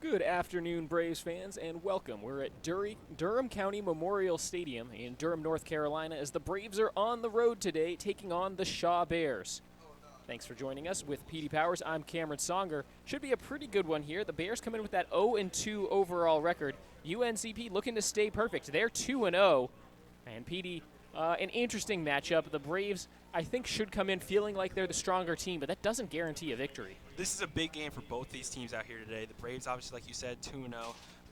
Good afternoon, Braves fans, and welcome. We're at Durham County Memorial Stadium in Durham, North Carolina, as the Braves are on the road today, taking on the Shaw Bears. Thanks for joining us. With PD Powers, I'm Cameron Songer. Should be a pretty good one here. The Bears come in with that 0-2 overall record. UNCP looking to stay perfect. They're 2-0. And PD, an interesting matchup. The Braves, I think, should come in feeling like they're the stronger team, but that doesn't guarantee a victory. This is a big game for both these teams out here today. The Braves, obviously, like you said, 2-0,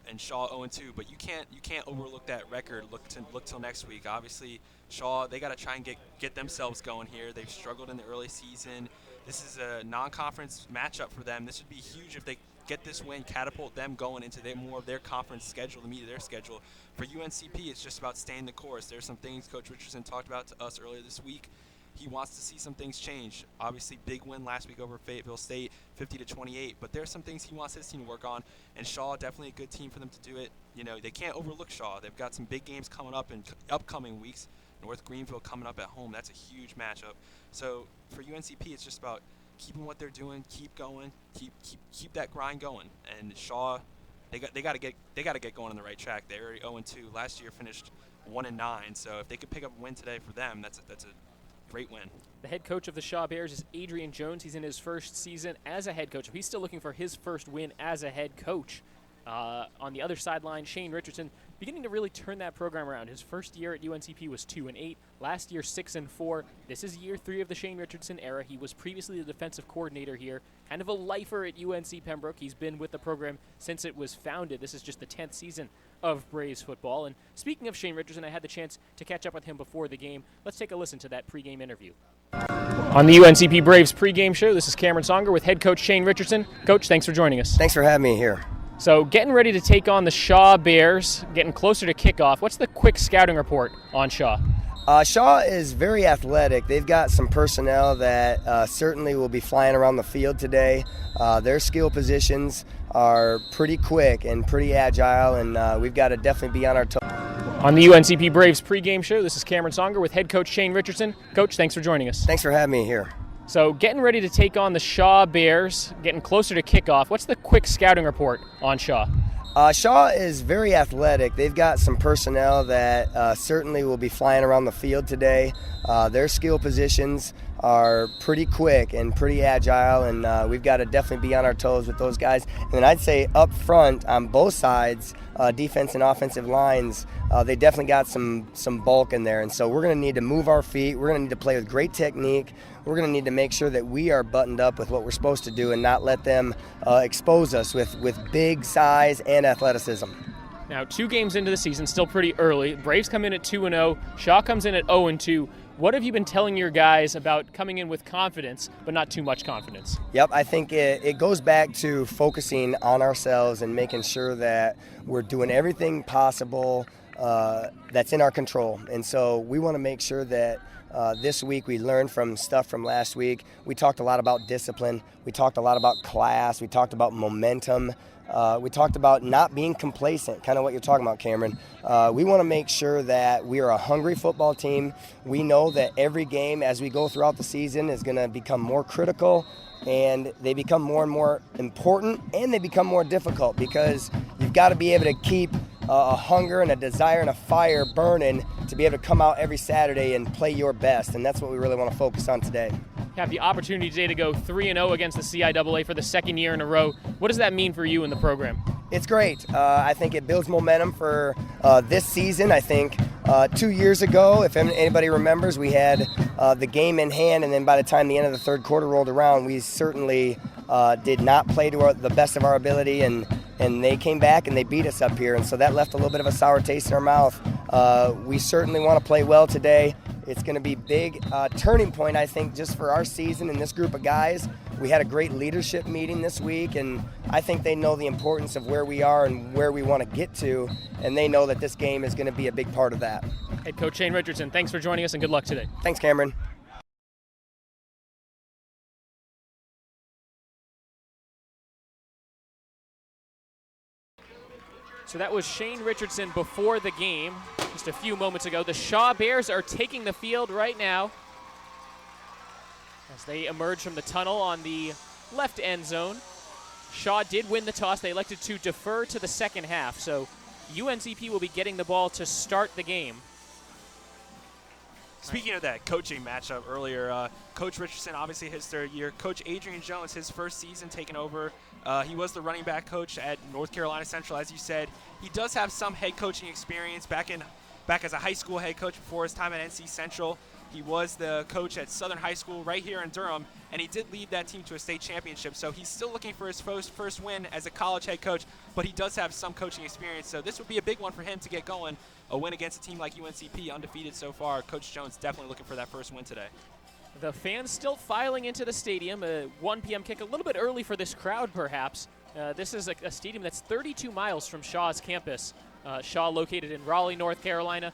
and Shaw 0-2. But you can't overlook that record. Look till next week. Obviously, Shaw, they got to try and get themselves going here. They've struggled in the early season. This is a non-conference matchup for them. This would be huge if they get this win, catapult them going into more of their conference schedule, to meet their schedule. For UNCP, it's just about staying the course. There's some things Coach Richardson talked about to us earlier this week. He wants to see some things change. Obviously, big win last week over Fayetteville State, 50-28. But there's some things he wants his team to work on, and Shaw, definitely a good team for them to do it. You know, they can't overlook Shaw. They've got some big games coming up in upcoming weeks. North Greenville coming up at home. That's a huge matchup. So for UNCP, it's just about keeping what they're doing, keep going, keep that grind going. And Shaw, they got to get going on the right track. They're already 0-2. Last year finished 1-9. So if they could pick up a win today for them, that's a great win. The head coach of the Shaw Bears is Adrian Jones. He's in his first season as a head coach. He's still looking for his first win as a head coach. On the other sideline, Shane Richardson beginning to really turn that program around. His first year at UNCP was 2-8. Last year, 6-4. This is year 3 of the Shane Richardson era. He was previously the defensive coordinator here, kind of a lifer at UNC Pembroke. He's been with the program since it was founded. This is just the 10th season of Braves football. And speaking of Shane Richardson, I had the chance to catch up with him before the game. Let's take a listen to that pregame interview. On the UNCP Braves pregame show, this is Cameron Songer with head coach Shane Richardson. Coach, thanks for joining us. Thanks for having me here. So getting ready to take on the Shaw Bears, getting closer to kickoff. What's the quick scouting report on Shaw? Shaw is very athletic. They've got some personnel that certainly will be flying around the field today. Their skill positions are pretty quick and pretty agile, and we've got to definitely be on our toes. On the UNCP Braves pregame show, this is Cameron Songer with head coach Shane Richardson. Coach, thanks for joining us. Thanks for having me here. So getting ready to take on the Shaw Bears, getting closer to kickoff. What's the quick scouting report on Shaw? Shaw is very athletic. They've got some personnel that certainly will be flying around the field today. Their skill positions are pretty quick and pretty agile, and we've got to definitely be on our toes with those guys. And then I'd say up front on both sides, defense and offensive lines, they definitely got some bulk in there. And so we're going to need to move our feet. We're going to need to play with great technique. We're going to need to make sure that we are buttoned up with what we're supposed to do and not let them expose us with big size and athleticism. Now, 2 games into the season, still pretty early. Braves come in at 2-0. Shaw comes in at 0-2. What have you been telling your guys about coming in with confidence, but not too much confidence? Yep, I think it goes back to focusing on ourselves and making sure that we're doing everything possible that's in our control. And so we want to make sure that this week we learned from stuff from last week. We talked a lot about discipline. We talked a lot about class. We talked about momentum. We talked about not being complacent, kind of what you're talking about, Cameron. We want to make sure that we are a hungry football team. We know that every game as we go throughout the season is going to become more critical, and they become more and more important, and they become more difficult because you've got to be able to keep a hunger and a desire and a fire burning to be able to come out every Saturday and play your best, and that's what we really want to focus on today. You have the opportunity today to go 3-0 against the CIAA for the second year in a row. What does that mean for you in the program? It's great. I think it builds momentum for this season. I think 2 years ago, if anybody remembers, we had the game in hand, and then by the time the end of the third quarter rolled around, we certainly did not play to the best of our ability, and they came back and they beat us up here, and so that left a little bit of a sour taste in our mouth. We certainly want to play well today. It's going to be a big turning point, I think, just for our season and this group of guys. We had a great leadership meeting this week, and I think they know the importance of where we are and where we want to get to, and they know that this game is going to be a big part of that. Head coach Shane Richardson, thanks for joining us and good luck today. Thanks, Cameron. So that was Shane Richardson before the game, just a few moments ago. The Shaw Bears are taking the field right now as they emerge from the tunnel on the left end zone. Shaw did win the toss. They elected to defer to the second half, so UNCP will be getting the ball to start the game. Speaking of that coaching matchup earlier, Coach Richardson, obviously his third year. Coach Adrian Jones, his first season taking over. He was the running back coach at North Carolina Central, as you said. He does have some head coaching experience back as a high school head coach before his time at NC Central. He was the coach at Southern High School right here in Durham, and he did lead that team to a state championship. So he's still looking for his first win as a college head coach, but he does have some coaching experience. So this would be a big one for him to get going. A win against a team like UNCP, undefeated so far. Coach Jones definitely looking for that first win today. The fans still filing into the stadium. A 1 p.m. kick, a little bit early for this crowd, perhaps. This is a stadium that's 32 miles from Shaw's campus. Shaw located in Raleigh, North Carolina.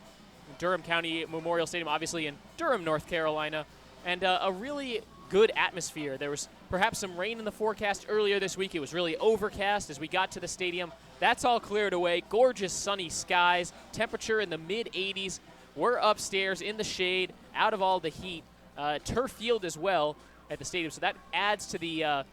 Durham County Memorial Stadium, obviously in Durham, North Carolina. And a really good atmosphere. There was perhaps some rain in the forecast earlier this week. It was really overcast as we got to the stadium. That's all cleared away. Gorgeous sunny skies. Temperature in the mid-80s. We're upstairs in the shade, out of all the heat. Turf field as well at the stadium, so that adds to the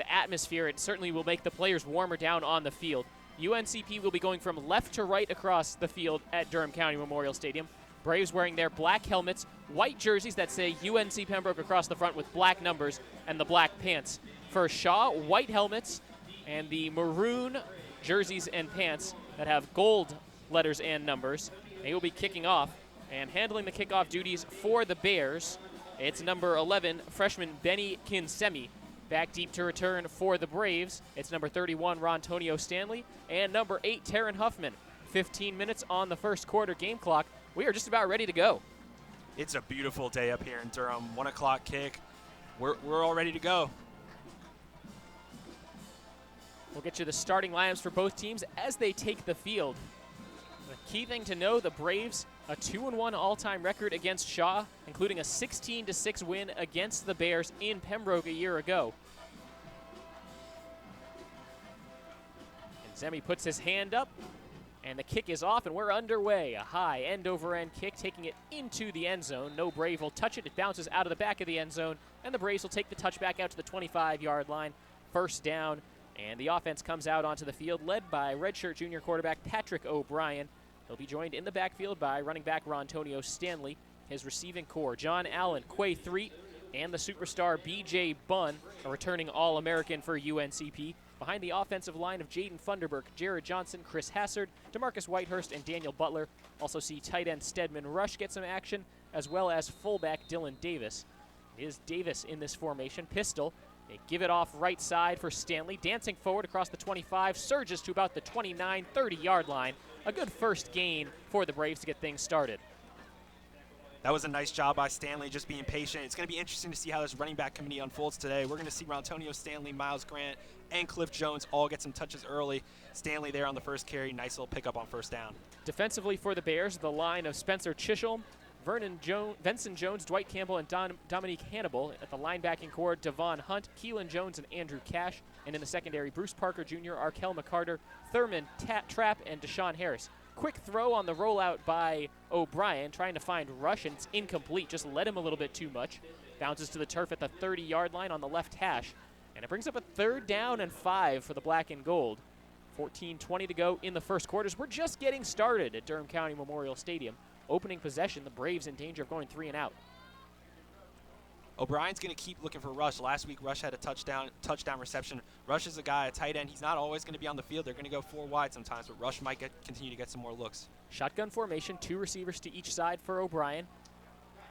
atmosphere. It certainly will make the players warmer down on the field. UNCP will be going from left to right across the field at Durham County Memorial Stadium. Braves wearing their black helmets, white jerseys that say UNC Pembroke across the front with black numbers, and the black pants. For Shaw, white helmets and the maroon jerseys and pants that have gold letters and numbers. They will be kicking off, and handling the kickoff duties for the Bears, it's number 11, freshman Benny Kinsemi. Back deep to return for the Braves, it's number 31, Rontonio Stanley, and number 8, Taryn Huffman. 15 minutes on the first quarter game clock. We are just about ready to go. It's a beautiful day up here in Durham. 1 o'clock kick. We're all ready to go. We'll get you the starting lineups for both teams as they take the field. The key thing to know, the Braves, a 2-1 all-time record against Shaw, including a 16-6 win against the Bears in Pembroke a year ago. And Zemi puts his hand up, and the kick is off, and we're underway. A high end-over-end kick, taking it into the end zone. No Brave will touch it. It bounces out of the back of the end zone, and the Braves will take the touchback out to the 25-yard line. First down, and the offense comes out onto the field, led by redshirt junior quarterback Patrick O'Brien. He'll be joined in the backfield by running back Rontonio Stanley. His receiving core, John Allen, Quay Threet, and the superstar B.J. Bunn, a returning All-American for UNCP. Behind the offensive line of Jaden Funderburk, Jared Johnson, Chris Hassard, DeMarcus Whitehurst, and Daniel Butler. Also see tight end Stedman Rush get some action, as well as fullback Dylan Davis. It is Davis in this formation. Pistol. They give it off right side for Stanley. Dancing forward across the 25, surges to about the 29, 30-yard line. A good first gain for the Braves to get things started. That was a nice job by Stanley, just being patient. It's going to be interesting to see how this running back committee unfolds today. We're going to see Rontonio Stanley, Miles Grant, and Cliff Jones all get some touches early. Stanley there on the first carry. Nice little pickup on first down. Defensively for the Bears, the line of Spencer Chisholm, Vincent Jones, Dwight Campbell, and Dominique Hannibal. At the linebacking core, Devon Hunt, Keelan Jones, and Andrew Cash. And in the secondary, Bruce Parker Jr., Arkel McCarter, Thurman Trapp, and Deshaun Harris. Quick throw on the rollout by O'Brien, trying to find Rush, and it's incomplete. Just led him a little bit too much. Bounces to the turf at the 30-yard line on the left hash. And it brings up a 3rd down and 5 for the black and gold. 14:20 to go in the first quarters. We're just getting started at Durham County Memorial Stadium. Opening possession, the Braves in danger of going 3 and out. O'Brien's going to keep looking for Rush. Last week, Rush had a touchdown reception. Rush is a guy, a tight end. He's not always going to be on the field. They're going to go 4 wide sometimes, but Rush might continue to get some more looks. Shotgun formation, 2 receivers to each side for O'Brien.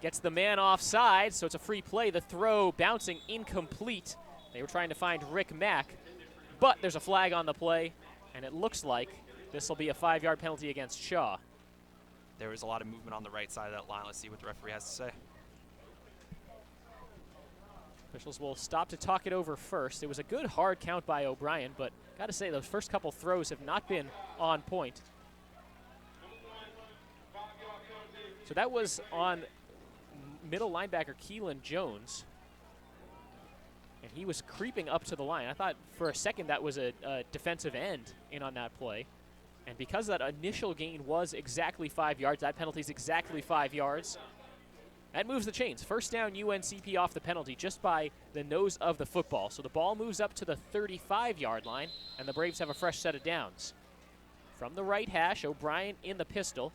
Gets the man offside, so it's a free play. The throw bouncing incomplete. They were trying to find Rick Mack, but there's a flag on the play, and it looks like this will be a 5-yard penalty against Shaw. There was a lot of movement on the right side of that line. Let's see what the referee has to say. Officials will stop to talk it over first. It was a good hard count by O'Brien, but got to say those first couple throws have not been on point. So that was on middle linebacker Keelan Jones, and he was creeping up to the line. I thought for a second that was a defensive end in on that play. And because that initial gain was exactly 5 yards, that penalty is exactly 5 yards. That moves the chains. First down UNCP off the penalty just by the nose of the football. So the ball moves up to the 35-yard line, and the Braves have a fresh set of downs. From the right hash, O'Brien in the pistol.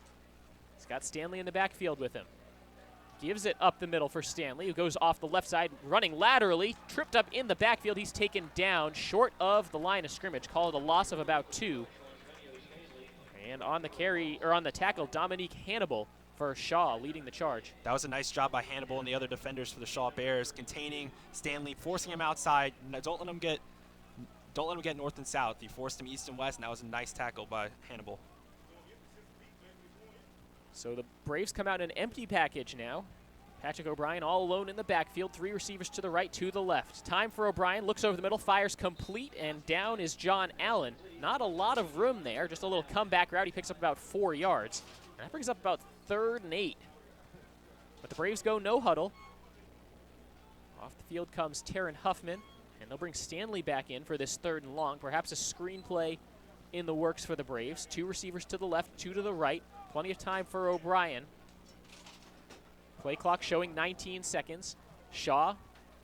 He's got Stanley in the backfield with him. Gives it up the middle for Stanley, who goes off the left side, running laterally, tripped up in the backfield. He's taken down short of the line of scrimmage. Call it a loss of about 2. And on the carry, or on the tackle, Dominique Hannibal for Shaw leading the charge. That was a nice job by Hannibal and the other defenders for the Shaw Bears, containing Stanley, forcing him outside. Don't let him get north and south. He forced him east and west, and that was a nice tackle by Hannibal. So the Braves come out in an empty package now. Patrick O'Brien all alone in the backfield. 3 receivers to the right, 2 to the left. Time for O'Brien, looks over the middle, fires complete, and down is John Allen. Not a lot of room there, just a little comeback route. He picks up about 4 yards. And that brings up about 3rd and 8. But the Braves go no huddle. Off the field comes Taryn Huffman, and they'll bring Stanley back in for this 3rd and long. Perhaps a screenplay in the works for the Braves. 2 receivers to the left, 2 to the right. Plenty of time for O'Brien. Play clock showing 19 seconds. Shaw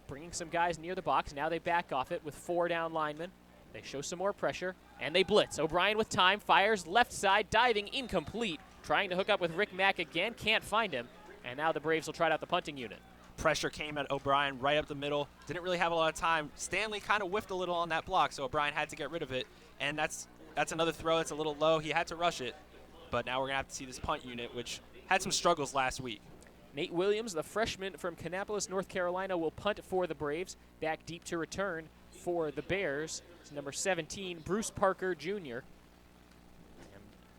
bringing some guys near the box. Now they back off it with 4 down linemen. They show some more pressure, and they blitz. O'Brien with time, fires left side, diving incomplete. Trying to hook up with Rick Mack again, can't find him. And now the Braves will try out the punting unit. Pressure came at O'Brien right up the middle. Didn't really have a lot of time. Stanley kind of whiffed a little on that block, so O'Brien had to get rid of it. And that's another throw that's a little low. He had to rush it. But now we're going to have to see this punt unit, which had some struggles last week. Nate Williams, the freshman from Kannapolis, North Carolina, will punt for the Braves. Back deep to return for the Bears. It's number 17, Bruce Parker Jr.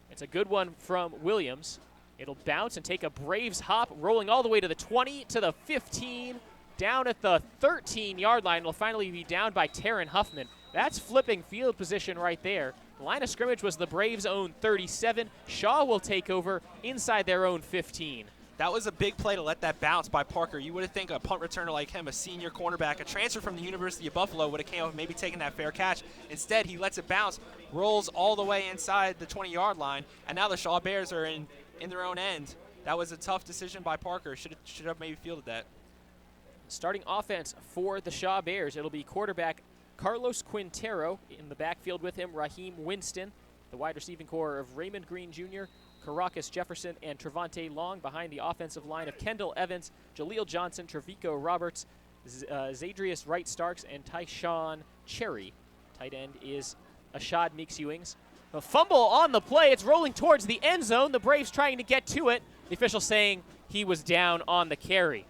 It's a good one from Williams. It'll bounce and take a Braves hop, rolling all the way to the 20, to the 15, down at the 13-yard line. It'll finally be down by Taryn Huffman. That's flipping field position right there. The line of scrimmage was the Braves' own 37. Shaw will take over inside their own 15. That was a big play to let that bounce by Parker. You would think a punt returner like him, a senior cornerback, a transfer from the University of Buffalo, would have came up and maybe taken that fair catch. Instead, he lets it bounce, rolls all the way inside the 20-yard line, and now the Shaw Bears are in their own end. That was a tough decision by Parker. Should have maybe fielded that. Starting offense for the Shaw Bears, it'll be quarterback Carlos Quintero. In the backfield with him, Raheem Winston. The wide receiving core of Raymond Green Jr., Caracas Jefferson, and Trevante Long. Behind the offensive line of Kendall Evans, Jaleel Johnson, Trevico Roberts, Zadrius Wright Starks, and Tyshawn Cherry. Tight end is Ashad Meeks Ewings. A fumble on the play. It's rolling towards the end zone. The Braves trying to get to it. The official saying he was down on the carry.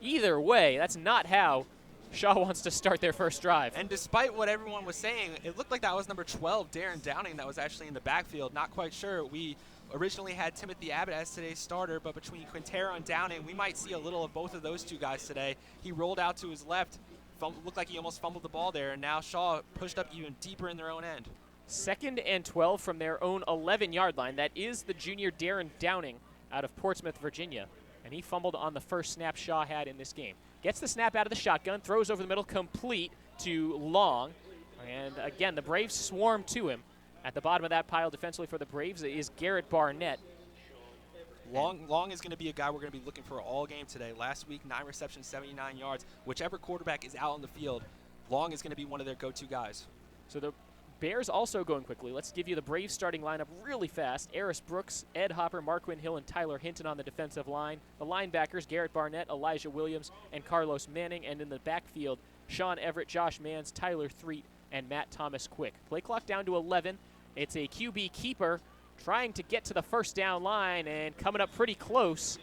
Either way, that's not how Shaw wants to start their first drive. And despite what everyone was saying, it looked like that was number 12, Darren Downing, that was actually in the backfield. Not quite sure. We originally had Timothy Abbott as today's starter, but between Quintero and Downing, we might see a little of both of those two guys today. He rolled out to his left, looked like he almost fumbled the ball there, and now Shaw pushed up even deeper in their own end. 2nd and 12 from their own 11-yard line. That is the junior Darren Downing out of Portsmouth, Virginia. And he fumbled on the first snap Shaw had in this game. Gets the snap out of the shotgun, throws over the middle, complete to Long. And again, the Braves swarm to him. At the bottom of that pile defensively for the Braves is Garrett Barnett. Long is going to be a guy we're going to be looking for all game today. Last week, 9 receptions, 79 yards. Whichever quarterback is out on the field, Long is going to be one of their go-to guys. So the Bears also going quickly. Let's give you the Braves starting lineup really fast. Eris Brooks, Ed Hopper, Marquin Hill, and Tyler Hinton on the defensive line. The linebackers, Garrett Barnett, Elijah Williams, and Carlos Manning. And in the backfield, Sean Everett, Josh Manns, Tyler Threet, and Matt Thomas Quick. Play clock down to 11. It's a QB keeper trying to get to the first down line, and coming up pretty close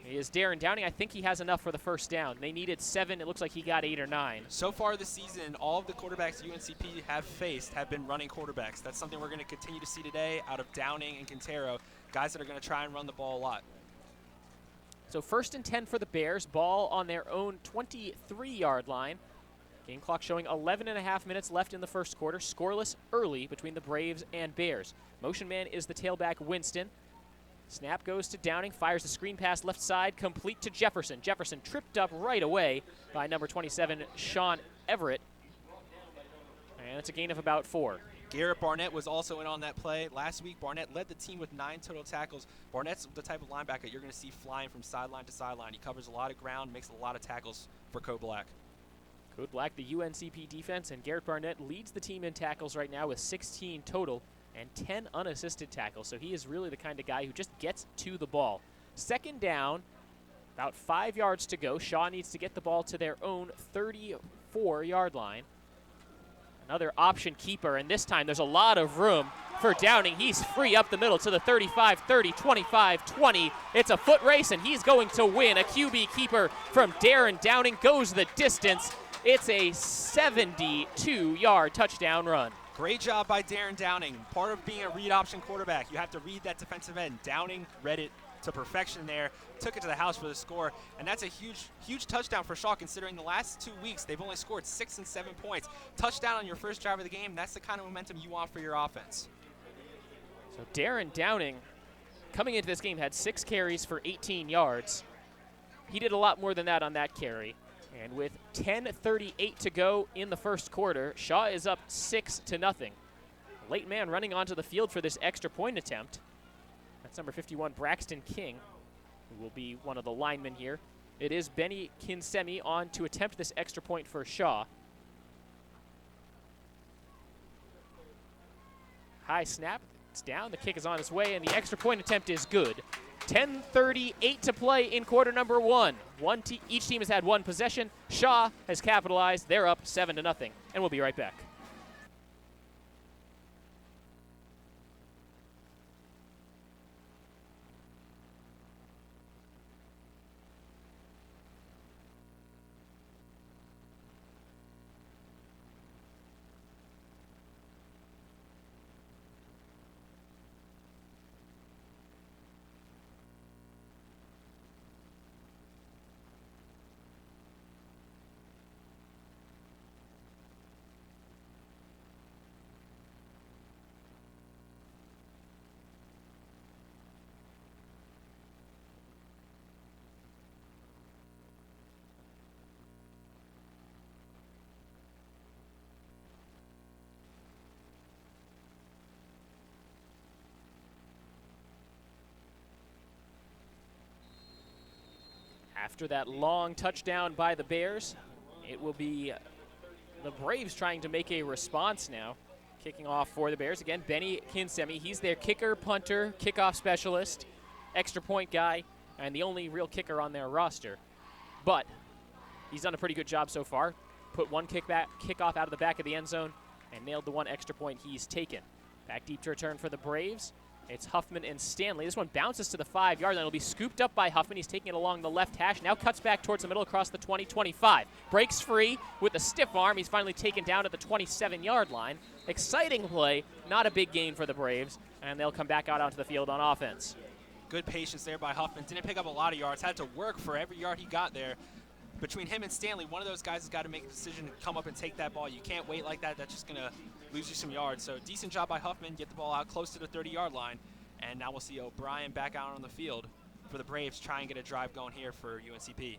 is Darren Downing. I think he has enough for the first down. They needed 7. It looks like he got 8 or 9. So far this season, all of the quarterbacks UNCP have faced have been running quarterbacks. That's something we're going to continue to see today out of Downing and Quintero, guys that are going to try and run the ball a lot. So 1st and 10 for the Bears. Ball on their own 23-yard line. Game clock showing 11.5 minutes left in the first quarter. Scoreless early between the Braves and Bears. Motion man is the tailback Winston. Snap goes to Downing, fires the screen pass left side, complete to Jefferson. Jefferson tripped up right away by number 27, Sean Everett. And it's a gain of about 4. Garrett Barnett was also in on that play. Last week, Barnett led the team with 9 total tackles. Barnett's the type of linebacker you're going to see flying from sideline to sideline. He covers a lot of ground, makes a lot of tackles for Code Black. Code Black, the UNCP defense, and Garrett Barnett leads the team in tackles right now with 16 total and 10 unassisted tackles. So he is really the kind of guy who just gets to the ball. Second down, about 5 yards to go. Shaw needs to get the ball to their own 34-yard line. Another option keeper, and this time there's a lot of room for Downing. He's free up the middle to the 35, 30, 25, 20. It's a foot race, and he's going to win. A QB keeper from Darren Downing goes the distance. It's a 72-yard touchdown run. Great job by Darren Downing. Part of being a read option quarterback, you have to read that defensive end. Downing read it to perfection there, took it to the house for the score, and that's a huge touchdown for Shaw, considering the last 2 weeks they've only scored 6 and 7 points. Touchdown on your first drive of the game, that's the kind of momentum you want for your offense. So Darren Downing, coming into this game, had 6 carries for 18 yards. He did a lot more than that on that carry. And with 10:38 to go in the first quarter, Shaw is up 6-0. Late man running onto the field for this extra point attempt. That's number 51, Braxton King, who will be one of the linemen here. It is Benny Kinsemi on to attempt this extra point for Shaw. High snap, it's down, the kick is on its way, and the extra point attempt is good. 10:38 to play in quarter number 1. Each team has had 1 possession. Shaw has capitalized. They're up 7-0, and we'll be right back. After that long touchdown by the Bears, it will be the Braves trying to make a response now. Kicking off for the Bears, again, Benny Kinsemi. He's their kicker, punter, kickoff specialist, extra point guy, and the only real kicker on their roster. But he's done a pretty good job so far. Put one kickoff out of the back of the end zone and nailed the 1 extra point he's taken. Back deep to return for the Braves. It's Huffman and Stanley. This one bounces to the 5-yard line. It'll be scooped up by Huffman. He's taking it along the left hash. Now cuts back towards the middle across the 20-25. Breaks free with a stiff arm. He's finally taken down at the 27-yard line. Exciting play. Not a big gain for the Braves. And they'll come back out onto the field on offense. Good patience there by Huffman. Didn't pick up a lot of yards. Had to work for every yard he got there. Between him and Stanley, one of those guys has got to make a decision to come up and take that ball. You can't wait like that. That's just going to lose you some yards. So decent job by Huffman. Get the ball out close to the 30-yard line. And now we'll see O'Brien back out on the field for the Braves. Try and get a drive going here for UNCP.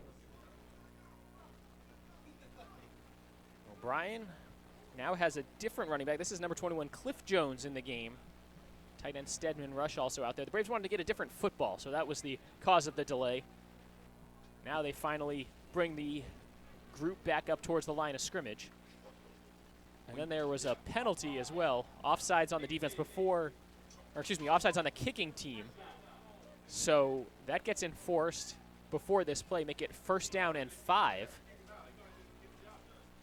O'Brien now has a different running back. This is number 21, Cliff Jones, in the game. Tight end Stedman Rush also out there. The Braves wanted to get a different football, so that was the cause of the delay. Now they finally bring the group back up towards the line of scrimmage. And then there was a penalty as well. Offsides on the defense offsides on the kicking team. So that gets enforced before this play, make it 1st down and 5.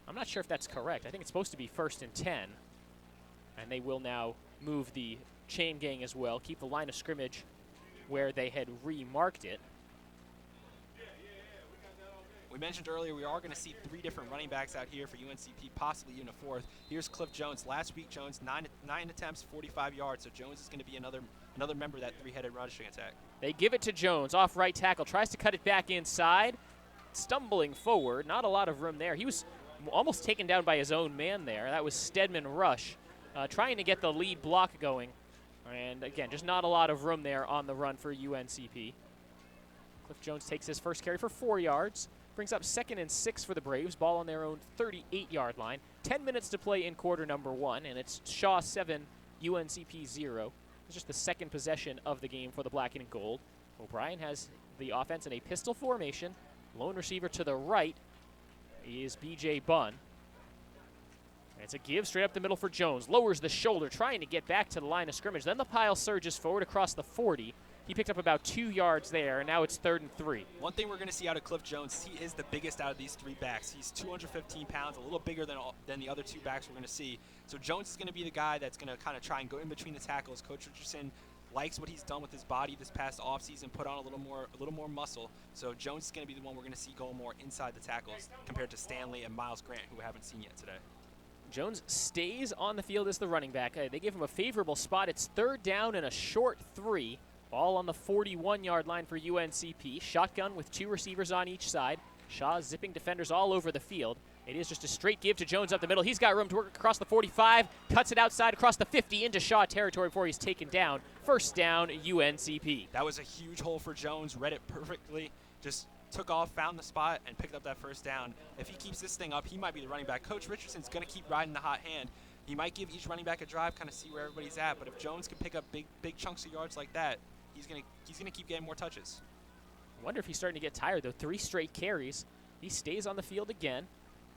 I'm not sure if that's correct. I think it's supposed to be 1st and 10. And they will now move the chain gang as well, keep the line of scrimmage where they had remarked it. We mentioned earlier we are going to see 3 different running backs out here for UNCP, possibly even a 4th. Here's Cliff Jones. Last week, Jones, 9 attempts, 45 yards. So Jones is going to be another member of that 3-headed rushing attack. They give it to Jones, off right tackle, tries to cut it back inside, stumbling forward. Not a lot of room there. He was almost taken down by his own man there. That was Stedman Rush, trying to get the lead block going. And again, just not a lot of room there on the run for UNCP. Cliff Jones takes his first carry for 4 yards. Brings up 2nd and 6 for the Braves. Ball on their own 38-yard line. 10 minutes to play in quarter number 1, and it's Shaw 7, UNCP 0. It's just the second possession of the game for the black and gold. O'Brien has the offense in a pistol formation. Lone receiver to the right is B.J. Bunn. It's a give straight up the middle for Jones. Lowers the shoulder, trying to get back to the line of scrimmage. Then the pile surges forward across the 40. He picked up about 2 yards there, and now it's 3rd and 3. One thing we're going to see out of Cliff Jones, he is the biggest out of these 3 backs. He's 215 pounds, a little bigger than the other 2 backs we're going to see. So Jones is going to be the guy that's going to kind of try and go in between the tackles. Coach Richardson likes what he's done with his body this past offseason, put on a little more muscle. So Jones is going to be the one we're going to see going more inside the tackles compared to Stanley and Miles Grant, who we haven't seen yet today. Jones stays on the field as the running back. They give him a favorable spot. It's 3rd down and a short 3. Ball on the 41-yard line for UNCP. Shotgun with 2 receivers on each side. Shaw zipping defenders all over the field. It is just a straight give to Jones up the middle. He's got room to work across the 45, cuts it outside across the 50 into Shaw territory before he's taken down. First down, UNCP. That was a huge hole for Jones. Read it perfectly. Just took off, found the spot, and picked up that first down. If he keeps this thing up, he might be the running back. Coach Richardson's going to keep riding the hot hand. He might give each running back a drive, kind of see where everybody's at. But if Jones can pick up big chunks of yards like that, he's gonna keep getting more touches. I wonder if he's starting to get tired, though. 3 straight carries. He stays on the field again.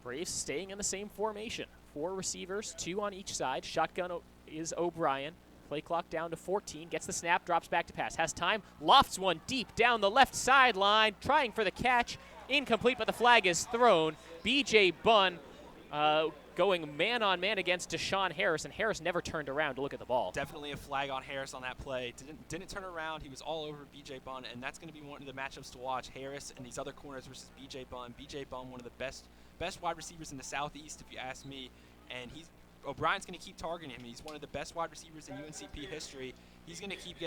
Braves staying in the same formation. 4 receivers, 2 on each side. Shotgun is O'Brien. Play clock down to 14. Gets the snap, drops back to pass. Has time, lofts one deep down the left sideline. Trying for the catch. Incomplete, but the flag is thrown. B.J. Bunn going man-on-man against Deshaun Harris, and Harris never turned around to look at the ball. Definitely a flag on Harris on that play. Didn't turn around. He was all over B.J. Bunn, and that's going to be one of the matchups to watch. Harris and these other corners versus B.J. Bunn. B.J. Bunn, one of the best wide receivers in the Southeast, if you ask me, and O'Brien's going to keep targeting him. He's one of the best wide receivers in UNCP history. He's going to keep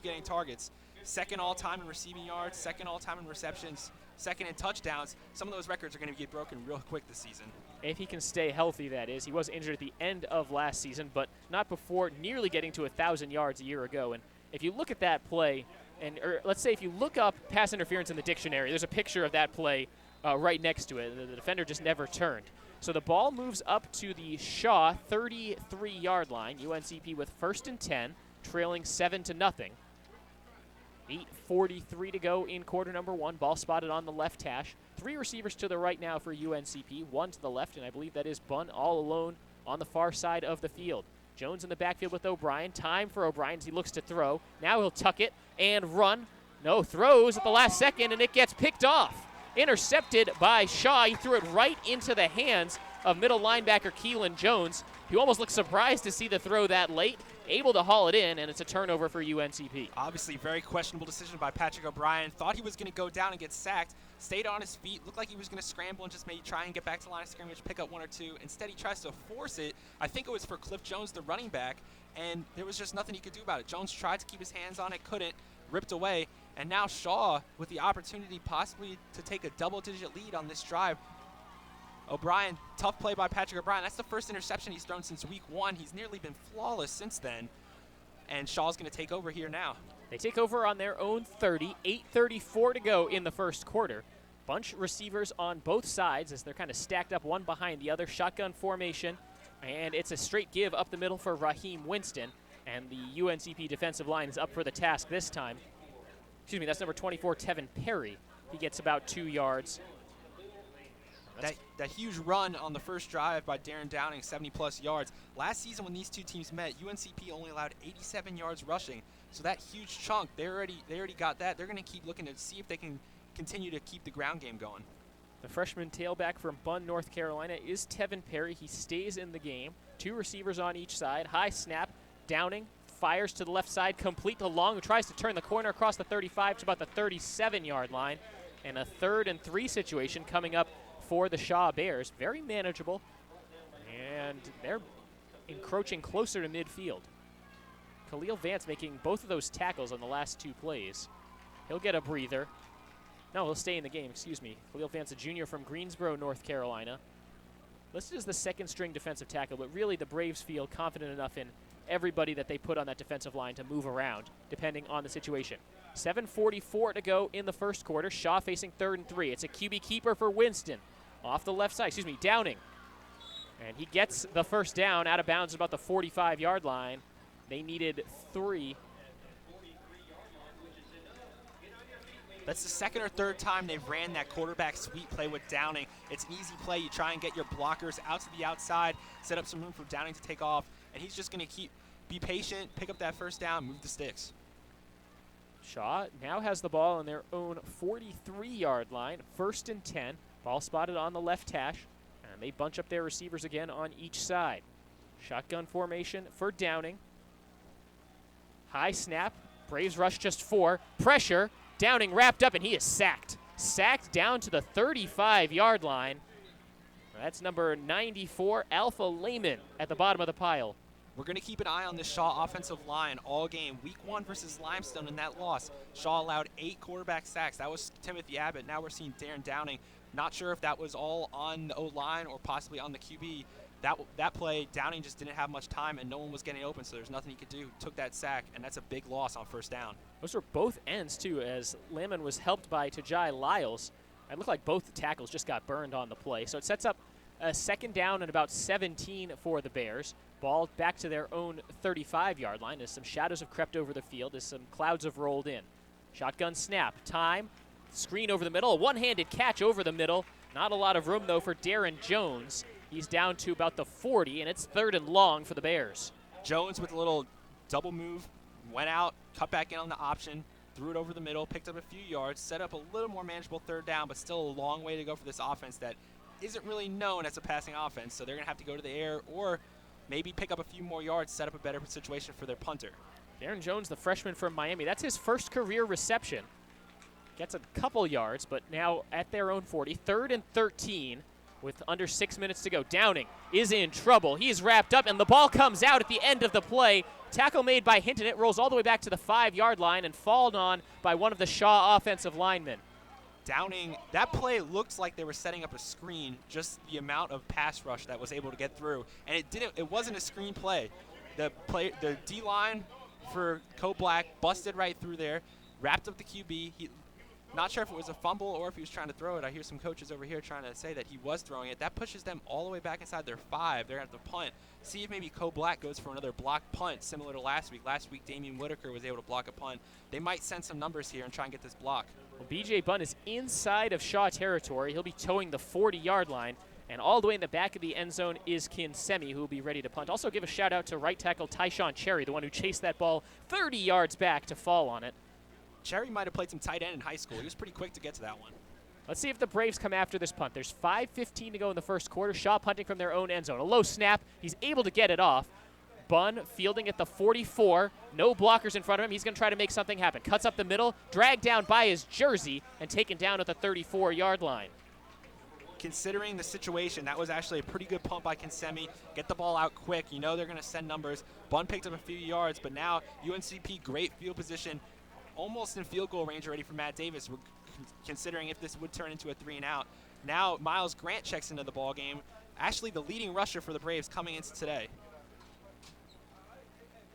getting targets. 2nd all-time in receiving yards, 2nd all-time in receptions, 2nd in touchdowns. Some of those records are going to get broken real quick this season. If he can stay healthy, that is. He was injured at the end of last season, but not before nearly getting to 1,000 yards a year ago. And if you look at that play, or let's say if you look up pass interference in the dictionary, there's a picture of that play right next to it. The defender just never turned. So the ball moves up to the Shaw 33-yard line. UNCP with 1st and 10, trailing 7-0. 8:43 to go in quarter number 1. Ball spotted on the left hash. 3 receivers to the right now for UNCP, 1 to the left, and I believe that is Bunn all alone on the far side of the field. Jones in the backfield with O'Brien. Time for O'Brien as he looks to throw. Now he'll tuck it and run. No, throws at the last second, and it gets picked off. Intercepted by Shaw. He threw it right into the hands of middle linebacker Keelan Jones. He almost looked surprised to see the throw that late. Able to haul it in, and it's a turnover for UNCP. Obviously, very questionable decision by Patrick O'Brien. Thought he was going to go down and get sacked. Stayed on his feet. Looked like he was going to scramble and just maybe try and get back to the line of scrimmage, pick up 1 or 2. Instead, he tries to force it. I think it was for Cliff Jones, the running back, and there was just nothing he could do about it. Jones tried to keep his hands on it, couldn't, ripped away. And now Shaw with the opportunity possibly to take a double-digit lead on this drive. O'Brien, tough play by Patrick O'Brien. That's the first interception he's thrown since week 1. He's nearly been flawless since then. And Shaw's going to take over here now. They take over on their own 30. 8:34 to go in the first quarter. Bunch receivers on both sides as they're kind of stacked up one behind the other. Shotgun formation. And it's a straight give up the middle for Raheem Winston. And the UNCP defensive line is up for the task this time. Excuse me, that's number 24, Tevin Perry. He gets about 2 yards. That huge run on the first drive by Darren Downing, 70-plus yards. Last season when these two teams met, UNCP only allowed 87 yards rushing. So that huge chunk, they already got that. They're going to keep looking to see if they can continue to keep the ground game going. The freshman tailback from Bunn, North Carolina is Tevin Perry. He stays in the game. 2 receivers on each side. High snap. Downing fires to the left side, complete to Long, who tries to turn the corner across the 35 to about the 37-yard line. And a 3rd and 3 situation coming up for the Shaw Bears. Very manageable, and they're encroaching closer to midfield. Khalil Vance making both of those tackles on the last 2 plays. He'll get a breather. No, he'll stay in the game, excuse me. Khalil Vance, a junior from Greensboro, North Carolina. Listed as the 2nd-string defensive tackle, but really the Braves feel confident enough in everybody that they put on that defensive line to move around, depending on the situation. 7:44 to go in the first quarter. Shaw facing 3rd and 3. It's a QB keeper for Winston. Off the left side, Downing. And he gets the first down out of bounds about the 45-yard line. They needed 3. That's the second or third time they've ran that quarterback sweep play with Downing. It's an easy play. You try and get your blockers out to the outside, set up some room for Downing to take off, and he's just going to be patient, pick up that first down, move the sticks. Shaw now has the ball on their own 43-yard line, 1st and 10. Ball spotted on the left hash, and they bunch up their receivers again on each side. Shotgun formation for Downing. High snap. Braves rush just 4. Pressure. Downing wrapped up, and he is sacked. Sacked down to the 35-yard line. That's number 94, Alpha Lehman, at the bottom of the pile. We're going to keep an eye on this Shaw offensive line all game. Week 1 versus Limestone in that loss, Shaw allowed 8 quarterback sacks. That was Timothy Abbott. Now we're seeing Darren Downing. Not sure if that was all on the O-line or possibly on the QB. That play, Downing just didn't have much time, and no one was getting open, so there's nothing he could do. Took that sack, and that's a big loss on first down. Those were both ends, too, as Lehman was helped by Tajai Lyles. It looked like both tackles just got burned on the play. So it sets up a 2nd down and about 17 for the Bears. Ball back to their own 35-yard line as some shadows have crept over the field, as some clouds have rolled in. Shotgun snap, time, screen over the middle, a one-handed catch over the middle. Not a lot of room, though, for Darren Jones. He's down to about the 40, and it's 3rd and long for the Bears. Jones with a little double move, went out, cut back in on the option, threw it over the middle, picked up a few yards, set up a little more manageable 3rd down, but still a long way to go for this offense that isn't really known as a passing offense, so they're going to have to go to the air or maybe pick up a few more yards, set up a better situation for their punter. Darren Jones, the freshman from Miami, that's his first career reception. Gets a couple yards, but now at their own 40, 3rd and 13 with under 6 minutes to go. Downing is in trouble. He's wrapped up, and the ball comes out at the end of the play. Tackle made by Hinton. It rolls all the way back to the 5-yard line and fallen on by one of the Shaw offensive linemen. Downing, that play looks like they were setting up a screen, just the amount of pass rush that was able to get through. And it wasn't a screen play. The D-line for Co Black busted right through there, wrapped up the QB. Not sure if it was a fumble or if he was trying to throw it. I hear some coaches over here trying to say that he was throwing it. That pushes them all the way back inside their 5. They're going to have to punt. See if maybe Co Black goes for another block punt similar to last week. Last week, Damian Whitaker was able to block a punt. They might send some numbers here and try and get this block. Well, B.J. Bunn is inside of Shaw territory. He'll be towing the 40-yard line. And all the way in the back of the end zone is Kinsemi, who will be ready to punt. Also give a shout-out to right tackle Tyshawn Cherry, the one who chased that ball 30 yards back to fall on it. Cherry might have played some tight end in high school. He was pretty quick to get to that one. Let's see if the Braves come after this punt. There's 5:15 to go in the first quarter. Shaw punting from their own end zone. A low snap. He's able to get it off. Bunn fielding at the 44. No blockers in front of him. He's going to try to make something happen. Cuts up the middle, dragged down by his jersey, and taken down at the 34-yard line. Considering the situation, that was actually a pretty good pump by Kinsemi. Get the ball out quick. You know they're going to send numbers. Bunn picked up a few yards, but now UNCP, great field position, almost in field goal range already for Matt Davis, considering if this would turn into a 3-and-out. Now Miles Grant checks into the ball game. Actually the leading rusher for the Braves coming into today.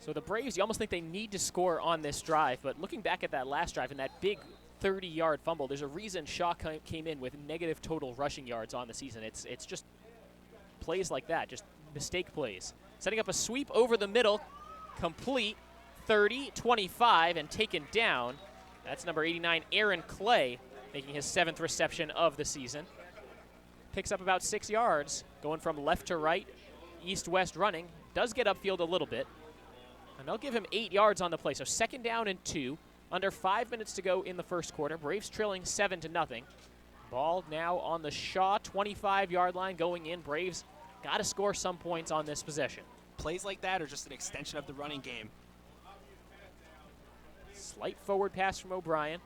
So the Braves, you almost think they need to score on this drive, but looking back at that last drive and that big 30-yard fumble, there's a reason Shaw came in with negative total rushing yards on the season. It's just plays like that, just mistake plays. Setting up a sweep over the middle, complete, 30, 25, and taken down. That's number 89, Aaron Clay, making his 7th reception of the season. Picks up about 6 yards, going from left to right, east-west running. Does get upfield a little bit. And they'll give him 8 yards on the play. So 2nd down and 2. Under 5 minutes to go in the first quarter. Braves trailing 7-0. Ball now on the Shaw 25-yard line going in. Braves got to score some points on this possession. Plays like that are just an extension of the running game. Slight forward pass from O'Brien.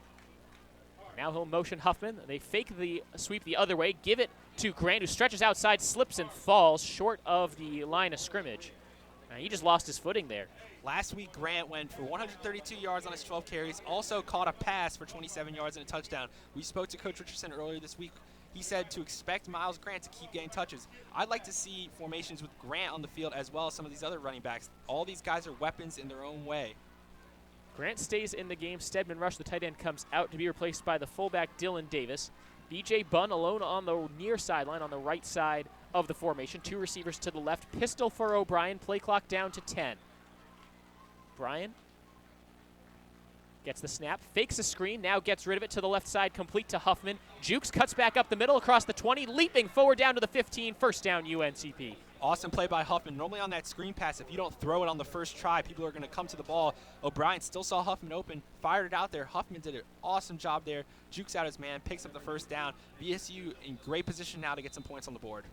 Now he'll motion Huffman. They fake the sweep the other way. Give it to Grant, who stretches outside, slips and falls short of the line of scrimmage. He just lost his footing there. Last week, Grant went for 132 yards on his 12 carries, also caught a pass for 27 yards and a touchdown. We spoke to Coach Richardson earlier this week. He said to expect Miles Grant to keep getting touches. I'd like to see formations with Grant on the field as well as some of these other running backs. All these guys are weapons in their own way. Grant stays in the game. Stedman Rush, the tight end, comes out to be replaced by the fullback Dylan Davis. B.J. Bunn alone on the near sideline on the right side of the formation. 2 receivers to the left. Pistol for O'Brien. Play clock down to 10. Bryan gets the snap, fakes a screen, now gets rid of it to the left side, complete to Huffman. Jukes cuts back up the middle across the 20, leaping forward down to the 15, first down UNCP. Awesome play by Huffman. Normally on that screen pass, if you don't throw it on the first try, people are going to come to the ball. O'Brien still saw Huffman open, fired it out there. Huffman did an awesome job there. Jukes out his man, picks up the first down. BSU in great position now to get some points on the board.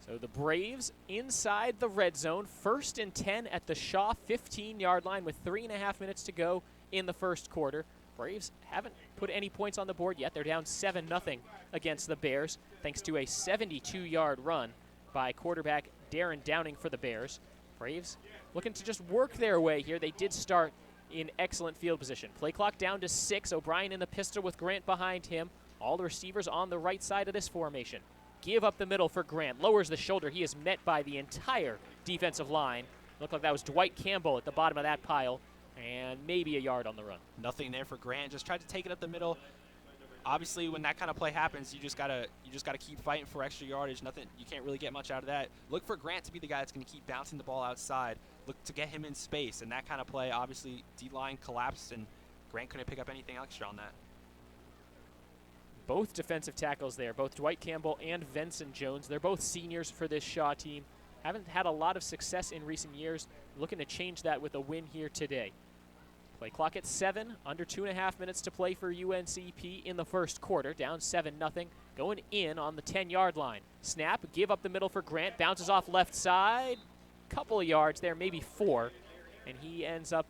So the Braves inside the red zone, 1st and 10 at the Shaw 15-yard line with 3.5 minutes to go in the first quarter. Braves haven't put any points on the board yet. They're down 7-0 against the Bears, thanks to a 72-yard run by quarterback Darren Downing for the Bears. Braves looking to just work their way here. They did start in excellent field position. Play clock down to 6. O'Brien in the pistol with Grant behind him. All the receivers on the right side of this formation. Give up the middle for Grant. Lowers the shoulder. He is met by the entire defensive line. Looked like that was Dwight Campbell at the bottom of that pile. And maybe a yard on the run. Nothing there for Grant. Just tried to take it up the middle. Obviously, when that kind of play happens, you just gotta keep fighting for extra yardage. Nothing, you can't really get much out of that. Look for Grant to be the guy that's going to keep bouncing the ball outside. Look to get him in space, and that kind of play, obviously, D-line collapsed, and Grant couldn't pick up anything extra on that. Both defensive tackles there, both Dwight Campbell and Vincent Jones. They're both seniors for this Shaw team. Haven't had a lot of success in recent years. Looking to change that with a win here today. Play clock at 7, under 2.5 minutes to play for UNCP in the first quarter, down 7-0, going in on the 10-yard line. Snap, give up the middle for Grant, bounces off left side, couple of yards there, maybe 4, and he ends up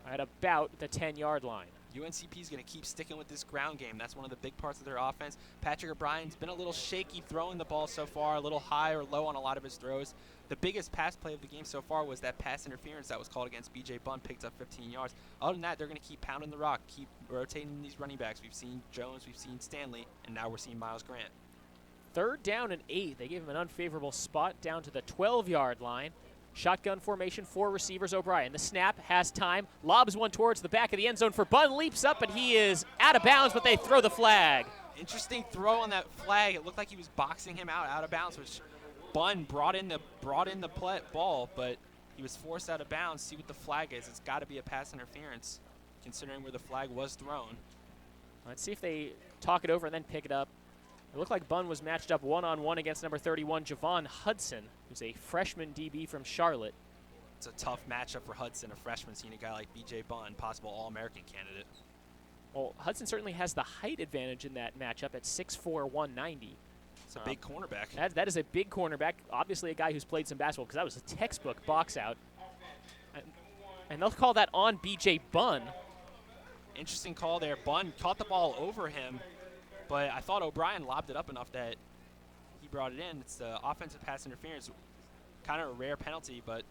at about the 10-yard line. UNCP is going to keep sticking with this ground game. That's one of the big parts of their offense. Patrick O'Brien's been a little shaky throwing the ball so far, a little high or low on a lot of his throws. The biggest pass play of the game so far was that pass interference that was called against B.J. Bunn, picked up 15 yards. Other than that, they're going to keep pounding the rock, keep rotating these running backs. We've seen Jones, we've seen Stanley, and now we're seeing Miles Grant. 3rd down and 8. They gave him an unfavorable spot down to the 12-yard line. Shotgun formation, 4 receivers. O'Brien, the snap, has time, lobs one towards the back of the end zone for Bunn, leaps up, but he is out of bounds, but they throw the flag. Interesting throw on that flag. It looked like he was boxing him out of bounds, which Bunn brought in the ball, but he was forced out of bounds. See what the flag is. It's got to be a pass interference, considering where the flag was thrown. Let's see if they talk it over and then pick it up. It looked like Bunn was matched up one-on-one against number 31, Javon Hudson, who's a freshman DB from Charlotte. It's a tough matchup for Hudson, a freshman, seeing a guy like B.J. Bunn, possible All-American candidate. Well, Hudson certainly has the height advantage in that matchup at 6'4", 190. It's a big cornerback. That is a big cornerback, obviously a guy who's played some basketball, because that was a textbook box out. And they'll call that on B.J. Bunn. Interesting call there. Bunn caught the ball over him, but I thought O'Brien lobbed it up enough that he brought it in. It's the offensive pass interference, kind of a rare penalty, but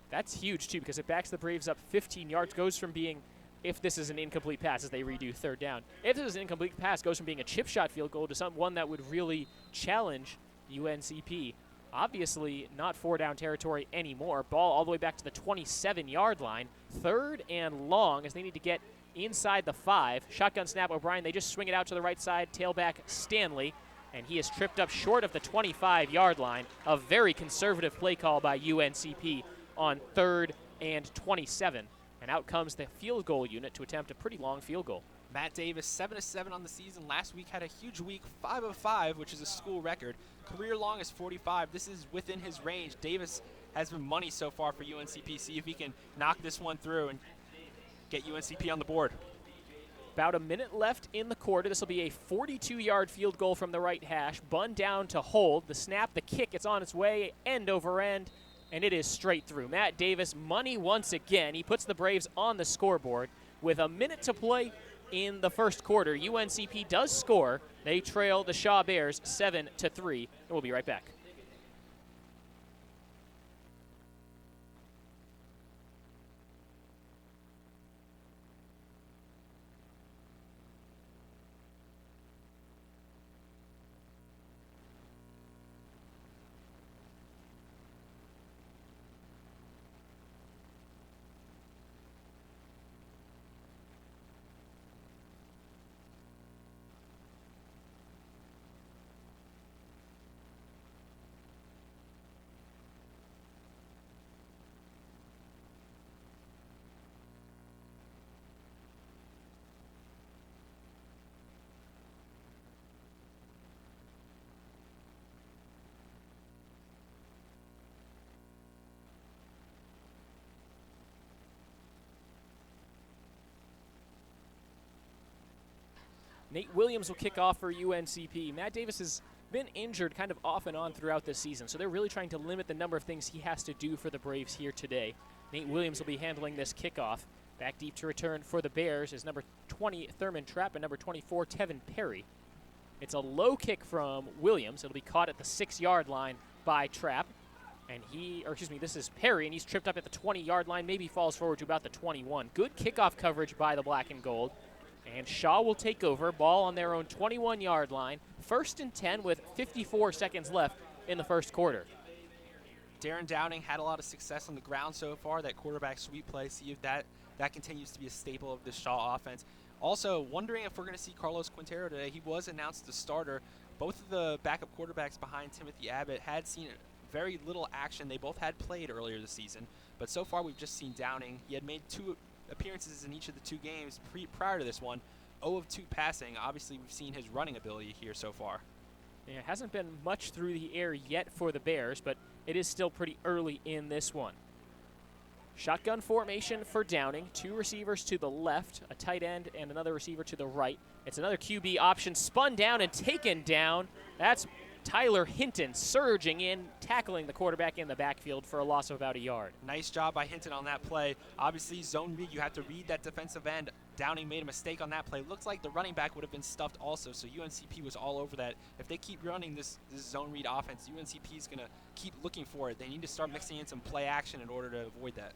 that's huge, too, because it backs the Braves up 15 yards, goes from being, if this is an incomplete pass as they redo 3rd down, if this is an incomplete pass, goes from being a chip shot field goal to one that would really challenge UNCP. Obviously not 4-down territory anymore. Ball all the way back to the 27-yard line. 3rd and long as they need to get inside the 5. Shotgun snap, O'Brien. They just swing it out to the right side. Tailback Stanley, and he is tripped up short of the 25-yard line. A very conservative play call by UNCP on 3rd and 27. And out comes the field goal unit to attempt a pretty long field goal. Matt Davis, 7-7 on the season. Last week had a huge week, 5 of 5, which is a school record. Career long is 45. This is within his range. Davis has been money so far for UNCP. See if he can knock this one through and get UNCP on the board. About a minute left in the quarter. This will be a 42-yard field goal from the right hash. Bunn down to hold. The snap, the kick, it's on its way, end over end, and it is straight through. Matt Davis, money once again. He puts the Braves on the scoreboard with a minute to play in the first quarter. UNCP does score. They trail the Shaw Bears 7-3, and we'll be right back. Nate Williams will kick off for UNCP. Matt Davis has been injured kind of off and on throughout this season, so they're really trying to limit the number of things he has to do for the Braves here today. Nate Williams will be handling this kickoff. Back deep to return for the Bears is number 20, Thurman Trapp, and number 24, Tevin Perry. It's a low kick from Williams. It'll be caught at the 6-yard line by Trapp. And this is Perry, and he's tripped up at the 20-yard line, maybe falls forward to about the 21. Good kickoff coverage by the black and gold. And Shaw will take over, ball on their own 21-yard line. 1st and 10 with 54 seconds left in the first quarter. Darren Downing had a lot of success on the ground so far, that quarterback sweep play. See if that continues to be a staple of the Shaw offense. Also, wondering if we're going to see Carlos Quintero today. He was announced the starter. Both of the backup quarterbacks behind Timothy Abbott had seen very little action. They both had played earlier this season, but so far we've just seen Downing. He had made 2 appearances in each of the 2 games prior to this one. 0 of 2 passing. Obviously, we've seen his running ability here so far. Yeah, it hasn't been much through the air yet for the Bears, but it is still pretty early in this one. Shotgun formation for Downing. 2 receivers to the left, a tight end, and another receiver to the right. It's another QB option, spun down and taken down. That's Tyler Hinton surging in, tackling the quarterback in the backfield for a loss of about a yard. Nice job by Hinton on that play. Obviously, zone read, you have to read that defensive end. Downing made a mistake on that play. Looks like the running back would have been stuffed also, so UNCP was all over that. If they keep running this zone read offense, UNCP is going to keep looking for it. They need to start mixing in some play action in order to avoid that.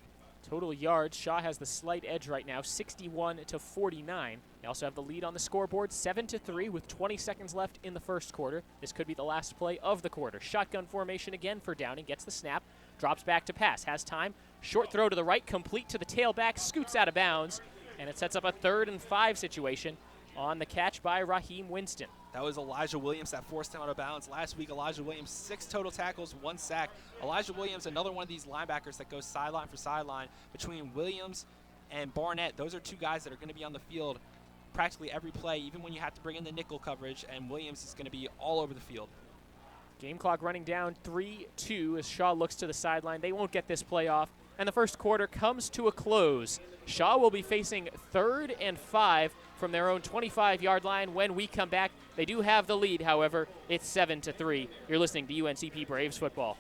Total yards, Shaw has the slight edge right now, 61-49. They also have the lead on the scoreboard, 7-3 with 20 seconds left in the first quarter. This could be the last play of the quarter. Shotgun formation again for Downing, gets the snap, drops back to pass, has time, short throw to the right, complete to the tailback, scoots out of bounds, and it sets up a 3rd and 5 situation on the catch by Raheem Winston. That was Elijah Williams that forced him out of bounds. Last week, Elijah Williams, 6 total tackles, 1 sack. Elijah Williams, another one of these linebackers that goes sideline for sideline. Between Williams and Barnett, those are 2 guys that are going to be on the field practically every play, even when you have to bring in the nickel coverage, and Williams is going to be all over the field. Game clock running down 3-2 as Shaw looks to the sideline. They won't get this play off, and the first quarter comes to a close. Shaw will be facing 3rd and 5 from their own 25-yard line when we come back. They do have the lead, however. It's 7-3. You're listening to UNCP Braves football.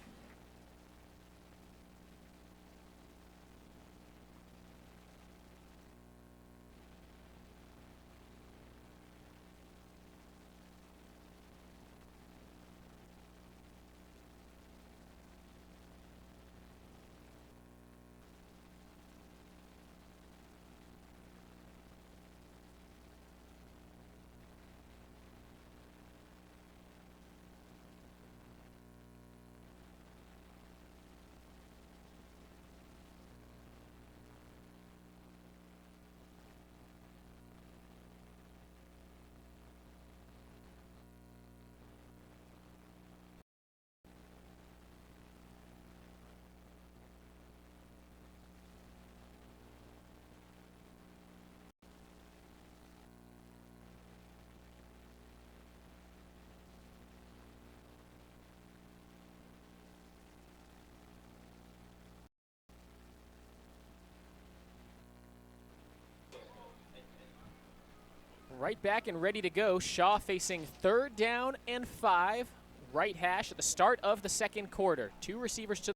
Right back and ready to go. Shaw facing 3rd down and 5. Right hash at the start of the second quarter. 2 receivers to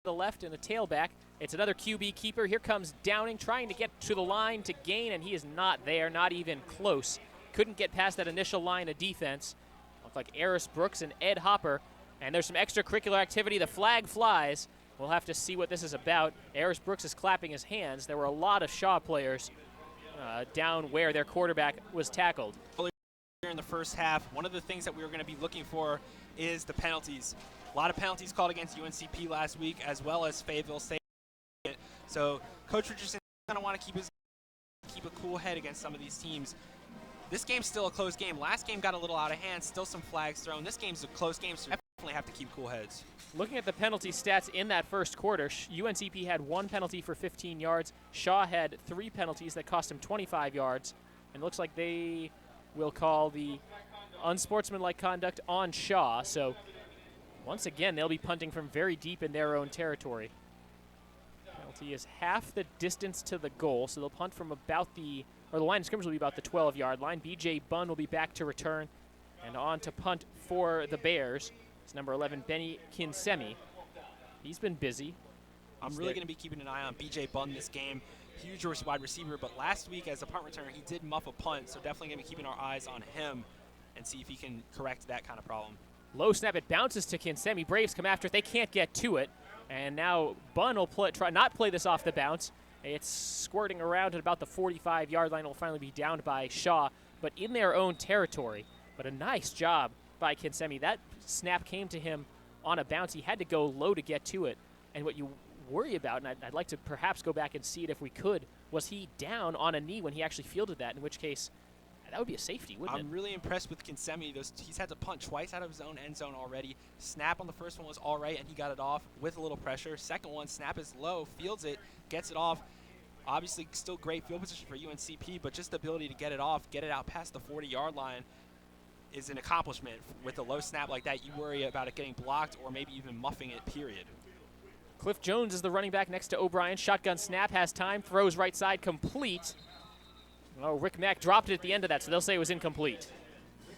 the left and a tailback. It's another QB keeper. Here comes Downing trying to get to the line to gain, and he is not there, not even close. Couldn't get past that initial line of defense. Looked like Eris Brooks and Ed Hopper. And there's some extracurricular activity. The flag flies. We'll have to see what this is about. Eris Brooks is clapping his hands. There were a lot of Shaw players down where their quarterback was tackled. Earlier in the first half, one of the things that we were going to be looking for is the penalties. A lot of penalties called against UNCP last week, as well as Fayetteville State. So Coach Richardson kind of want to keep a cool head against some of these teams. This game's still a close game. Last game got a little out of hand, still some flags thrown. This game's a close game, so we definitely have to keep cool heads. Looking at the penalty stats in that first quarter, UNCP had 1 penalty for 15 yards. Shaw had 3 penalties that cost him 25 yards. And it looks like they will call the unsportsmanlike conduct on Shaw. So once again, they'll be punting from very deep in their own territory. Penalty is half the distance to the goal, so they'll punt from about the line of scrimmage will be about the 12-yard line. B.J. Bunn will be back to return, and on to punt for the Bears. It's number 11, Benny Kinsemi. He's been busy. I'm really going to be keeping an eye on B.J. Bunn this game. Huge wide receiver, but last week as a punt returner, he did muff a punt, so definitely going to be keeping our eyes on him and see if he can correct that kind of problem. Low snap, it bounces to Kinsemi. Braves come after it. They can't get to it. And now Bunn will try not play this off the bounce. It's squirting around at about the 45-yard line. It will finally be downed by Shaw, but in their own territory. But a nice job by Kinsemi. That snap came to him on a bounce. He had to go low to get to it. And what you worry about, and I'd like to perhaps go back and see it if we could, was he down on a knee when he actually fielded that, in which case that would be a safety, wouldn't it? I'm really impressed with Kinsemi. He's had to punt twice out of his own end zone already. Snap on the first one was all right, and he got it off with a little pressure. Second one, snap is low, fields it, gets it off. Obviously, still great field position for UNCP, but just the ability to get it off, get it out past the 40-yard line is an accomplishment. With a low snap like that, you worry about it getting blocked or maybe even muffing it, period. Cliff Jones is the running back next to O'Brien. Shotgun snap, has time, throws right side, complete. Oh, Rick Mack dropped it at the end of that, so they'll say it was incomplete.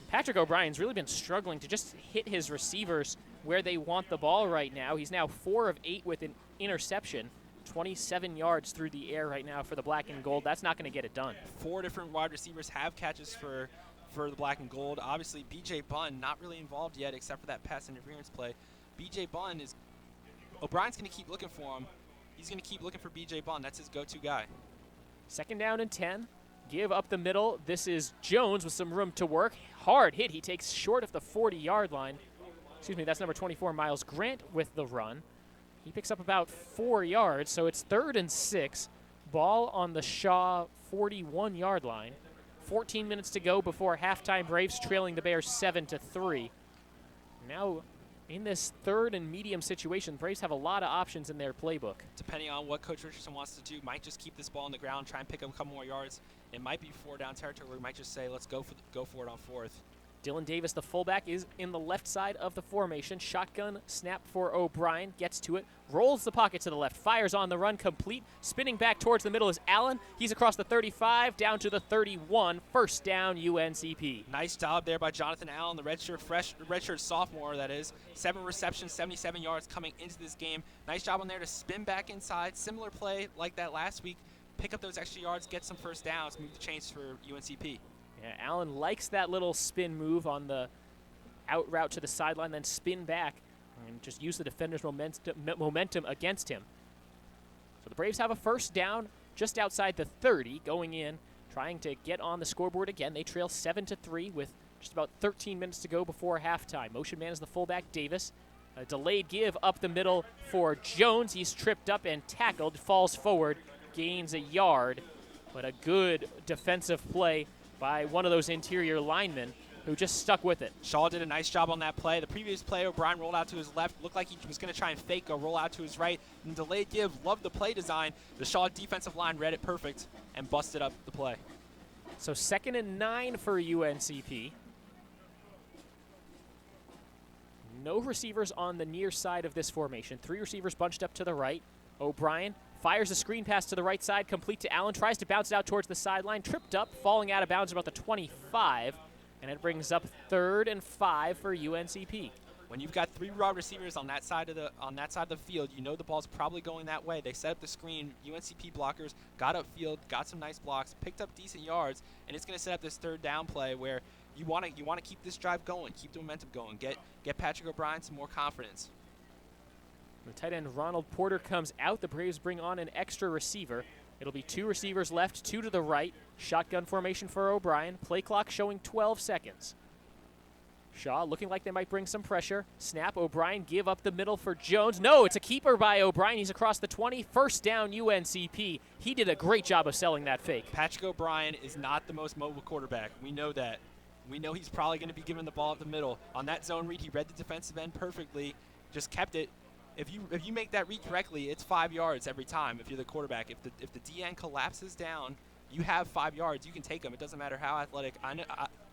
Patrick O'Brien's really been struggling to just hit his receivers where they want the ball right now. He's now 4 of 8 with an interception. 27 yards through the air right now for the black and gold. That's not going to get it done. 4 different wide receivers have catches for the black and gold. Obviously, B.J. Bunn not really involved yet except for that pass interference play. B.J. Bunn is – O'Brien's going to keep looking for him. He's going to keep looking for B.J. Bunn. That's his go-to guy. 2nd down and 10. Give up the middle. This is Jones with some room to work. Hard hit. He takes short of the 40-yard line. Excuse me, that's number 24, Miles Grant with the run. He picks up about 4 yards, so it's 3rd and 6. Ball on the Shaw 41-yard line. 14 minutes to go before halftime. Braves trailing the Bears 7-3. Now, in this 3rd and medium situation, Braves have a lot of options in their playbook. Depending on what Coach Richardson wants to do, might just keep this ball on the ground, try and pick up a couple more yards. It might be 4-down territory where we might just say, let's go for it on 4th. Dylan Davis, the fullback, is in the left side of the formation. Shotgun snap for O'Brien. Gets to it. Rolls the pocket to the left. Fires on the run. Complete. Spinning back towards the middle is Allen. He's across the 35 down to the 31. 1st down, UNCP. Nice job there by Jonathan Allen, the redshirt sophomore, that is. 7 receptions, 77 yards coming into this game. Nice job on there to spin back inside. Similar play like that last week. Pick up those extra yards, get some 1st downs, move the chains for UNCP. Yeah, Allen likes that little spin move on the out route to the sideline, then spin back and just use the defender's momentum against him. So the Braves have a 1st down just outside the 30, going in, trying to get on the scoreboard again. They trail 7-3 with just about 13 minutes to go before halftime. Motion man is the fullback, Davis. A delayed give up the middle for Jones. He's tripped up and tackled, falls forward, gains a yard, but a good defensive play by one of those interior linemen who just stuck with it. Shaw did a nice job on that play. The previous play, O'Brien rolled out to his left. Looked like he was going to try and fake a roll out to his right. And delayed give, loved the play design. The Shaw defensive line read it perfect and busted up the play. So 2nd and 9 for UNCP. No receivers on the near side of this formation. 3 receivers bunched up to the right. O'Brien fires a screen pass to the right side, complete to Allen, tries to bounce it out towards the sideline, tripped up, falling out of bounds about the 25, and it brings up 3rd and 5 for UNCP. When you've got 3 wide receivers on that side of the field, you know the ball's probably going that way. They set up the screen. UNCP blockers got upfield, got some nice blocks, picked up decent yards, and it's going to set up this 3rd down play where you want to keep this drive going, keep the momentum going, get Patrick O'Brien some more confidence. The tight end Ronald Porter comes out. The Braves bring on an extra receiver. It'll be 2 receivers left, 2 to the right. Shotgun formation for O'Brien. Play clock showing 12 seconds. Shaw looking like they might bring some pressure. Snap, O'Brien give up the middle for Jones. No, it's a keeper by O'Brien. He's across the 20. 1st down, UNCP. He did a great job of selling that fake. Patrick O'Brien is not the most mobile quarterback. We know that. We know he's probably going to be given the ball up the middle. On that zone read, he read the defensive end perfectly, just kept it. If you make that read correctly, it's 5 yards every time if you're the quarterback. If the DN collapses down, you have 5 yards. You can take them. It doesn't matter how athletic.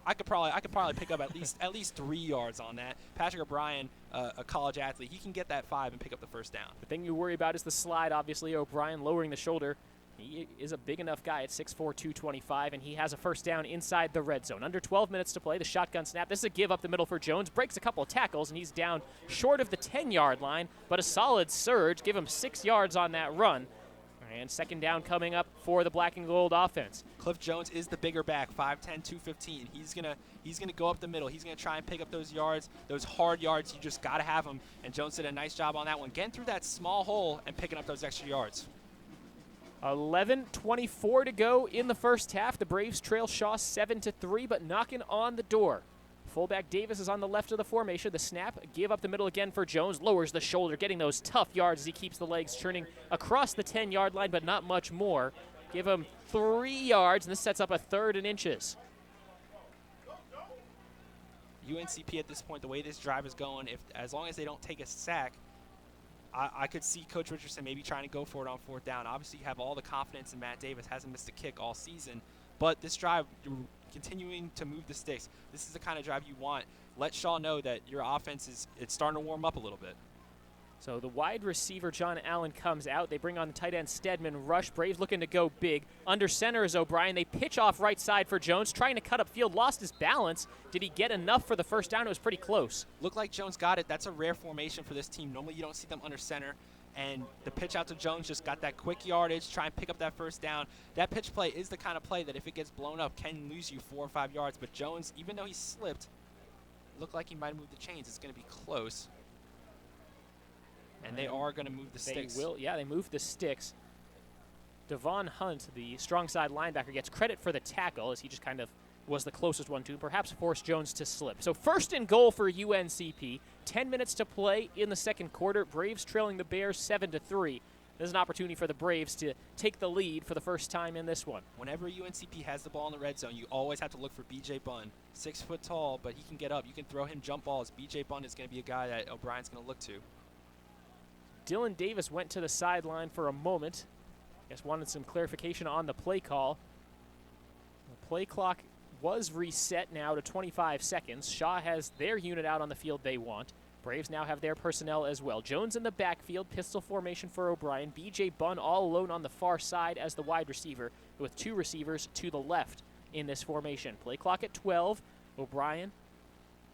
I could probably pick up at least 3 yards on that. Patrick O'Brien, a college athlete, he can get that 5 and pick up the first down. The thing you worry about is the slide, obviously. O'Brien lowering the shoulder. He is a big enough guy at 6'4", 225, and he has a first down inside the red zone. Under 12 minutes to play, the shotgun snap. This is a give up the middle for Jones. Breaks a couple of tackles, and he's down short of the 10-yard line, but a solid surge. Give him 6 yards on that run. And second down coming up for the black and gold offense. Cliff Jones is the bigger back, 5'10", 215. He's gonna go up the middle. He's gonna try and pick up those yards, those hard yards. You just gotta have them. And Jones did a nice job on that one, getting through that small hole and picking up those extra yards. 11:24 to go in the first half. The Braves trail Shaw 7-3, but knocking on the door. Fullback Davis is on the left of the formation. The snap, give up the middle again for Jones. Lowers the shoulder, getting those tough yards as he keeps the legs churning across the 10-yard line, but not much more. Give him 3 yards, and this sets up a 3rd and inches. UNCP at this point, the way this drive is going, as long as they don't take a sack, I could see Coach Richardson maybe trying to go for it on 4th down. Obviously, you have all the confidence in Matt Davis. Hasn't missed a kick all season. But this drive, you're continuing to move the sticks. This is the kind of drive you want. Let Shaw know that your offense it's starting to warm up a little bit. So the wide receiver, John Allen, comes out. They bring on the tight end, Stedman. Rush. Braves looking to go big. Under center is O'Brien. They pitch off right side for Jones, trying to cut up field. Lost his balance. Did he get enough for the first down? It was pretty close. Looked like Jones got it. That's a rare formation for this team. Normally you don't see them under center. And the pitch out to Jones just got that quick yardage, try and pick up that first down. That pitch play is the kind of play that if it gets blown up can lose you 4 or 5 yards. But Jones, even though he slipped, looked like he might have moved the chains. It's going to be close. And they are going to move the sticks. They move the sticks. Devon Hunt, the strong side linebacker, gets credit for the tackle as he just kind of was the closest one to perhaps force Jones to slip. So 1st and goal for UNCP. 10 minutes to play in the second quarter. Braves trailing the Bears 7-3. There's an opportunity for the Braves to take the lead for the first time in this one. Whenever UNCP has the ball in the red zone, you always have to look for B.J. Bunn. 6 foot tall, but he can get up. You can throw him jump balls. B.J. Bunn is going to be a guy that O'Brien's going to look to. Dylan Davis went to the sideline for a moment. Guess wanted some clarification on the play call. The play clock was reset now to 25 seconds. Shaw has their unit out on the field they want. Braves now have their personnel as well. Jones in the backfield, pistol formation for O'Brien. B.J. Bunn all alone on the far side as the wide receiver, with 2 receivers to the left in this formation. Play clock at 12. O'Brien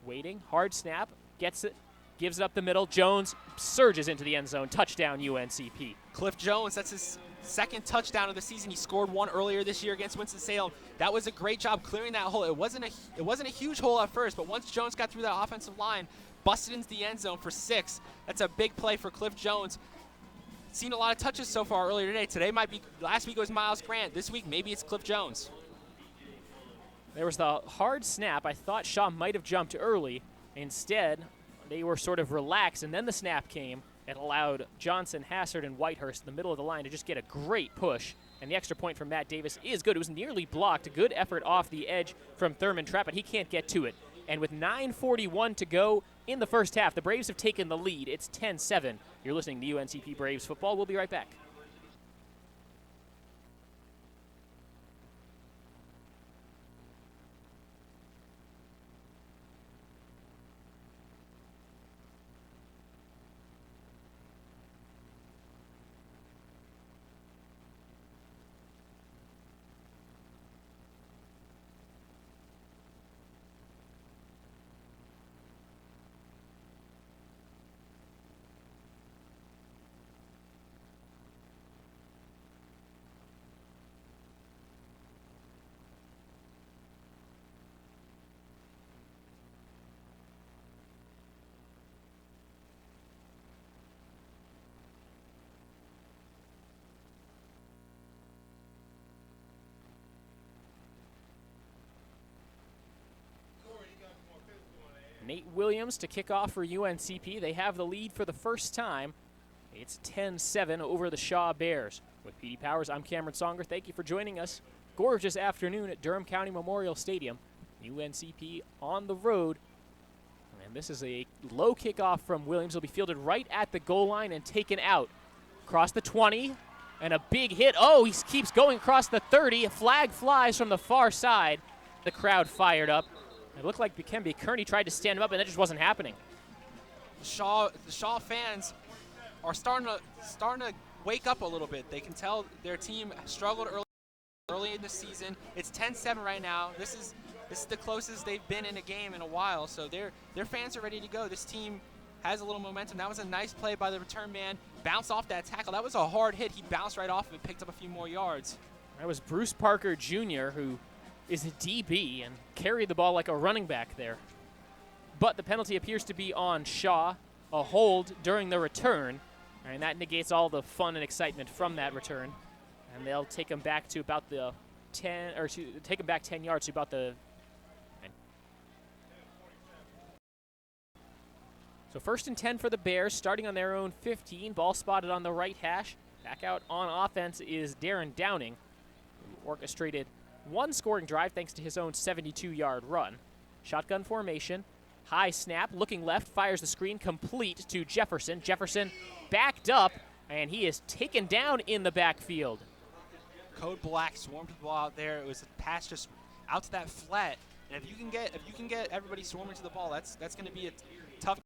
waiting. Hard snap. Gets it. Gives it up the middle. Jones surges into the end zone. Touchdown, UNCP. Cliff Jones, that's his 2nd touchdown of the season. He scored 1 earlier this year against Winston-Salem. That was a great job clearing that hole. It wasn't a huge hole at first, but once Jones got through that offensive line, busted into the end zone for 6. That's a big play for Cliff Jones. Seen a lot of touches so far earlier today. Last week it was Miles Grant. This week maybe it's Cliff Jones. There was the hard snap. I thought Shaw might have jumped early. Instead, they were sort of relaxed, and then the snap came. It allowed Johnson, Hassard, and Whitehurst in the middle of the line to just get a great push. And the extra point from Matt Davis is good. It was nearly blocked. A good effort off the edge from Thurman Trapp, but he can't get to it. And with 9:41 to go in the first half, the Braves have taken the lead. It's 10-7. You're listening to UNCP Braves football. We'll be right back. Nate Williams to kick off for UNCP. They have the lead for the first time. It's 10-7 over the Shaw Bears. With PD Powers, I'm Cameron Songer. Thank you for joining us. Gorgeous afternoon at Durham County Memorial Stadium. UNCP on the road. And this is a low kickoff from Williams. He'll be fielded right at the goal line and taken out. Across the 20, and a big hit. Oh, he keeps going across the 30. A flag flies from the far side. The crowd fired up. It looked like Bikembe Kearney tried to stand him up, and that just wasn't happening. The Shaw fans are starting to wake up a little bit. They can tell their team struggled early in the season. It's 10-7 right now. This is the closest they've been in a game in a while. So their fans are ready to go. This team has a little momentum. That was a nice play by the return man. Bounced off that tackle. That was a hard hit. He bounced right off of it, picked up a few more yards. That was Bruce Parker Jr., who is a DB and carried the ball like a running back there. But the penalty appears to be on Shaw, a hold during the return, and that negates all the fun and excitement from that return. And they'll take him back to about the 10, or take him back 10 yards to about the. So 1st and 10 for the Bears, starting on their own 15. Ball spotted on the right hash. Back out on offense is Darren Downing, who orchestrated one scoring drive thanks to his own 72-yard run. Shotgun formation. High snap, looking left, fires the screen, complete to Jefferson. Jefferson backed up, and he is taken down in the backfield. Code Black swarmed the ball out there. It was a pass just out to that flat. And if you can get everybody swarming to the ball, that's going to be a tough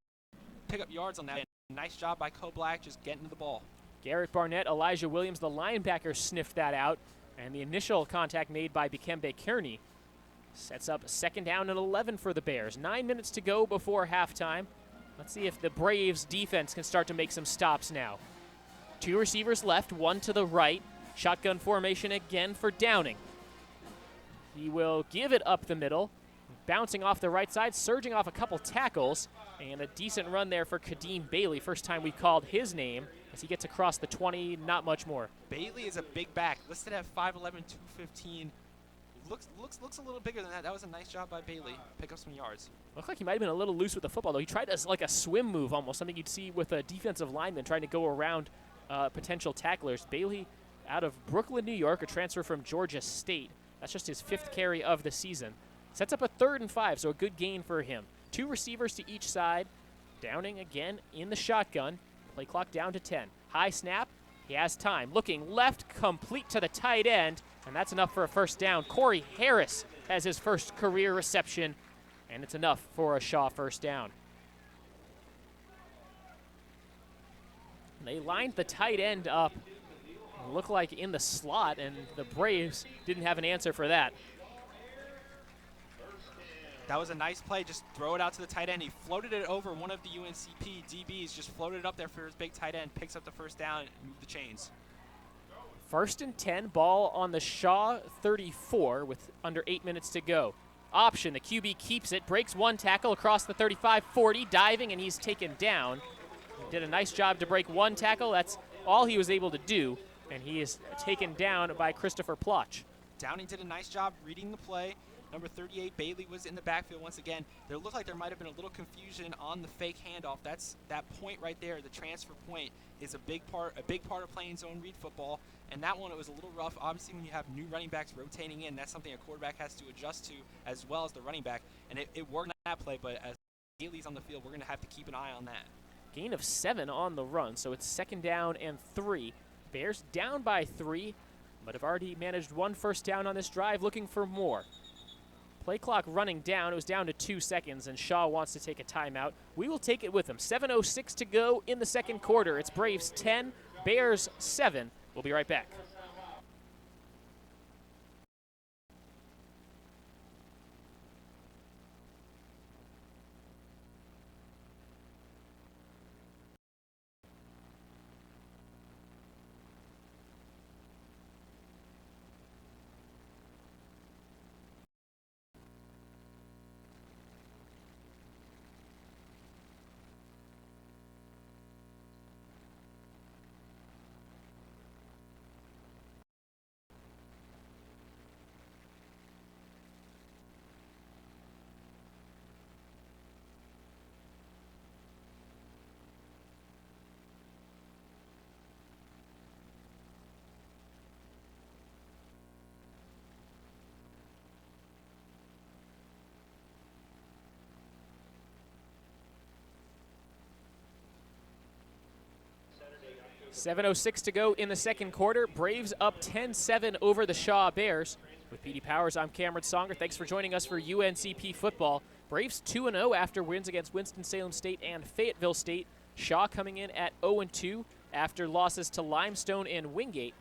pick up yards on that. And nice job by Code Black just getting to the ball. Garrett Barnett, Elijah Williams, the linebacker, sniffed that out, and the initial contact made by Bikembe Kearney sets up 2nd down and 11 for the Bears. 9 minutes to go before halftime. Let's see if the Braves defense can start to make some stops now. 2 receivers left, 1 to the right. Shotgun formation again for Downing. He will give it up the middle, bouncing off the right side, surging off a couple tackles, and a decent run there for Kadeem Bailey. First time we've called his name as he gets across the 20, not much more. Bailey is a big back, listed at 5'11", 215. Looks a little bigger than that. That was a nice job by Bailey. Pick up some yards. Looked like he might have been a little loose with the football, though. He tried like a swim move almost, something you'd see with a defensive lineman trying to go around potential tacklers. Bailey out of Brooklyn, New York, a transfer from Georgia State. That's just his 5th carry of the season. Sets up a 3rd and 5, so a good gain for him. 2 receivers to each side. Downing again in the shotgun. Play clock down to 10. High snap. He has time. Looking left, complete to the tight end. And that's enough for a 1st down. Corey Harris has his first career reception, and it's enough for a Shaw 1st down. And they lined the tight end up, looked like in the slot, and the Braves didn't have an answer for that. That was a nice play. Just throw it out to the tight end. He floated it over one of the UNCP DBs, just floated it up there for his big tight end, picks up the 1st down, and moved the chains. 1st and 10, ball on the Shaw 34 with under 8 minutes to go. Option, the QB keeps it, breaks one tackle across the 35-40, diving, and he's taken down. He did a nice job to break one tackle. That's all he was able to do, and he is taken down by Christopher Plotch. Downing did a nice job reading the play. Number 38, Bailey, was in the backfield once again. There looked like there might have been a little confusion on the fake handoff. That's that point right there. The transfer point is a big part of playing zone read football. And that one, it was a little rough. Obviously, when you have new running backs rotating in, that's something a quarterback has to adjust to, as well as the running back. And it worked on that play, but as Bailey's on the field, we're going to have to keep an eye on that. Gain of 7 on the run, so it's 2nd down and 3. Bears down by 3, but have already managed 1 1st down on this drive, looking for more. Play clock running down. It was down to 2 seconds, and Shaw wants to take a timeout. We will take it with him. 7:06 to go in the 2nd quarter. It's Braves 10, Bears 7. We'll be right back. .706 to go in the 2nd quarter. Braves up 10-7 over the Shaw Bears. With PD Powers, I'm Cameron Songer. Thanks for joining us for UNCP football. Braves 2-0 after wins against Winston-Salem State and Fayetteville State. Shaw coming in at 0-2 after losses to Limestone and Wingate.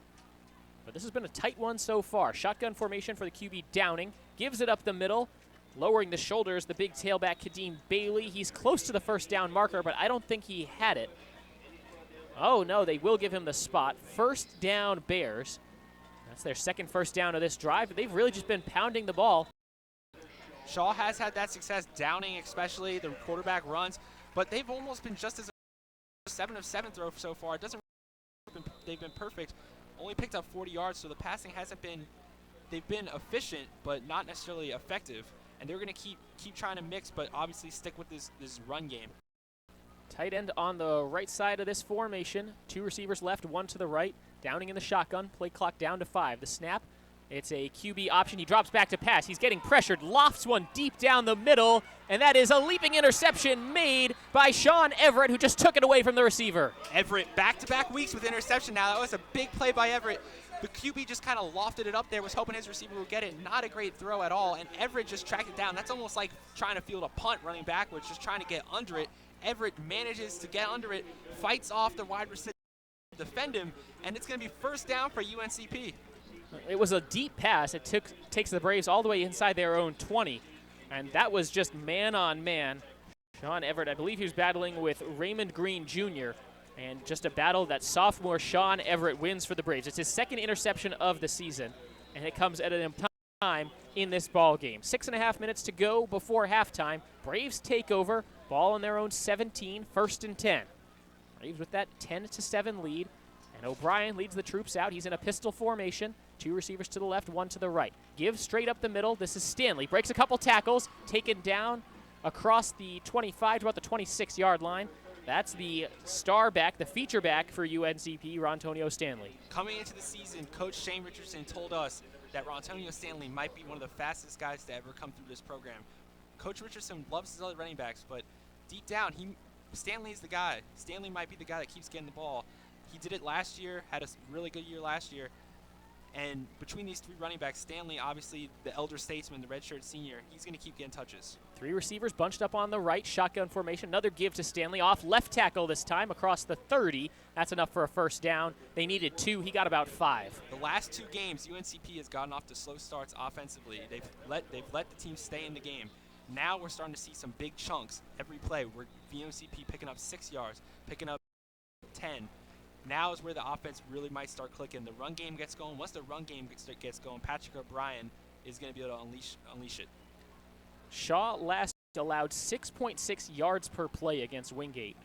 But this has been a tight one so far. Shotgun formation for the QB Downing. Gives it up the middle. Lowering the shoulders, the big tailback Kadeem Bailey. He's close to the first down marker, but I don't think he had it. Oh, no, they will give him the spot. First down, Bears. That's their second first down of this drive, but they've really just been pounding the ball. Shaw has had that success, Downing especially, the quarterback runs, but they've almost been just as a 7 of 7 throw so far. It doesn't. They've been perfect. Only picked up 40 yards, so the passing hasn't been. They've been efficient, but not necessarily effective. And they're going to keep trying to mix, but obviously stick with this run game. Tight end on the right side of this formation. Two receivers left, one to the right. Downing in the shotgun. Play clock down to 5. The snap. It's a QB option. He drops back to pass. He's getting pressured. Lofts one deep down the middle. And that is a leaping interception made by Sean Everett, who just took it away from the receiver. Everett, back-to-back weeks with interception now. That was a big play by Everett. The QB just kind of lofted it up there, was hoping his receiver would get it. Not a great throw at all, and Everett just tracked it down. That's almost like trying to field a punt running backwards, just trying to get under it. Everett manages to get under it, fights off the wide receiver, defend him, and it's going to be first down for UNCP. It was a deep pass. It takes the Braves all the way inside their own 20, and that was just man on man. Sean Everett, I believe he was battling with Raymond Green Jr., and just a battle that sophomore Sean Everett wins for the Braves. It's his second interception of the season, and it comes at a time in this ball game. 6.5 minutes to go before halftime. Braves take over. Ball on their own 17, first and 10. Braves with that 10-7 lead, and O'Brien leads the troops out. He's in a pistol formation. Two receivers to the left, one to the right. Gives straight up the middle. This is Stanley. Breaks a couple tackles, taken down across the 25 to about the 26-yard line. That's the star back, the feature back for UNCP, Rontonio Stanley. Coming into the season, Coach Shane Richardson told us that Rontonio Stanley might be one of the fastest guys to ever come through this program. Coach Richardson loves his other running backs, but deep down, Stanley is the guy. Stanley might be the guy that keeps getting the ball. He did it last year, had a really good year last year. And between these three running backs, Stanley, obviously the elder statesman, the redshirt senior, he's going to keep getting touches. Three receivers bunched up on the right, shotgun formation. Another give to Stanley off left tackle this time across the 30. That's enough for a first down. They needed 2. He got about 5. The last 2 games, UNCP has gotten off to slow starts offensively. They've let the team stay in the game. Now we're starting to see some big chunks every play. We're UNCP picking up 6 yards, picking up 10. Now is where the offense really might start clicking. The run game gets going. Once the run game gets going, Patrick O'Brien is going to be able to unleash it. Shaw last allowed 6.6 yards per play against Wingate.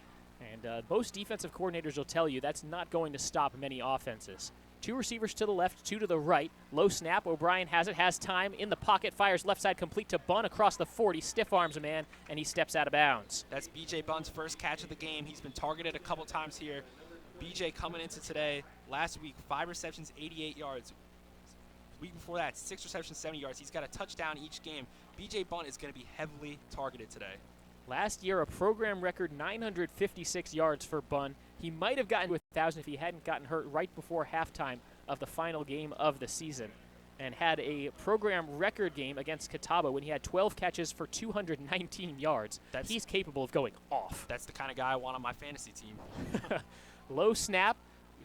And most defensive coordinators will tell you that's not going to stop many offenses. 2 receivers to the left, 2 to the right. Low snap. O'Brien has it, has time in the pocket, fires left side complete to Bunn across the 40, stiff arms a man, and he steps out of bounds. That's B.J. Bunn's first catch of the game. He's been targeted a couple times here. B.J. coming into today, last week, 5 receptions, 88 yards. Week before that, 6 receptions, 70 yards. He's got a touchdown each game. B.J. Bunn is going to be heavily targeted today. Last year, a program record 956 yards for Bunn. He might have gotten to 1,000 if he hadn't gotten hurt right before halftime of the final game of the season, and had a program record game against Catawba when he had 12 catches for 219 yards. He's capable of going off. That's the kind of guy I want on my fantasy team. Low snap,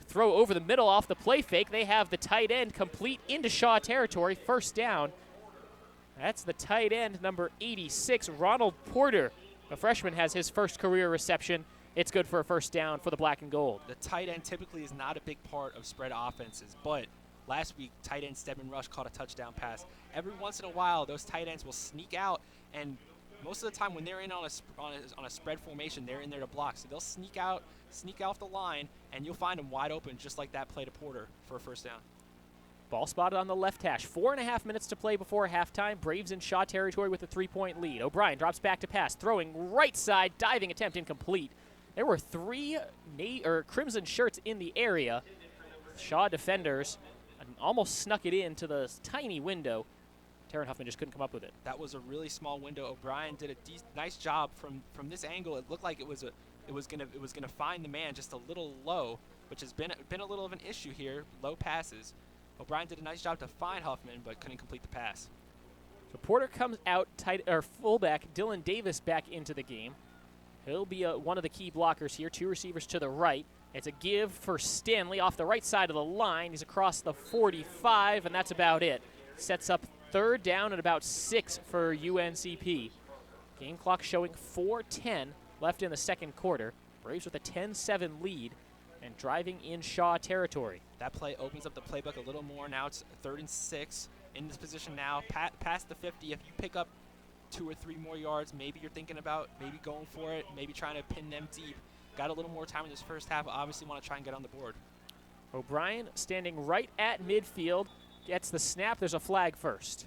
throw over the middle off the play fake. They have the tight end complete into Shaw territory, first down. That's the tight end, number 86, Ronald Porter. A freshman has his first career reception. It's good for a first down for the black and gold. The tight end typically is not a big part of spread offenses, but last week, tight end Stedman Rush caught a touchdown pass. Every once in a while, those tight ends will sneak out, and most of the time when they're in on a spread formation, they're in there to block. So they'll sneak off the line, and you'll find them wide open, just like that play to Porter for a first down. Ball spotted on the left hash. 4.5 minutes to play before halftime. Braves in Shaw territory with a 3-point lead. O'Brien drops back to pass, throwing right side, diving attempt incomplete. There were 3 crimson shirts in the area. Shaw defenders almost snuck it into the tiny window. Taryn Huffman just couldn't come up with it. That was a really small window. O'Brien did a nice job from this angle. It looked like it was gonna find the man just a little low, which has been a little of an issue here. Low passes, O'Brien did a nice job to find Huffman, but couldn't complete the pass. So Porter comes out, fullback Dylan Davis back into the game. He'll be one of the key blockers here. 2 receivers to the right. It's a give for Stanley off the right side of the line. He's across the 45, and that's about it. Sets up 3rd down and about 6 for UNCP. Game clock showing 4:10 left in the second quarter. Braves with a 10-7 lead and driving in Shaw territory. That play opens up the playbook a little more. Now it's 3rd and 6 in this position now. Past the 50, if you pick up 2 or 3 more yards, maybe you're thinking about maybe going for it, maybe trying to pin them deep. Got a little more time in this first half. Obviously want to try and get on the board. O'Brien standing right at midfield. Gets the snap. There's a flag first.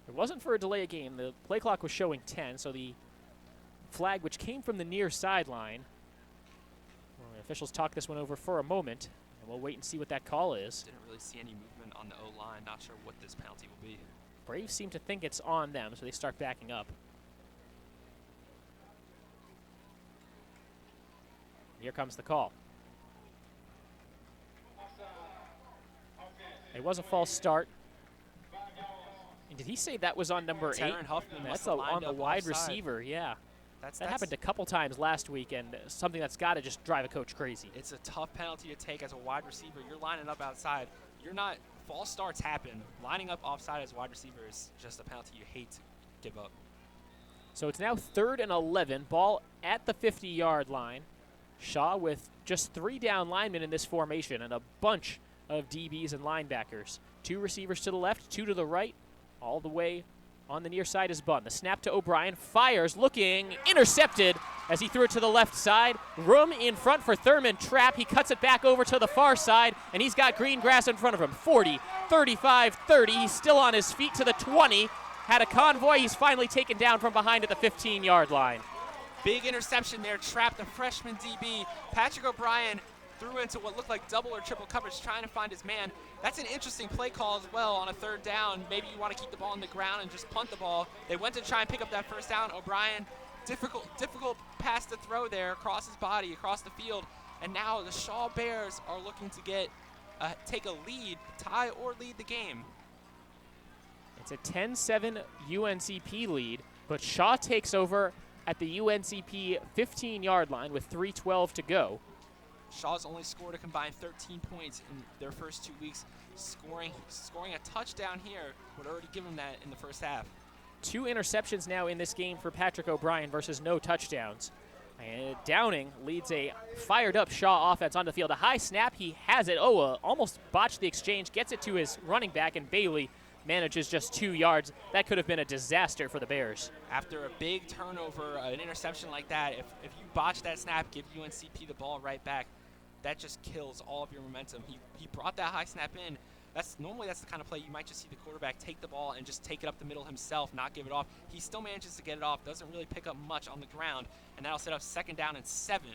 It wasn't for a delay of game. The play clock was showing 10, so the flag, which came from the near sideline. Well, the officials talked this one over for a moment, and we'll wait and see what that call is. Didn't really see any movement on the O-line. Not sure what this penalty will be. Braves seem to think it's on them, so they start backing up. Here comes the call. It was a false start. And did he say that was on number 8? Taryn Huffman That's must have on lined the up wide offside. receiver, yeah. That That happened a couple times last week, and something that's got to just drive a coach crazy. It's a tough penalty to take as a wide receiver. You're lining up outside. You're not. False starts happen. Lining up offside as a wide receiver is just a penalty you hate to give up. So it's now 3rd and 11. Ball at the 50-yard line. Shaw with just 3 down linemen in this formation and a bunch of DBs and linebackers. 2 receivers to the left, 2 to the right. All the way on the near side is Bunn. The snap to O'Brien. Fires, looking, intercepted as he threw it to the left side. Room in front for Thurman. Trap. He cuts it back over to the far side, and he's got green grass in front of him. 40, 35, 30. He's still on his feet to the 20. Had a convoy. He's finally taken down from behind at the 15-yard line. Big interception there. Trapped the freshman DB. Patrick O'Brien threw into what looked like double or triple coverage trying to find his man. That's an interesting play call as well on a 3rd down. Maybe you want to keep the ball on the ground and just punt the ball. They went to try and pick up that 1st down. O'Brien, difficult pass to throw there across his body, across the field. And now the Shaw Bears are looking to take a lead, tie or lead the game. It's a 10-7 UNCP lead, but Shaw takes over at the UNCP 15-yard line with 3:12 to go. Shaw's only scored a combined 13 points in their first 2 weeks. Scoring a touchdown here would already give them that in the first half. 2 interceptions now in this game for Patrick O'Brien versus no touchdowns. And Downing leads a fired-up Shaw offense on the field. A high snap, he has it. Almost botched the exchange, gets it to his running back, and Bailey manages just 2 yards. That could have been a disaster for the Bears. After a big turnover, an interception like that, if you botch that snap, give UNCP the ball right back, that just kills all of your momentum. He brought that high snap in. Normally that's the kind of play you might just see the quarterback take the ball and just take it up the middle himself, not give it off. He still manages to get it off, doesn't really pick up much on the ground, and that'll set up 2nd down and 7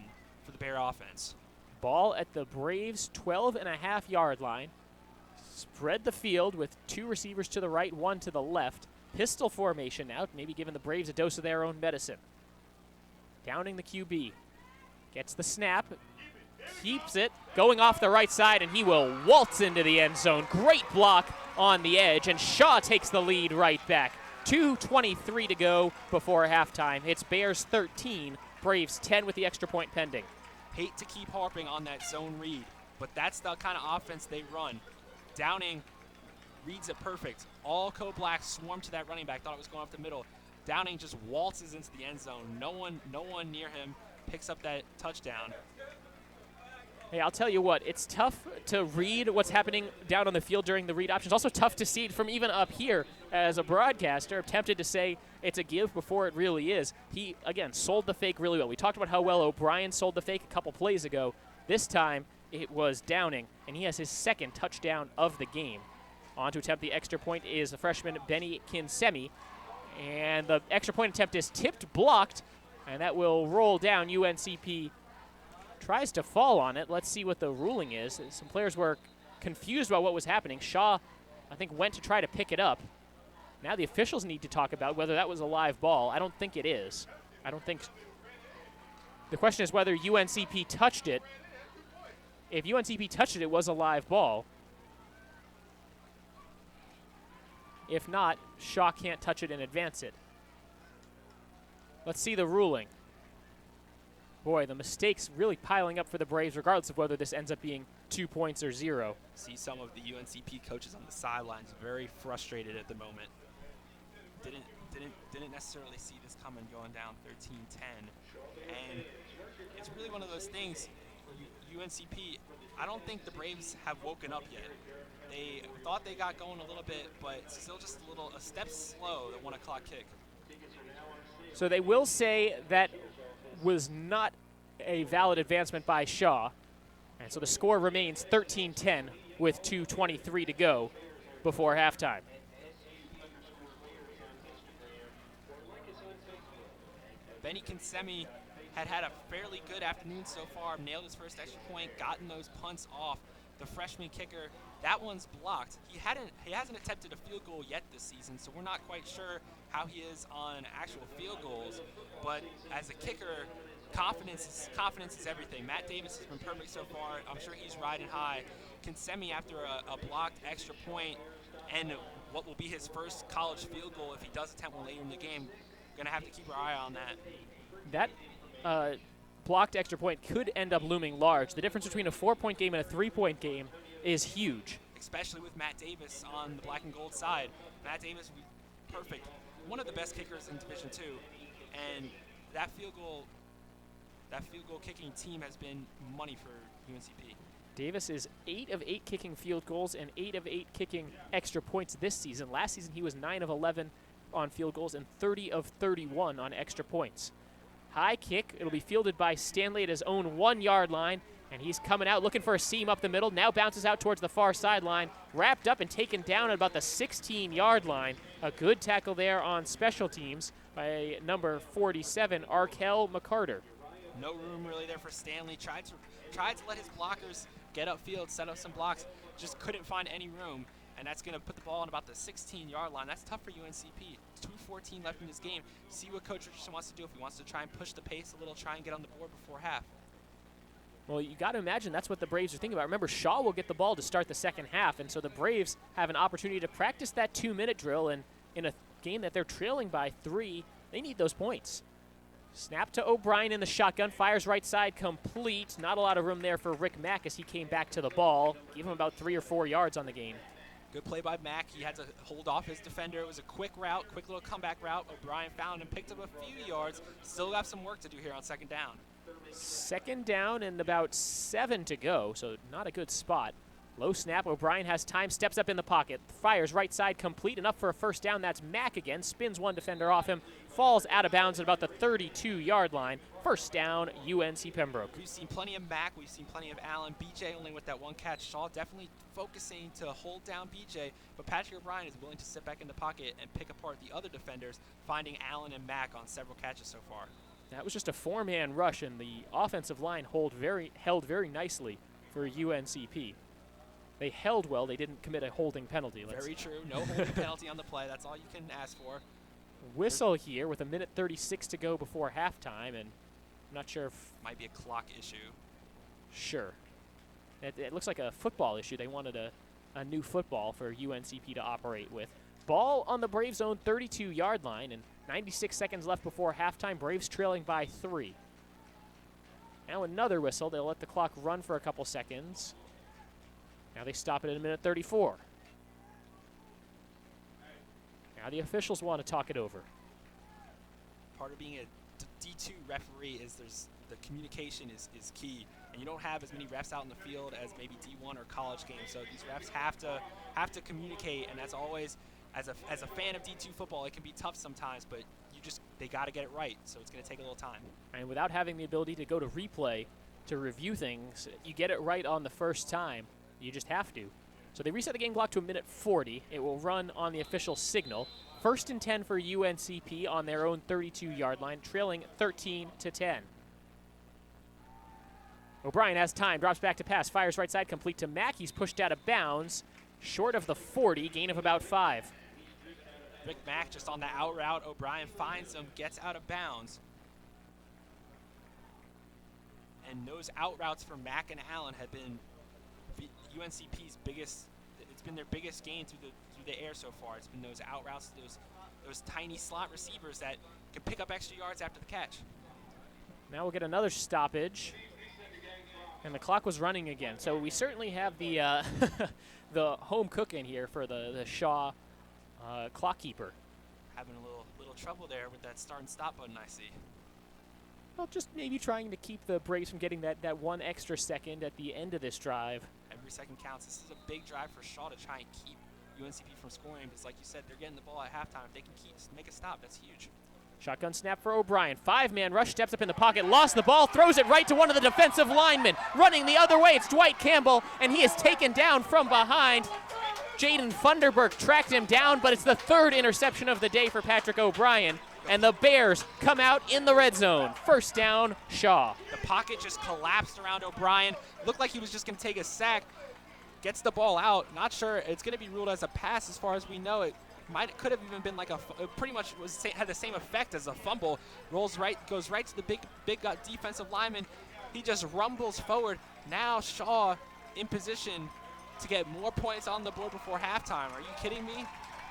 for the Bear offense. Ball at the Braves' 12.5-yard line. Spread the field with 2 receivers to the right, 1 to the left. Pistol formation now, maybe giving the Braves a dose of their own medicine. Downing the QB. Gets the snap. Keeps it. Going off the right side, and he will waltz into the end zone. Great block on the edge, and Shaw takes the lead right back. 2:23 to go before halftime. It's Bears 13, Braves 10 with the extra point pending. Hate to keep harping on that zone read, but that's the kind of offense they run. Downing reads it perfect. All co-blacks swarm to that running back. Thought it was going off the middle. Downing just waltzes into the end zone. No one near him picks up that touchdown. Hey, I'll tell you what, it's tough to read what's happening down on the field during the read options. Also tough to see it from even up here as a broadcaster. I'm tempted to say it's a give before it really is. He, again, sold the fake really well. We talked about how well O'Brien sold the fake a couple plays ago. This time it was Downing, and he has his 2nd touchdown of the game. On to attempt the extra point is the freshman Benny Kinsemi. And the extra point attempt is tipped, blocked, and that will roll down. UNCP tries to fall on it. Let's see what the ruling is. Some players were confused about what was happening. Shaw, I think, went to try to pick it up. Now the officials need to talk about whether that was a live ball. I don't think it is. I don't think. The question is whether UNCP touched it. If UNCP touched it, it was a live ball. If not, Shaw can't touch it and advance it. Let's see the ruling. Boy, the mistakes really piling up for the Braves, regardless of whether this ends up being 2 points or 0. See some of the UNCP coaches on the sidelines very frustrated at the moment. Didn't necessarily see this coming, going down 13-10, and it's really one of those things. UNCP, I don't think the Braves have woken up yet. They thought they got going a little bit, but still just a step slow. The 1 o'clock kick. So they will say that was not a valid advancement by Shaw, and so the score remains 13-10 with 2:23 to go before halftime. Benny Kinsemi had a fairly good afternoon so far, nailed his first extra point, gotten those punts off. The freshman kicker, that one's blocked. He hasn't attempted a field goal yet this season, so we're not quite sure how he is on actual field goals. But as a kicker, confidence is everything. Matt Davis has been perfect so far. I'm sure he's riding high. Kinsemi, after a blocked extra point and what will be his first college field goal if he does attempt one later in the game, going to have to keep our eye on that. That blocked extra point could end up looming large. The difference between a 4-point game and a 3-point game is huge. Especially with Matt Davis on the black and gold side. Matt Davis, perfect. One of the best kickers in Division II. And that field goal kicking team has been money for UNCP. Davis is 8 of 8 kicking field goals and 8 of 8 kicking extra points this season. Last season he was 9 of 11 on field goals and 30 of 31 on extra points. High kick, it'll be fielded by Stanley at his own 1-yard line, and he's coming out looking for a seam up the middle. Now bounces out towards the far sideline, wrapped up and taken down at about the 16-yard line. A good tackle there on special teams by number 47, Arkell McCarter. No room really there for Stanley. Tried to let his blockers get upfield, set up some blocks, just couldn't find any room. And that's going to put the ball on about the 16-yard line. That's tough for UNCP. 2:14 left in this game. See what Coach Richardson wants to do. If he wants to try and push the pace a little, try and get on the board before half. Well, you got to imagine that's what the Braves are thinking about. Remember, Shaw will get the ball to start the second half, and so the Braves have an opportunity to practice that 2-minute drill, and in a game that they're trailing by 3, they need those points. Snap to O'Brien in the shotgun, fires right side complete. Not a lot of room there for Rick Mack as he came back to the ball. Gave him about 3 or 4 yards on the game. Good play by Mack. He had to hold off his defender. It was a quick route, quick little comeback route. O'Brien found and picked up a few yards. Still got some work to do here on second down. Second down and about 7 to go, so not a good spot. Low snap, O'Brien has time, steps up in the pocket, fires right side complete, enough for a first down. That's Mack again, spins one defender off him, falls out of bounds at about the 32-yard line. First down, UNC Pembroke. We've seen plenty of Mack, we've seen plenty of Allen. BJ only with that one catch. Shaw definitely focusing to hold down BJ, but Patrick O'Brien is willing to sit back in the pocket and pick apart the other defenders, finding Allen and Mack on several catches so far. That was just a 4-man rush, and the offensive line held very nicely for UNCP. They held well. They didn't commit a holding penalty. Very true. No holding penalty on the play. That's all you can ask for. Whistle here with 1:36 to go before halftime, and I'm not sure if... Might be a clock issue. Sure. It looks like a football issue. They wanted a new football for UNCP to operate with. Ball on the Braves' own 32-yard line, and 96 seconds left before halftime. Braves trailing by 3. Now another whistle. They'll let the clock run for a couple seconds. Now they stop it at 1:34. Now the officials want to talk it over. Part of being a D2 referee is the communication is key, and you don't have as many refs out in the field as maybe D1 or college games. So these refs have to communicate, and as always, as a fan of D2 football, it can be tough sometimes, but they got to get it right. So it's going to take a little time. And without having the ability to go to replay to review things, you get it right on the first time. You just have to. So they reset the game clock to 1:40. It will run on the official signal. First and 10 for UNCP on their own 32-yard line, trailing 13-10. O'Brien has time, drops back to pass, fires right side, complete to Mack. He's pushed out of bounds, short of the 40, gain of about 5. Rick Mack just on the out route. O'Brien finds him, gets out of bounds. And those out routes for Mack and Allen have been UNCP's biggest. It's been their biggest gain through the air so far. It's been those out routes, those tiny slot receivers that can pick up extra yards after the catch. Now we'll get another stoppage. And the clock was running again. So we certainly have the the home cooking here for the Shaw clock keeper. Having a little trouble there with that start and stop button, I see. Well, just maybe trying to keep the Braves from getting that one extra second at the end of this drive. Every second counts. This is a big drive for Shaw to try and keep UNCP from scoring. Because like you said, they're getting the ball at halftime. If they can make a stop, that's huge. Shotgun snap for O'Brien. 5-man rush, steps up in the pocket, lost the ball, throws it right to one of the defensive linemen. Running the other way, it's Dwight Campbell, and he is taken down from behind. Jaden Funderburk tracked him down, but it's the third interception of the day for Patrick O'Brien. And the Bears come out in the red zone. First down, Shaw. The pocket just collapsed around O'Brien. Looked like he was just going to take a sack. Gets the ball out. Not sure it's going to be ruled as a pass as far as we know. It could have even been like it pretty much had the same effect as a fumble. Goes right to the big defensive lineman. He just rumbles forward. Now Shaw in position to get more points on the board before halftime. Are you kidding me?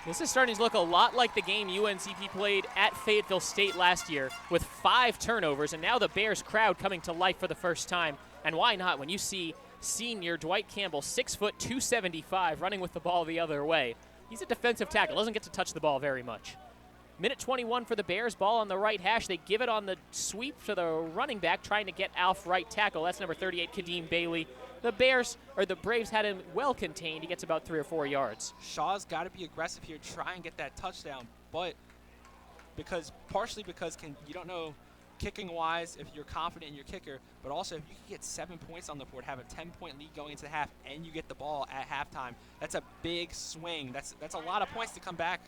This is starting to look a lot like the game UNCP played at Fayetteville State last year with 5 turnovers, and now the Bears crowd coming to life for the first time. And why not when you see senior Dwight Campbell, 6 foot, 275, running with the ball the other way. He's a defensive tackle, doesn't get to touch the ball very much. Minute 21 for the Bears, ball on the right hash. They give it on the sweep to the running back, trying to get Alf right tackle. That's number 38, Kadeem Bailey. The Braves had him well contained. He gets about 3 or 4 yards. Shaw's got to be aggressive here, try and get that touchdown, but partially because you don't know kicking-wise if you're confident in your kicker, but also if you can get 7 points on the board, have a 10-point lead going into half, and you get the ball at halftime, that's a big swing. That's a lot of points to come back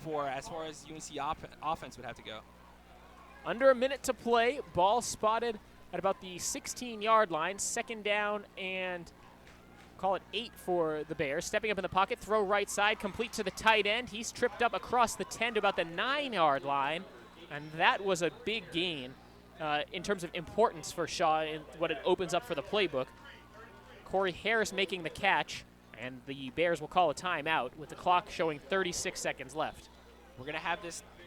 for as far as UNC offense would have to go. Under a minute to play, ball spotted at about the 16-yard line, second down and call it 8 for the Bears. Stepping up in the pocket, throw right side, complete to the tight end. He's tripped up across the 10 to about the 9-yard line, and that was a big gain in terms of importance for Shaw and what it opens up for the playbook. Corey Harris making the catch, and the Bears will call a timeout with the clock showing 36 seconds left. We're going to have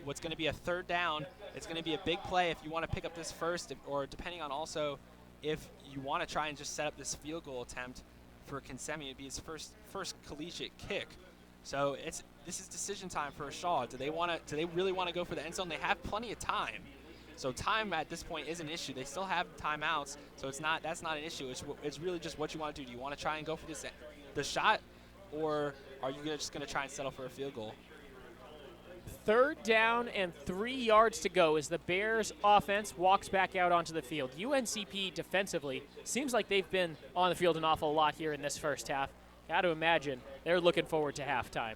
what's going to be a third down. It's going to be a big play if you want to pick up this first, or depending on also if you want to try and just set up this field goal attempt for Kinsemi. It'd be his first collegiate kick. So this is decision time for Shaw. Do they really want to go for the end zone? They have plenty of time. So time at this point is an issue. They still have timeouts, so that's not an issue. It's really just what you want to do. Do you want to try and go for the shot, or are you just going to try and settle for a field goal? Third down and 3 yards to go as the Bears offense walks back out onto the field. UNCP defensively seems like they've been on the field an awful lot here in this first half. Got to imagine they're looking forward to halftime.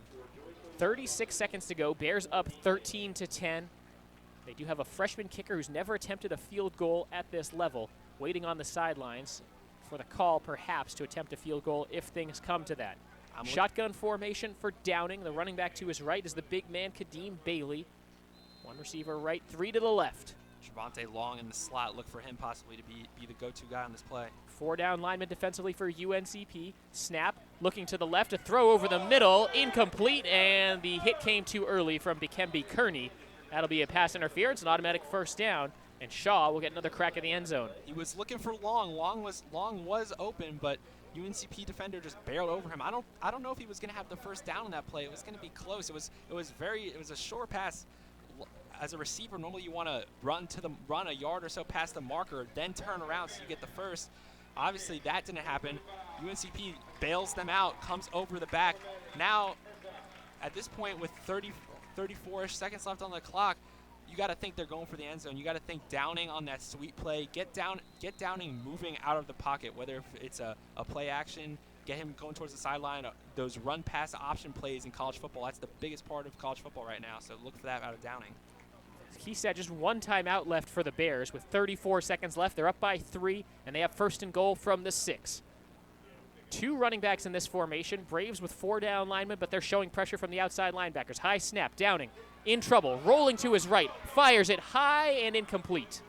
36 seconds to go. Bears up 13-10. They do have a freshman kicker who's never attempted a field goal at this level, waiting on the sidelines for the call perhaps to attempt a field goal if things come to that. Shotgun formation for Downing. The running back to his right is the big man, Kadeem Bailey. One receiver right, 3 to the left. Trevante Long in the slot. Look for him possibly to be the go-to guy on this play. 4 down lineman defensively for UNCP. Snap, looking to the left, a throw over the middle, incomplete, and the hit came too early from Dikembe Kearney. That'll be a pass interference, an automatic first down, and Shaw will get another crack at the end zone. He was looking for Long. Long was open, but UNCP defender just barreled over him. I don't know if he was going to have the first down in that play. It was going to be close. It was a short pass. As a receiver, normally you want to run a yard or so past the marker, then turn around so you get the first. Obviously, that didn't happen. UNCP bails them out, comes over the back. Now, at this point, with 34-ish seconds left on the clock, you got to think they're going for the end zone. You got to think Downing on that sweep play. Get Downing moving out of the pocket, whether it's a play action, get him going towards the sideline. Those run-pass option plays in college football, that's the biggest part of college football right now. So look for that out of Downing. He said just one timeout left for the Bears with 34 seconds left. They're up by 3, and they have first and goal from the 6. 2 running backs in this formation. Braves with 4 down linemen, but they're showing pressure from the outside linebackers. High snap, Downing in trouble, rolling to his right, fires it high and incomplete.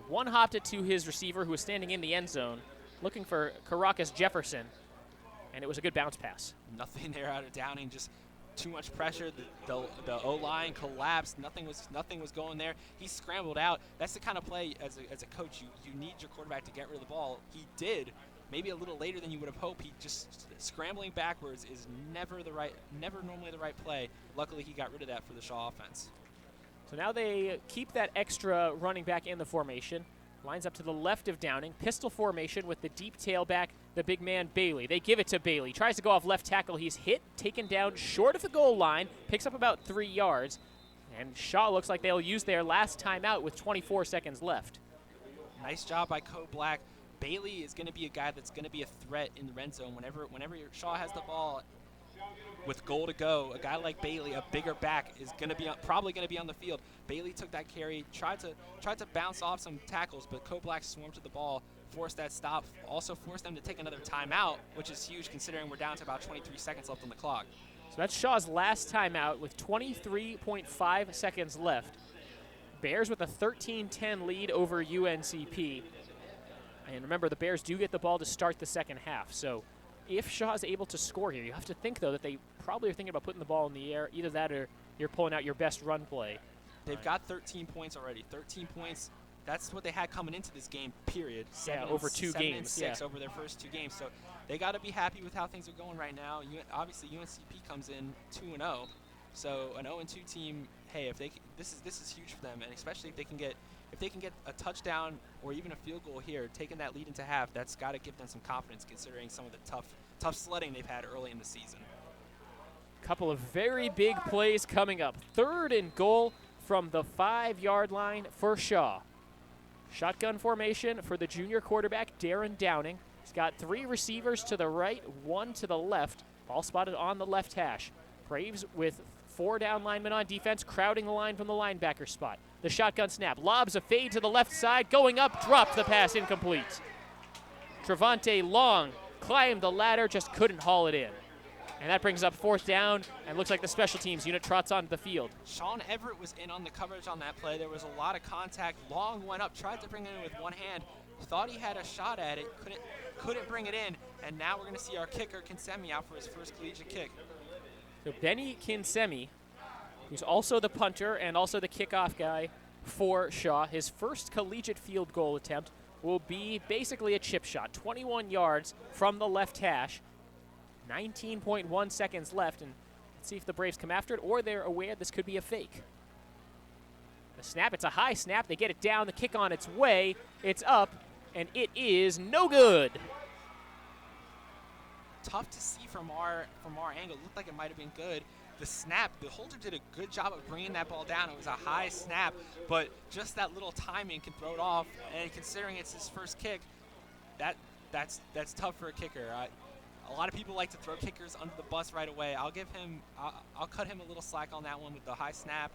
one-hopped it to his receiver who was standing in the end zone looking for Caracas Jefferson, and it was a good bounce pass. Nothing there out of Downing, just too much pressure. The O-line collapsed. Nothing was going there. He scrambled out. That's the kind of play as a coach you need your quarterback to get rid of the ball. He did. Maybe a little later than you would have hoped. He just scrambling backwards is never normally the right play. Luckily, he got rid of that for the Shaw offense. So now they keep that extra running back in the formation. Lines up to the left of Downing. Pistol formation with the deep tailback, the big man Bailey. They give it to Bailey. Tries to go off left tackle. He's hit, taken down short of the goal line, picks up about 3 yards. And Shaw looks like they'll use their last timeout with 24 seconds left. Nice job by Co Black. Bailey is going to be a guy that's going to be a threat in the red zone whenever Shaw has the ball with goal to go. A guy like Bailey, a bigger back, is going to be probably going to be on the field. Bailey took that carry, tried to bounce off some tackles, but Co Black swarmed to the ball, forced that stop, also forced them to take another timeout, which is huge considering we're down to about 23 seconds left on the clock. So that's Shaw's last timeout with 23.5 seconds left. Bears with a 13-10 lead over UNCP. And remember, the Bears do get the ball to start the second half. So if Shaw's able to score here, you have to think, though, that they probably are thinking about putting the ball in the air. Either that or you're pulling out your best run play. They've got 13 points already. 13 points, that's what they had coming into this game, period. Over 2 games. 7-6 over their first 2 games. So they got to be happy with how things are going right now. Obviously, UNCP comes in 2-0. So an 0-2 team, hey, this is huge for them, and especially if they can get a touchdown or even a field goal here, taking that lead into half, that's got to give them some confidence considering some of the tough sledding they've had early in the season. Couple of very big plays coming up. 3rd and goal from the 5-yard line for Shaw. Shotgun formation for the junior quarterback, Darren Downing. He's got 3 receivers to the right, 1 to the left. Ball spotted on the left hash. Braves with 4 down linemen on defense, crowding the line from the linebacker spot. The shotgun snap, lobs a fade to the left side, going up, dropped the pass, incomplete. Trevante Long climbed the ladder, just couldn't haul it in. And that brings up 4th down, and looks like the special teams unit trots onto the field. Sean Everett was in on the coverage on that play. There was a lot of contact. Long went up, tried to bring it in with one hand, thought he had a shot at it, couldn't bring it in, and now we're going to see our kicker, Kinsemi, out for his first collegiate kick. So Benny Kinsemi, who's also the punter and also the kickoff guy for Shaw, his first collegiate field goal attempt will be basically a chip shot, 21 yards from the left hash, 19.1 seconds left, and let's see if the Braves come after it or they're aware this could be a fake. The snap, it's a high snap, they get it down, the kick on its way, it's up, and it is no good. Tough to see from our angle. It looked like it might have been good. The snap, the holder did a good job of bringing that ball down. It was a high snap, but just that little timing can throw it off. And considering it's his first kick, that's tough for a kicker. A lot of people like to throw kickers under the bus right away. I'll cut him a little slack on that one with the high snap.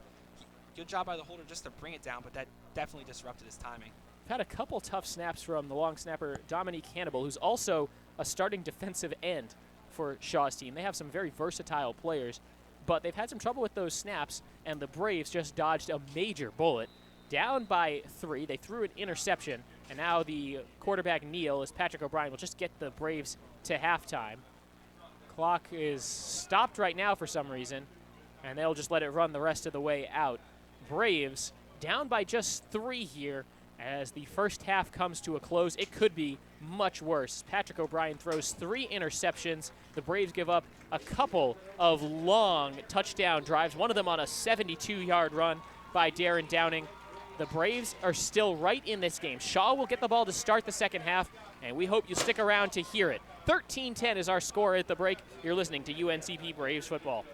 Good job by the holder just to bring it down, but that definitely disrupted his timing. We've had a couple tough snaps from the long snapper Dominique Hannibal, who's also a starting defensive end for Shaw's team. They have some very versatile players, but they've had some trouble with those snaps, and the Braves just dodged a major bullet. Down by 3, they threw an interception, and now the quarterback Neal, as Patrick O'Brien, will just get the Braves to halftime. Clock is stopped right now for some reason, and they'll just let it run the rest of the way out. Braves down by just 3 here as the first half comes to a close. It could be much worse. Patrick O'Brien throws 3 interceptions. The Braves give up a couple of long touchdown drives, one of them on a 72-yard run by Darren Downing. The Braves are still right in this game. Shaw will get the ball to start the second half, and we hope you stick around to hear it. 13-10 is our score at the break. You're listening to UNCP Braves football.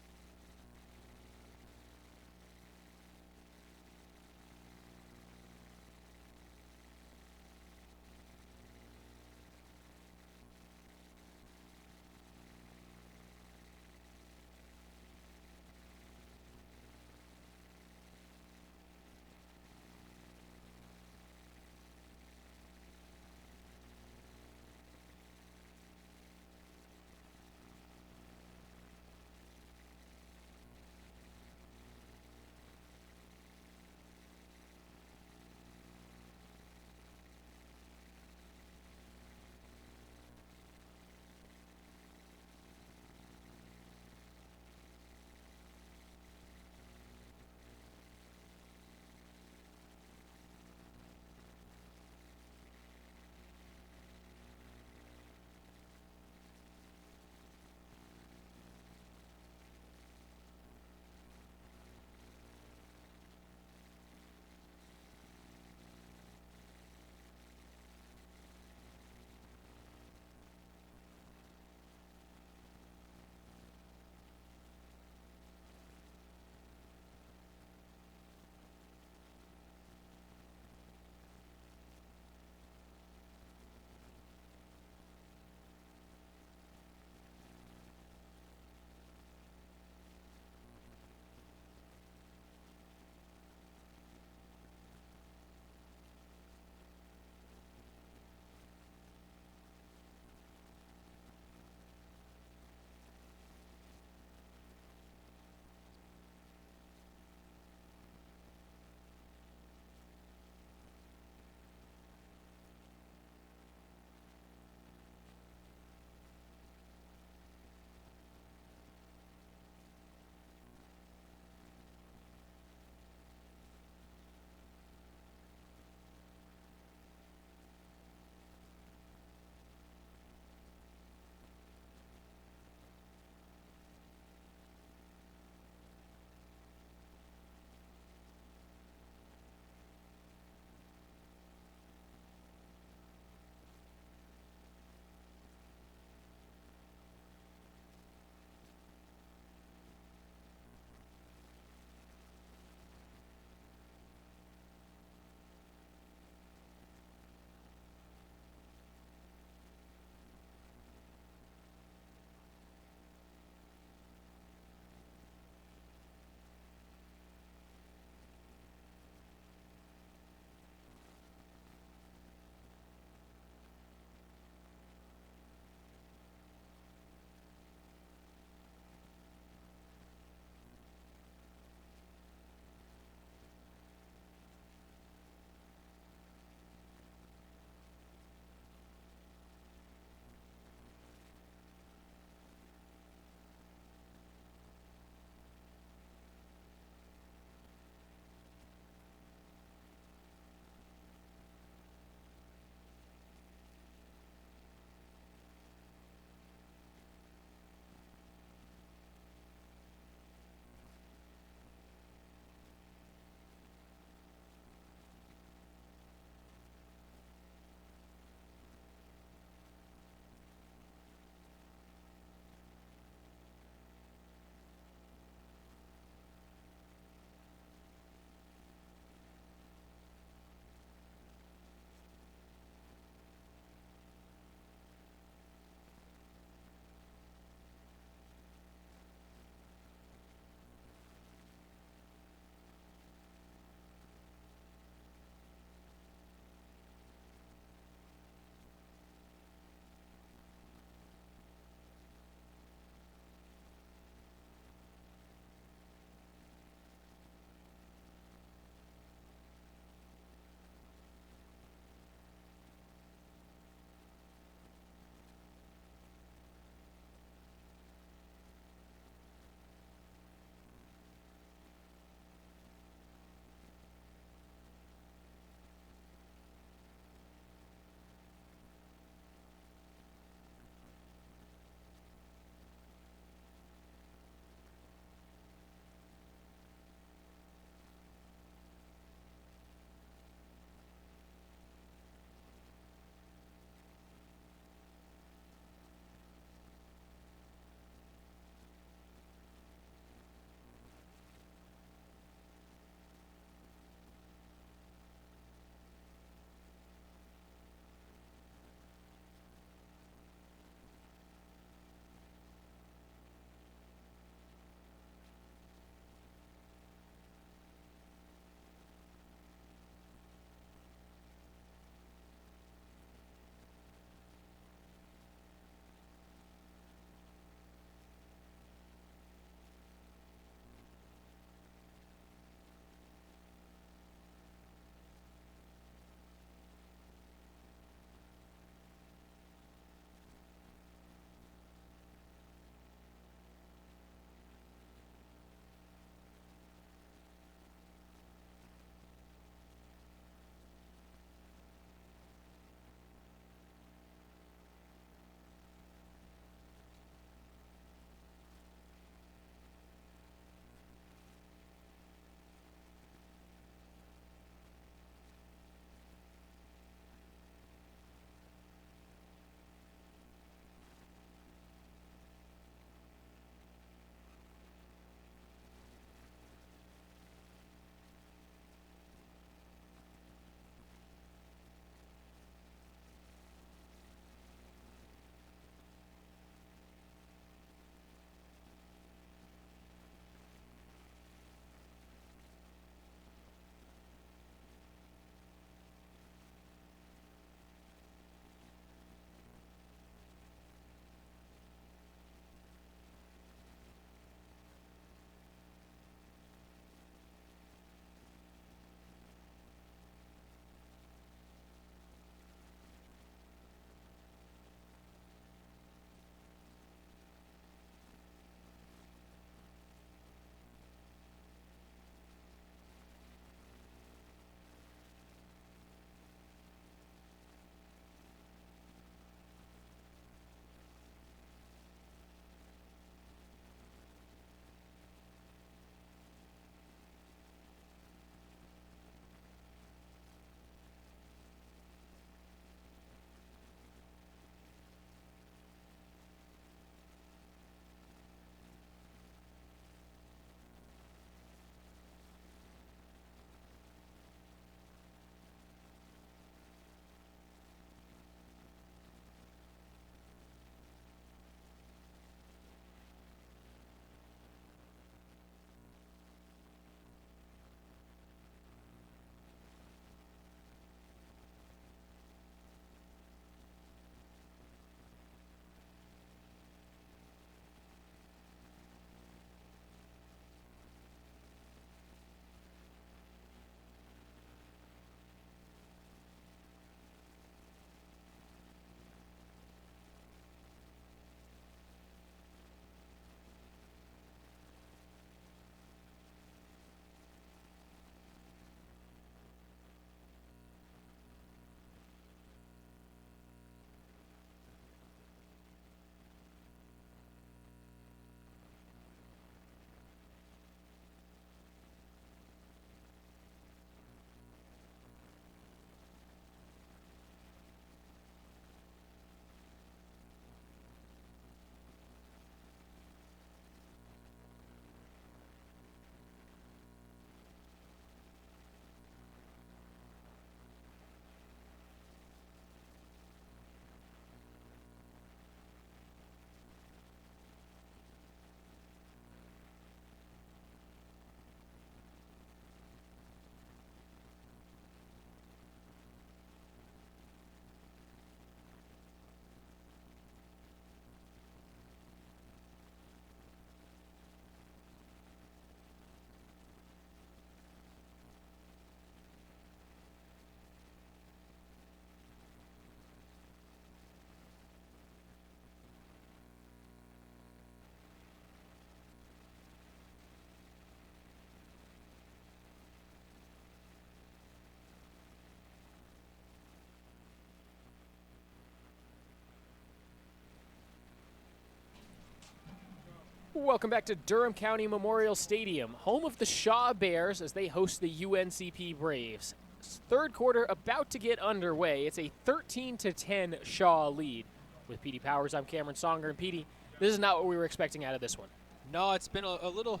Welcome back to Durham County Memorial Stadium, home of the Shaw Bears as they host the UNCP Braves. Third quarter about to get underway. It's a 13-10 Shaw lead. With PD Powers, I'm Cameron Songer, and PD, this is not what we were expecting out of this one. No, it's been a little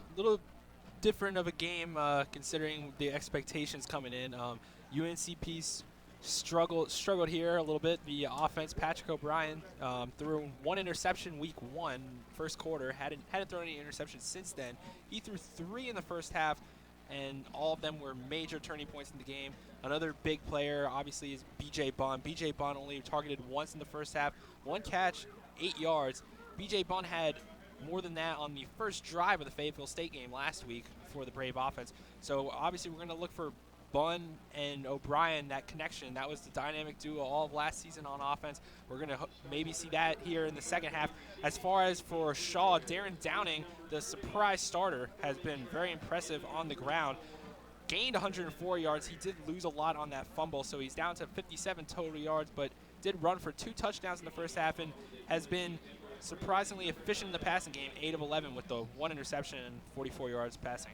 different of a game considering the expectations coming in. UNCP's struggled here a little bit. The offense, Patrick O'Brien threw one interception week one, first quarter. Hadn't thrown any interceptions since then. He threw 3 in the first half, and all of them were major turning points in the game. Another big player, obviously, is B.J. Bunn. B.J. Bunn only targeted once in the first half. 1 catch, 8 yards. B.J. Bunn had more than that on the first drive of the Fayetteville State game last week for the Brave offense. So, obviously, we're going to look for Bunn and O'Brien, that connection. That was the dynamic duo all of last season on offense. We're going to maybe see that here in the second half. As far as for Shaw, Darren Downing, the surprise starter, has been very impressive on the ground. Gained 104 yards. He did lose a lot on that fumble, so he's down to 57 total yards, but did run for 2 touchdowns in the first half and has been surprisingly efficient in the passing game, 8 of 11 with the 1 interception and 44 yards passing.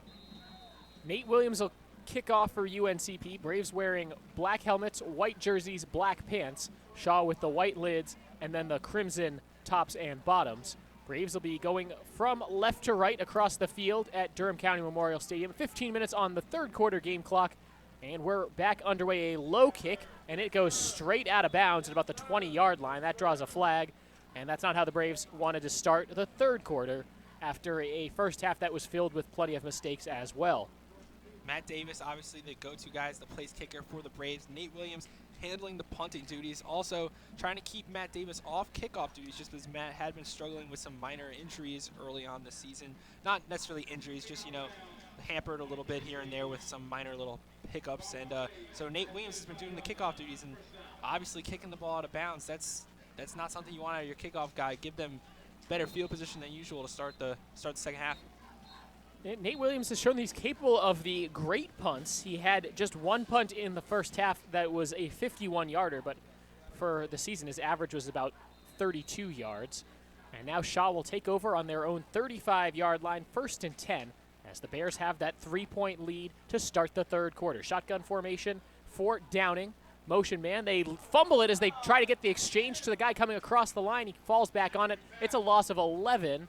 Nate Williams will kick off for UNCP. Braves wearing black helmets, white jerseys, black pants. Shaw with the white lids and then the crimson tops and bottoms. Braves will be going from left to right across the field at Durham County Memorial Stadium. 15 minutes on the third quarter game clock, and we're back underway. A low kick, and it goes straight out of bounds at about the 20-yard line. That draws a flag, and that's not how the Braves wanted to start the third quarter after a first half that was filled with plenty of mistakes as well. Matt Davis, obviously the go-to guy, is the place kicker for the Braves. Nate Williams handling the punting duties, also trying to keep Matt Davis off kickoff duties just because Matt had been struggling with some minor injuries early on this season. Not necessarily injuries, just, hampered a little bit here and there with some minor little hiccups. And so Nate Williams has been doing the kickoff duties and obviously kicking the ball out of bounds. That's not something you want out of your kickoff guy. Give them better field position than usual to start the second half. Nate Williams has shown that he's capable of the great punts. He had just 1 punt in the first half that was a 51-yarder, but for the season his average was about 32 yards. And now Shaw will take over on their own 35-yard line, 1st and 10, as the Bears have that 3-point lead to start the third quarter. Shotgun formation for Downing. Motion man. They fumble it as they try to get the exchange to the guy coming across the line. He falls back on it. It's a loss of 11.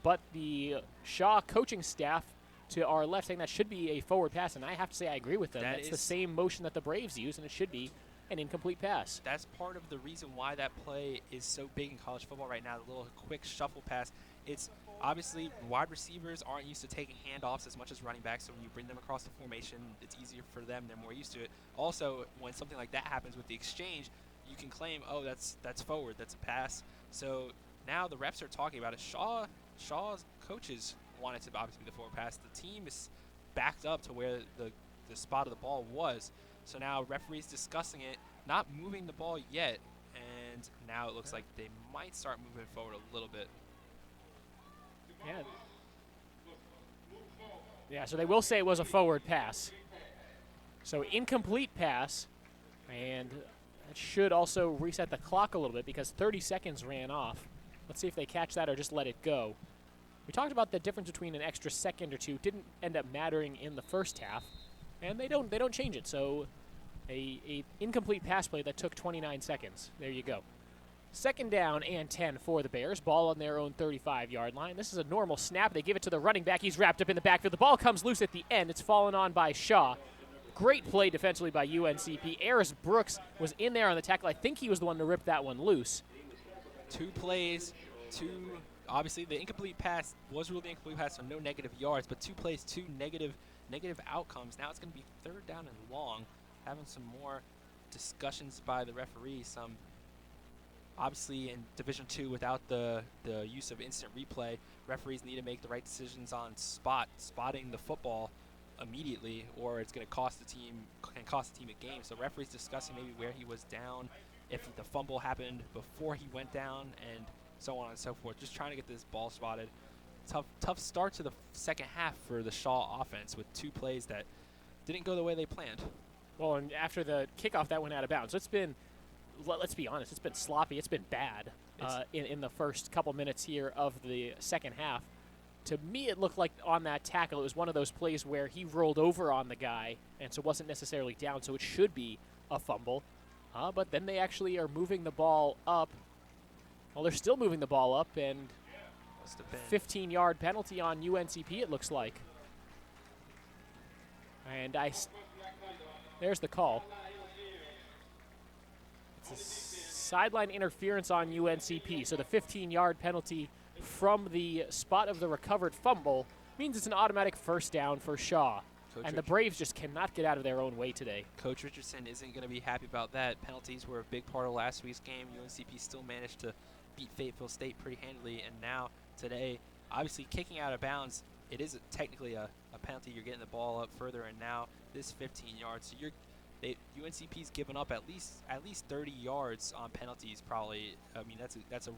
But the Shaw coaching staff to our left saying that should be a forward pass, and I have to say I agree with them. That's the same motion that the Braves use, and it should be an incomplete pass. That's part of the reason why that play is so big in college football right now, the little quick shuffle pass. It's obviously wide receivers aren't used to taking handoffs as much as running backs, so when you bring them across the formation, it's easier for them. They're more used to it. Also, when something like that happens with the exchange, you can claim, oh, that's forward, that's a pass. So now the reps are talking about it. Shaw's coaches want it to obviously be the forward pass. The team is backed up to where the spot of the ball was. So now referees discussing it, not moving the ball yet, and now it looks like they might start moving forward a little bit. Yeah, so they will say it was a forward pass. So incomplete pass, and that should also reset the clock a little bit because 30 seconds ran off. Let's see if they catch that or just let it go. We talked about the difference between an extra second or two. Didn't end up mattering in the first half, and they don't change it. So a incomplete pass play that took 29 seconds. There you go. 2nd down and 10 for the Bears. Ball on their own 35-yard line. This is a normal snap. They give it to the running back. He's wrapped up in the backfield. The ball comes loose at the end. It's fallen on by Shaw. Great play defensively by UNCP. Aris Brooks was in there on the tackle. I think he was the one to rip that one loose. 2 plays, obviously the incomplete pass was ruled the incomplete pass, so no negative yards, but 2 plays, 2 negative outcomes. Now it's going to be 3rd down and long, having some more discussions by the referees. Some obviously in Division II, without the use of instant replay, referees need to make the right decisions on spotting the football immediately, or it's going to cost the team a game. So referees discussing maybe where he was down, if the fumble happened before he went down, and so on and so forth. Just trying to get this ball spotted. Tough start to the second half for the Shaw offense with 2 plays that didn't go the way they planned. Well, and after the kickoff, that went out of bounds. So it's been, let's be honest, it's been sloppy. It's been bad. in the first couple minutes here of the second half. To me, it looked like on that tackle, it was one of those plays where he rolled over on the guy, and so wasn't necessarily down, so it should be a fumble. But then they actually are moving the ball up. Well, they're still moving the ball up, and 15-yard penalty on UNCP, it looks like. And there's the call. It's a sideline interference on UNCP, so the 15-yard penalty from the spot of the recovered fumble means it's an automatic first down for Shaw. And the Braves just cannot get out of their own way today. Coach Richardson isn't going to be happy about that. Penalties were a big part of last week's game. UNCP still managed to beat Fayetteville State pretty handily, and now today, obviously kicking out of bounds, it is technically a penalty. You're getting the ball up further, and now this 15 yards. So UNCP's given up at least 30 yards on penalties. Probably. I mean, that's a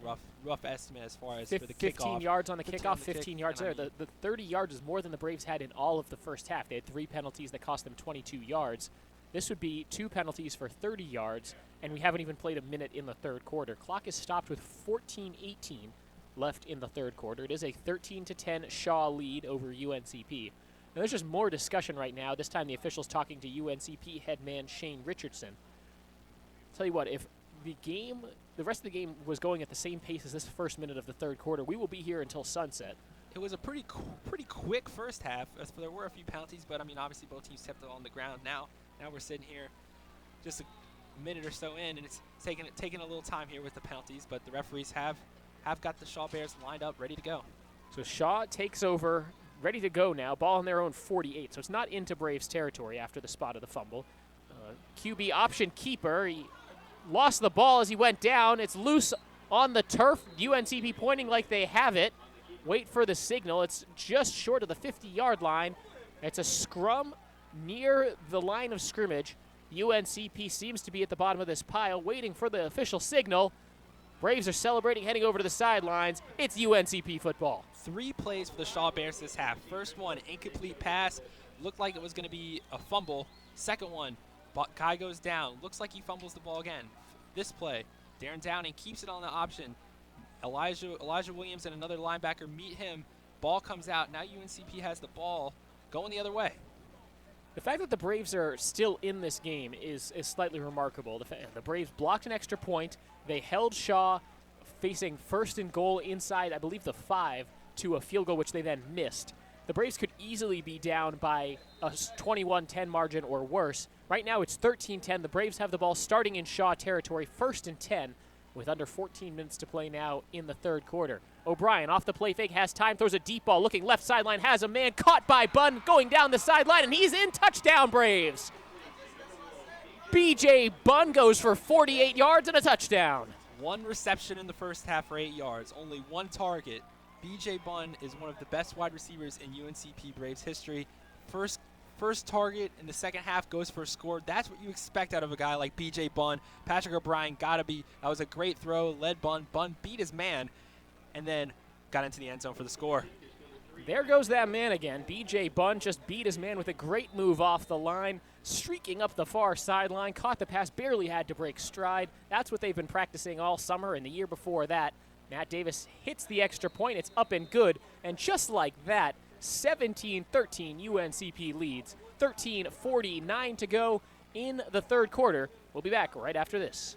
rough estimate as far as for the kickoff. 15 yards on the kickoff, 15 yards there. The 30 yards is more than the Braves had in all of the first half. They had 3 penalties that cost them 22 yards. This would be 2 penalties for 30 yards, and we haven't even played a minute in the third quarter. Clock is stopped with 14:18 left in the third quarter. It is a 13-10 Shaw lead over UNCP. Now, there's just more discussion right now. This time the officials talking to UNCP head man Shane Richardson. Tell you what, if the rest of the game was going at the same pace as this first minute of the third quarter, we will be here until sunset. It was a pretty quick first half. There were a few penalties, but I mean, obviously both teams kept it on the ground. Now we're sitting here just a minute or so in, and it's taking a little time here with the penalties, but the referees have got the Shaw Bears lined up, ready to go. So Shaw takes over, ready to go now. Ball on their own 48, so it's not into Braves territory after the spot of the fumble. QB option keeper. He lost the ball as he went down. It's loose on the turf. UNCP pointing like they have it. Wait for the signal. It's just short of the 50-yard line. It's a scrum near the line of scrimmage. UNCP seems to be at the bottom of this pile, waiting for the official signal. Braves are celebrating, heading over to the sidelines. It's UNCP football. 3 plays for the Shaw Bears this half. First one, incomplete pass. Looked like it was going to be a fumble. Second one, guy goes down. Looks like he fumbles the ball again. This play, Darren Downing keeps it on the option. Elijah Williams and another linebacker meet him. Ball comes out. Now UNCP has the ball going the other way. The fact that the Braves are still in this game is slightly remarkable. The Braves blocked an extra point. They held Shaw facing first and goal inside, I believe, the 5 to a field goal, which they then missed. The Braves could easily be down by a 21-10 margin or worse. Right now it's 13-10. The Braves have the ball starting in Shaw territory, 1st and 10, with under 14 minutes to play now in the third quarter. O'Brien off the play fake, has time, throws a deep ball, looking left sideline, has a man caught by Bunn, going down the sideline, and he's in. Touchdown, Braves. B.J. Bunn goes for 48 yards and a touchdown. 1 reception in the first half for 8 yards, only 1 target. B.J. Bunn is one of the best wide receivers in UNCP Braves history. First target in the second half goes for a score. That's what you expect out of a guy like B.J. Bunn. Patrick O'Brien that was a great throw, led Bunn. Bunn beat his man, and then got into the end zone for the score. There goes that man again. B.J. Bunn just beat his man with a great move off the line, streaking up the far sideline, caught the pass, barely had to break stride. That's what they've been practicing all summer and the year before that. Matt Davis hits the extra point. It's up and good. And just like that, 17-13 UNCP leads. 13:49 to go in the third quarter. We'll be back right after this.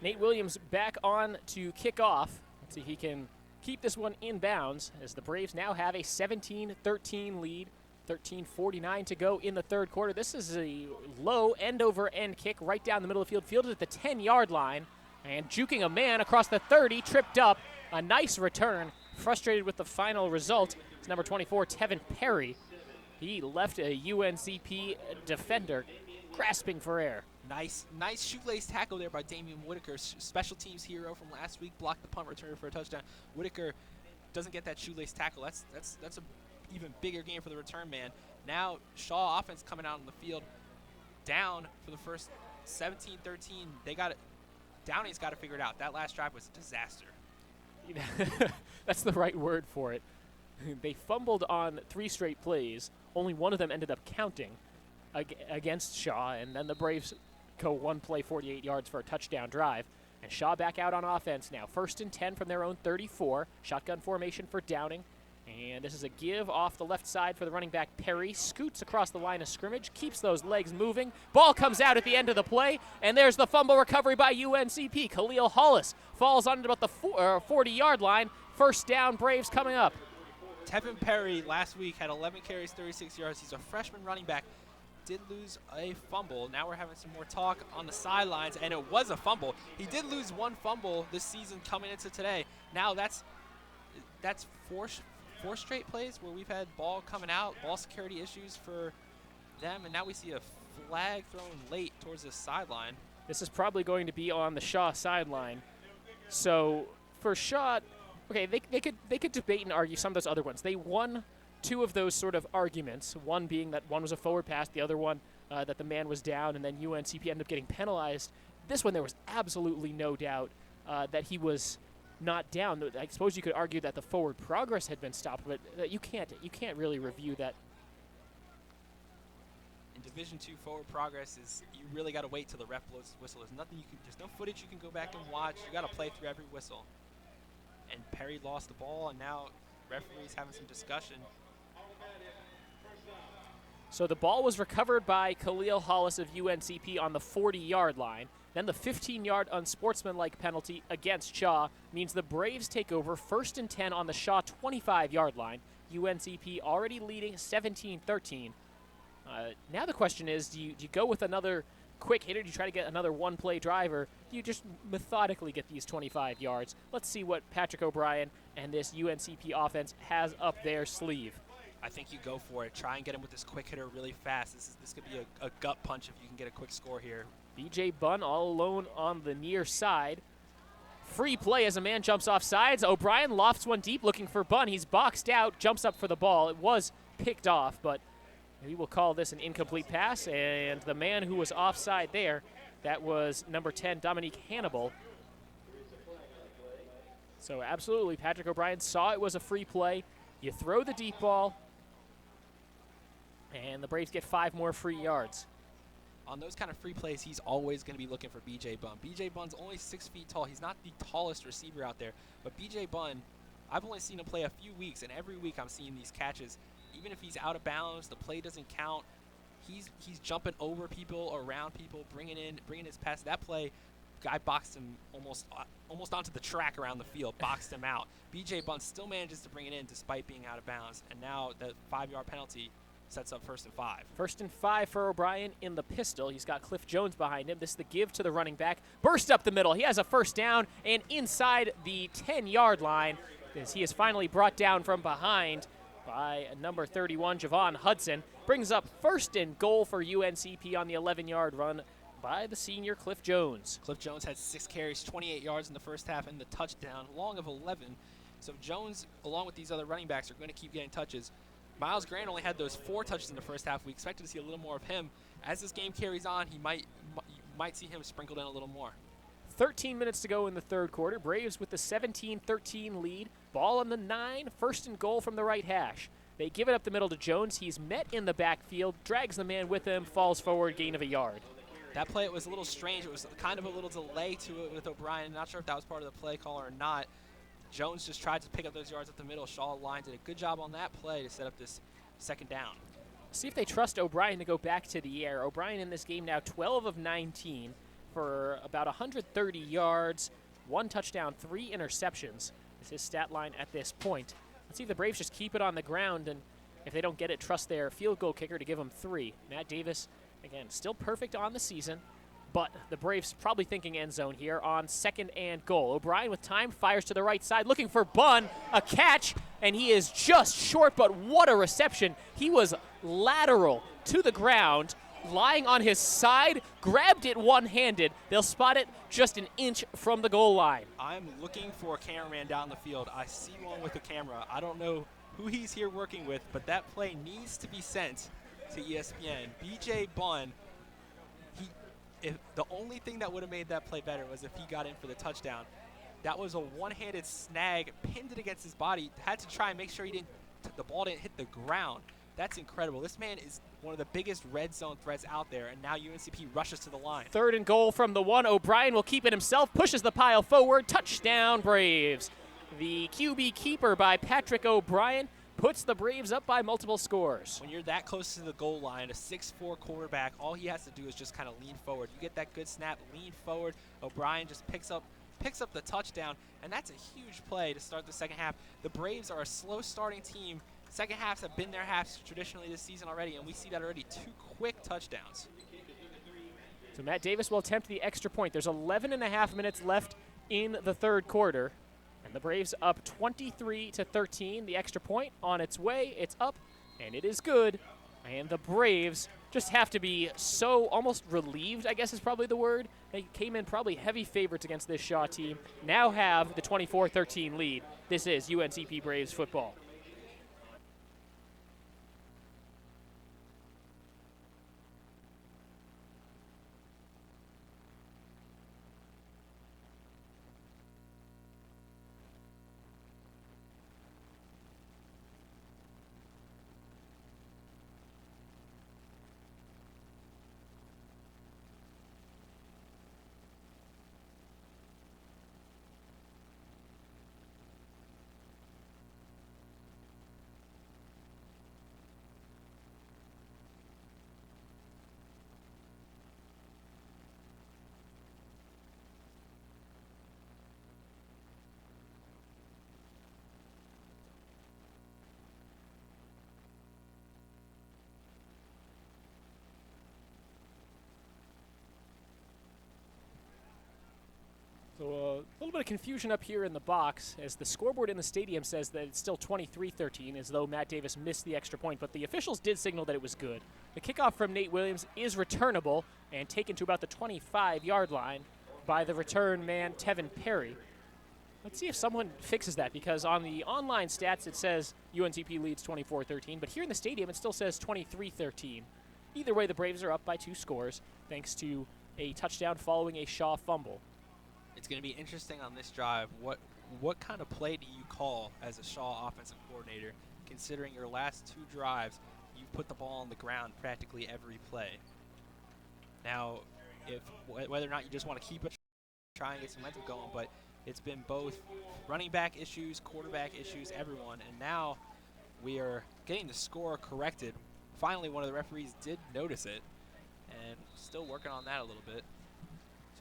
Nate Williams back on to kick off. Let's see if he can keep this one in bounds as the Braves now have a 17-13 lead 13:49 to go in the third quarter. This is a low end-over-end kick right down the middle of the field, fielded at the 10-yard line, and juking a man across the 30, tripped up. A nice return. Frustrated with the final result, it's number 24, Tevin Perry. He left a UNCP defender grasping for air. Nice shoelace tackle there by Damian Whitaker, special teams hero from last week, blocked the punt return for a touchdown. Whitaker doesn't get that shoelace tackle. That's a even bigger game for the return man. Now Shaw offense coming out on the field, down for the first 17-13. Downey's got to figure it out. That last drive was a disaster. That's the right word for it. They fumbled on 3 straight plays. Only one of them ended up counting against Shaw, and then the Braves go one play, 48 yards for a touchdown drive. And Shaw back out on offense now. 1st and 10 from their own 34. Shotgun formation for Downing. And this is a give off the left side for the running back Perry. Scoots across the line of scrimmage, keeps those legs moving. Ball comes out at the end of the play, and there's the fumble recovery by UNCP. Khalil Hollis falls on about the 40-yard line. First down, Braves coming up. Tevin Perry last week had 11 carries, 36 yards. He's a freshman running back. Did lose a fumble. Now we're having some more talk on the sidelines, and it was a fumble. He did lose 1 fumble this season coming into today. Now that's four straight plays where we've had ball coming out, ball security issues for them, and now we see a flag thrown late towards the sideline. This is probably going to be on the Shaw sideline. So for Shaw, okay, they could debate and argue some of those other ones. They won 2 of those sort of arguments, one being that one was a forward pass, the other one that the man was down, and then UNCP ended up getting penalized. This one, there was absolutely no doubt that he was not down. I suppose you could argue that the forward progress had been stopped, but you can't really review that. In Division II, forward progress is you really got to wait till the ref blows his whistle. There's no footage you can go back and watch. You got to play through every whistle. And Perry lost the ball, and now referees having some discussion. So the ball was recovered by Khalil Hollis of UNCP on the 40-yard line. Then the 15-yard unsportsmanlike penalty against Shaw means the Braves take over 1st and 10 on the Shaw 25-yard line. UNCP already leading 17-13. Now the question is, do you go with another quick hitter? Do you try to get another one-play drive, or do you just methodically get these 25 yards? Let's see what Patrick O'Brien and this UNCP offense has up their sleeve. I think you go for it. Try and get him with this quick hitter really fast. This could be a gut punch if you can get a quick score here. B.J. Bunn all alone on the near side. Free play as a man jumps off sides. O'Brien lofts one deep looking for Bunn. He's boxed out, jumps up for the ball. It was picked off, but we will call this an incomplete pass. And the man who was offside there, that was number 10, Dominique Hannibal. So absolutely, Patrick O'Brien saw it was a free play. You throw the deep ball, and the Braves get 5 more free yards. On those kind of free plays, he's always going to be looking for B.J. Bunn. B.J. Bunn's only 6 feet tall. He's not the tallest receiver out there. But B.J. Bunn, I've only seen him play a few weeks, and every week I'm seeing these catches. Even if he's out of bounds, the play doesn't count. He's jumping over people, around people, bringing his pass. That play, guy boxed him almost onto the track around the field, boxed him out. B.J. Bunn still manages to bring it in despite being out of bounds. And now the 5-yard penalty sets up 1st and 5. 1st and 5 for O'Brien in the pistol. He's got Cliff Jones behind him. This is the give to the running back. Burst up the middle. He has a first down and inside the 10-yard line as he is finally brought down from behind by number 31, Javon Hudson. Brings up 1st and goal for UNCP on the 11-yard run by the senior Cliff Jones. Cliff Jones had 6 carries, 28 yards in the first half, and the touchdown, long of 11. So Jones, along with these other running backs, are going to keep getting touches. Miles Grant only had those 4 touches in the first half. We expected to see a little more of him. As this game carries on, you might see him sprinkled in a little more. 13 minutes to go in the third quarter. Braves with the 17-13 lead. Ball on the 9, 1st and goal from the right hash. They give it up the middle to Jones. He's met in the backfield, drags the man with him, falls forward, gain of a yard. That play, it was a little strange. It was kind of a little delay to it with O'Brien. Not sure if that was part of the play call or not. Jones just tried to pick up those yards up the middle. Shaw Line did a good job on that play to set up this 2nd down. See if they trust O'Brien to go back to the air. O'Brien in this game now 12 of 19 for about 130 yards, 1 touchdown, 3 interceptions. Is his stat line at this point. Let's see if the Braves just keep it on the ground. And If they don't get it, trust their field goal kicker to give them 3. Matt Davis, again, still perfect on the season, but the Braves probably thinking end zone here on 2nd and goal. O'Brien with time fires to the right side, looking for Bunn, a catch, and he is just short, but what a reception. He was lateral to the ground, lying on his side, grabbed it one-handed. They'll spot it just an inch from the goal line. I'm looking for a cameraman down the field. I see one with a camera. I don't know who he's here working with, but that play needs to be sent to ESPN. BJ Bunn, if the only thing that would have made that play better was if he got in for the touchdown. That was a one-handed snag, pinned it against his body, had to try and make sure the ball didn't hit the ground. That's incredible. This man is one of the biggest red zone threats out there, and now UNCP rushes to the line. 3rd and goal from the 1. O'Brien will keep it himself, pushes the pile forward. Touchdown, Braves. The QB keeper by Patrick O'Brien puts the Braves up by multiple scores. When you're that close to the goal line, a 6'4" quarterback, all he has to do is just kind of lean forward. You get that good snap, lean forward. O'Brien just picks up the touchdown, and that's a huge play to start the second half. The Braves are a slow starting team. Second halves have been their halves traditionally this season already, and we see that already. 2 quick touchdowns. So Matt Davis will attempt the extra point. There's 11.5 minutes left in the 3rd quarter, and the Braves up 23-13. The extra point on its way. It's up, and it is good. And the Braves just have to be so almost relieved, I guess is probably the word. They came in probably heavy favorites against this Shaw team. Now have the 24-13 lead. This is UNCP Braves football. So a little bit of confusion up here in the box as the scoreboard in the stadium says that it's still 23-13 as though Matt Davis missed the extra point, but the officials did signal that it was good. The kickoff from Nate Williams is returnable and taken to about the 25-yard line by the return man, Tevin Perry. Let's see if someone fixes that, because on the online stats it says UNCP leads 24-13, but here in the stadium it still says 23-13. Either way, the Braves are up by 2 scores thanks to a touchdown following a Shaw fumble. It's going to be interesting on this drive. What kind of play do you call as a Shaw offensive coordinator, considering your last 2 drives, you put the ball on the ground practically every play? Now, whether or not you just want to keep it, try and get some momentum going, but it's been both running back issues, quarterback issues, everyone, and now we are getting the score corrected. Finally, one of the referees did notice it, and still working on that a little bit.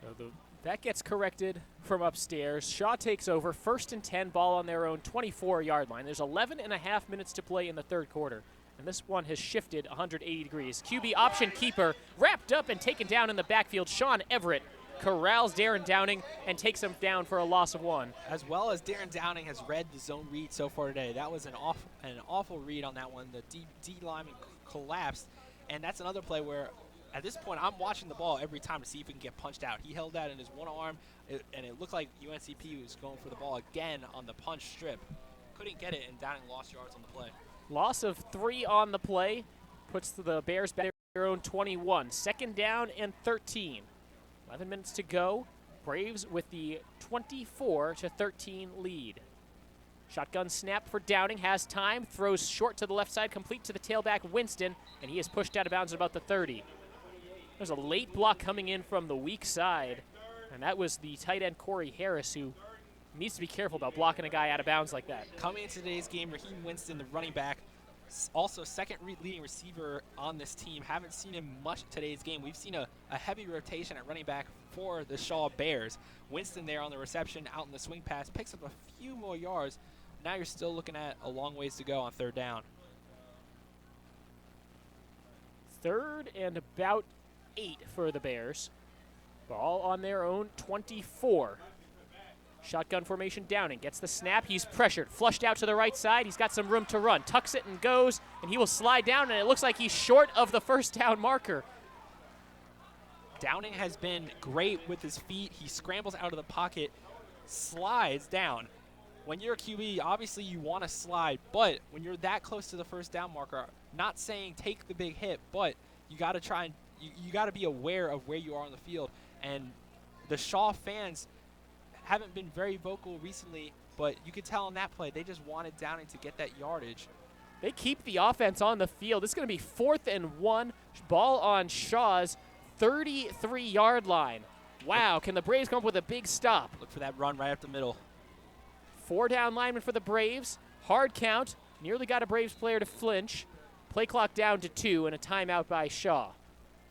So that gets corrected from upstairs. Shaw takes over, 1st and 10, ball on their own 24-yard line. There's 11.5 minutes to play in the 3rd quarter, and this one has shifted 180 degrees. QB option keeper wrapped up and taken down in the backfield. Sean Everett corrals Darren Downing and takes him down for a loss of 1. As well as Darren Downing has read the zone read so far today. That was an awful read on that one. The D lineman collapsed, and that's another play where at this point I'm watching the ball every time to see if he can get punched out. He held that in his one arm, and it looked like UNCP was going for the ball again on the punch strip. Couldn't get it, and Downing lost yards on the play. Loss of 3 on the play puts the Bears back at their own 21. 2nd down and 13. 11 minutes to go. Braves with the 24-13 lead. Shotgun snap for Downing, has time, throws short to the left side, complete to the tailback Winston, and he is pushed out of bounds at about the 30. There's a late block coming in from the weak side, and that was the tight end Corey Harris, who needs to be careful about blocking a guy out of bounds like that. Coming into today's game, Raheem Winston, the running back, also second leading receiver on this team. Haven't seen him much today's game. We've seen a heavy rotation at running back for the Shaw Bears. Winston there on the reception, out in the swing pass, picks up a few more yards. Now you're still looking at a long ways to go on 3rd down. 3rd and about 8 for the Bears. Ball on their own 24. Shotgun formation. Downing gets the snap. He's pressured. Flushed out to the right side. He's got some room to run. Tucks it and goes, and he will slide down, and it looks like he's short of the first down marker. Downing has been great with his feet. He scrambles out of the pocket, slides down. When you're a QB, obviously you want to slide, but when you're that close to the first down marker, not saying take the big hit, but you got to try and you got to be aware of where you are on the field. And the Shaw fans haven't been very vocal recently, but you could tell in that play they just wanted Downing to get that yardage. They keep the offense on the field. It's going to be 4th and 1. Ball on Shaw's 33-yard line. Wow, can the Braves come up with a big stop? Look for that run right up the middle. 4 down linemen for the Braves. Hard count. Nearly got a Braves player to flinch. Play clock down to 2 and a timeout by Shaw.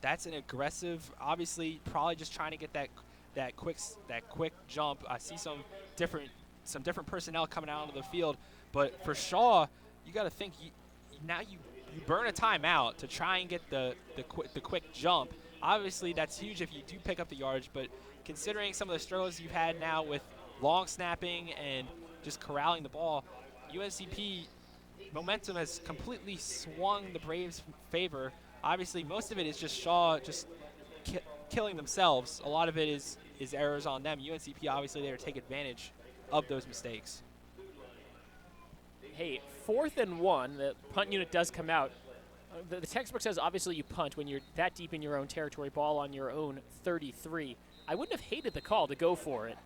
That's an aggressive, obviously probably just trying to get that quick jump. I see some different personnel coming out onto the field, but for Shaw, you got to think now you burn a timeout to try and get the quick jump. Obviously, that's huge if you do pick up the yardage, but considering some of the struggles you've had now with long snapping and just corralling the ball, UNCP momentum has completely swung the Braves' favor. Obviously, most of it is just Shaw just killing themselves. A lot of it is errors on them. UNCP, obviously, there to take advantage of those mistakes. Hey, 4th and 1, the punt unit does come out. The textbook says obviously you punt when you're that deep in your own territory, ball on your own 33. I wouldn't have hated the call to go for it,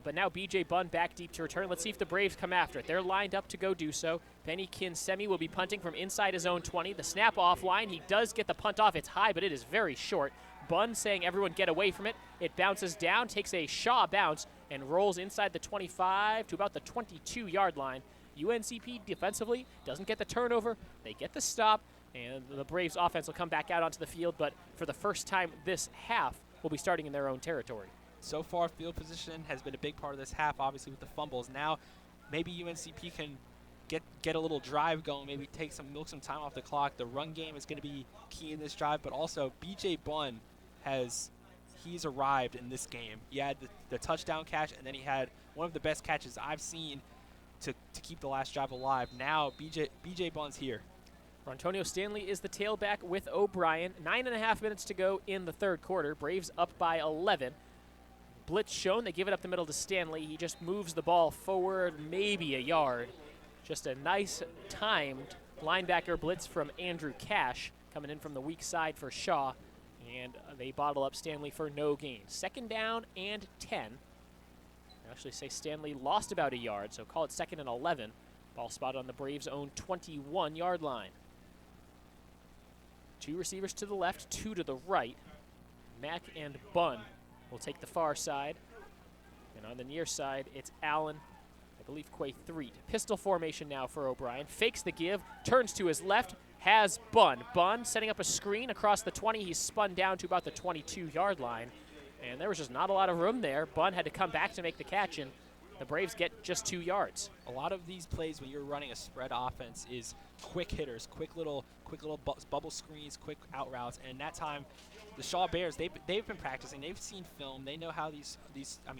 but now B.J. Bunn back deep to return. Let's see if the Braves come after it. They're lined up to go do so. Benny Kinsemi will be punting from inside his own 20. The snap offline. He does get the punt off. It's high, but it is very short. Bunn saying everyone get away from it. It bounces down, takes a Shaw bounce, and rolls inside the 25 to about the 22-yard line. UNCP defensively doesn't get the turnover. They get the stop, and the Braves offense will come back out onto the field, but for the first time this half, will be starting in their own territory. So far, field position has been a big part of this half, obviously with the fumbles. Now, maybe UNCP can get a little drive going, maybe milk some time off the clock. The run game is going to be key in this drive, but also B.J. Bunn he's arrived in this game. He had the touchdown catch, and then he had one of the best catches I've seen to keep the last drive alive. Now B.J. Bunn's here. Antonio Stanley is the tailback with O'Brien. 9.5 minutes to go in the 3rd quarter. Braves up by 11. Blitz shown. They give it up the middle to Stanley. He just moves the ball forward maybe a yard. Just a nice timed linebacker blitz from Andrew Cash coming in from the weak side for Shaw. And they bottle up Stanley for no gain. 2nd down and 10. I actually say Stanley lost about a yard, so call it 2nd and 11. Ball spotted on the Braves' own 21-yard line. 2 receivers to the left, 2 to the right. Mack and Bunn will take the far side. And on the near side, it's Allen, I believe Quay Threet. Pistol formation now for O'Brien. Fakes the give, turns to his left, has Bunn. Bunn setting up a screen across the 20. He's spun down to about the 22-yard line. And there was just not a lot of room there. Bunn had to come back to make the catch, and the Braves get just 2 yards. A lot of these plays when you're running a spread offense is quick hitters, quick little bubble screens, quick out routes. And that time, the Shaw Bears, they've been practicing. They've seen film. They know how these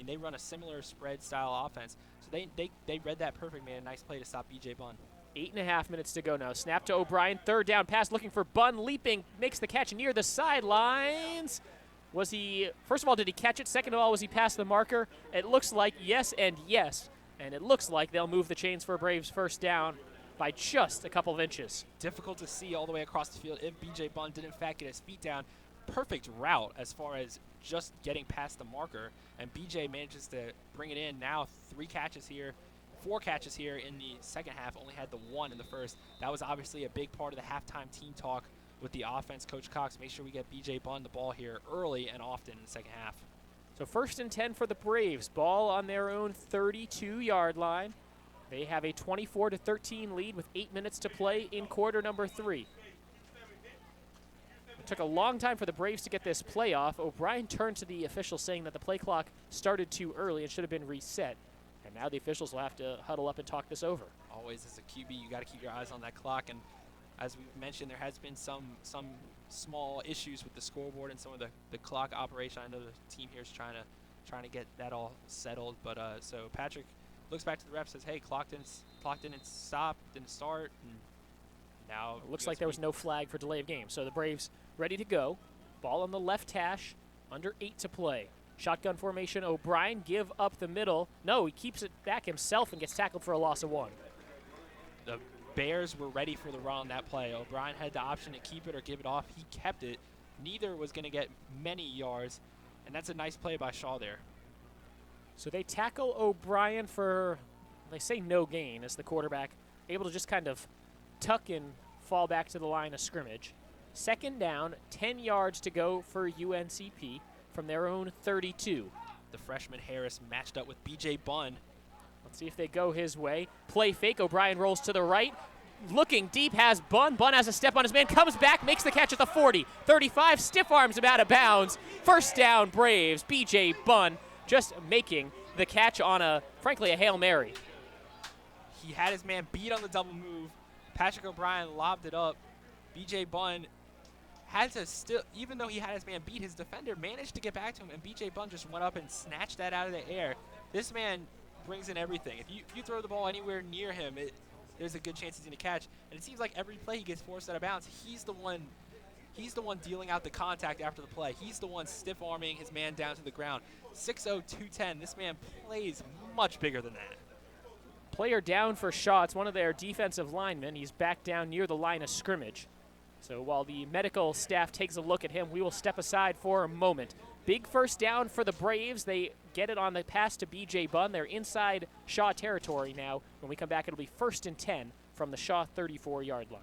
they run a similar spread style offense. So they read that perfect, made a nice play to stop B.J. Bunn. 8.5 minutes to go now. Snap to O'Brien. 3rd down pass looking for Bunn. Leaping, makes the catch near the sidelines. Was he, first of all, did he catch it? Second of all, was he past the marker? It looks like yes and yes. And it looks like they'll move the chains for a Braves first down by just a couple of inches. Difficult to see all the way across the field if B.J. Bunn did in fact get his feet down. Perfect route as far as just getting past the marker. And B.J. manages to bring it in. Now 4 catches here in the second half. Only had the 1 in the first. That was obviously a big part of the halftime team talk with the offense. Coach Cox, make sure we get B.J. Bunn the ball here early and often in the second half. So 1st and 10 for the Braves. Ball on their own 32-yard line. They have a 24-13 lead with 8 minutes to play in quarter number 3. It took a long time for the Braves to get this play off. O'Brien turned to the official saying that the play clock started too early and should have been reset. And now the officials will have to huddle up and talk this over. Always as a QB, you got to keep your eyes on that clock. And as we've mentioned, there has been some small issues with the scoreboard and some of the clock operation. I know the team here is trying to get that all settled. But so Patrick looks back to the ref, says, "Hey, clock didn't stop, didn't start." And now it looks like there was no flag for delay of game. So the Braves ready to go. Ball on the left hash, under 8 to play. Shotgun formation, O'Brien give up the middle. No, he keeps it back himself and gets tackled for a loss of 1. The Bears were ready for the run on that play. O'Brien had the option to keep it or give it off. He kept it. Neither was going to get many yards, and that's a nice play by Shaw there. So they tackle O'Brien for, they say no gain, as the quarterback able to just kind of tuck and fall back to the line of scrimmage. 2nd down, 10 yards to go for UNCP from their own 32. The freshman Harris matched up with B.J. Bunn. Let's see if they go his way. Play fake. O'Brien rolls to the right. Looking deep, has Bunn. Bunn has a step on his man. Comes back, makes the catch at the 40. 35, stiff arms him out of bounds. 1st down, Braves. B.J. Bunn just making the catch on frankly, a Hail Mary. He had his man beat on the double move. Patrick O'Brien lobbed it up. B.J. Bunn had to still, even though he had his man beat, his defender managed to get back to him, and B.J. Bunn just went up and snatched that out of the air. This man brings in everything. If you throw the ball anywhere near him, there's a good chance he's going to catch. And it seems like every play he gets forced out of bounds, he's the one dealing out the contact after the play. He's the one stiff-arming his man down to the ground. 6'0", 210. This man plays much bigger than that. Player down for Shaw. It's one of their defensive linemen. He's back down near the line of scrimmage. So while the medical staff takes a look at him, we will step aside for a moment. Big 1st down for the Braves. They get it on the pass to B.J. Bunn. They're inside Shaw territory now. When we come back, it'll be 1st and 10 from the Shaw 34-yard line.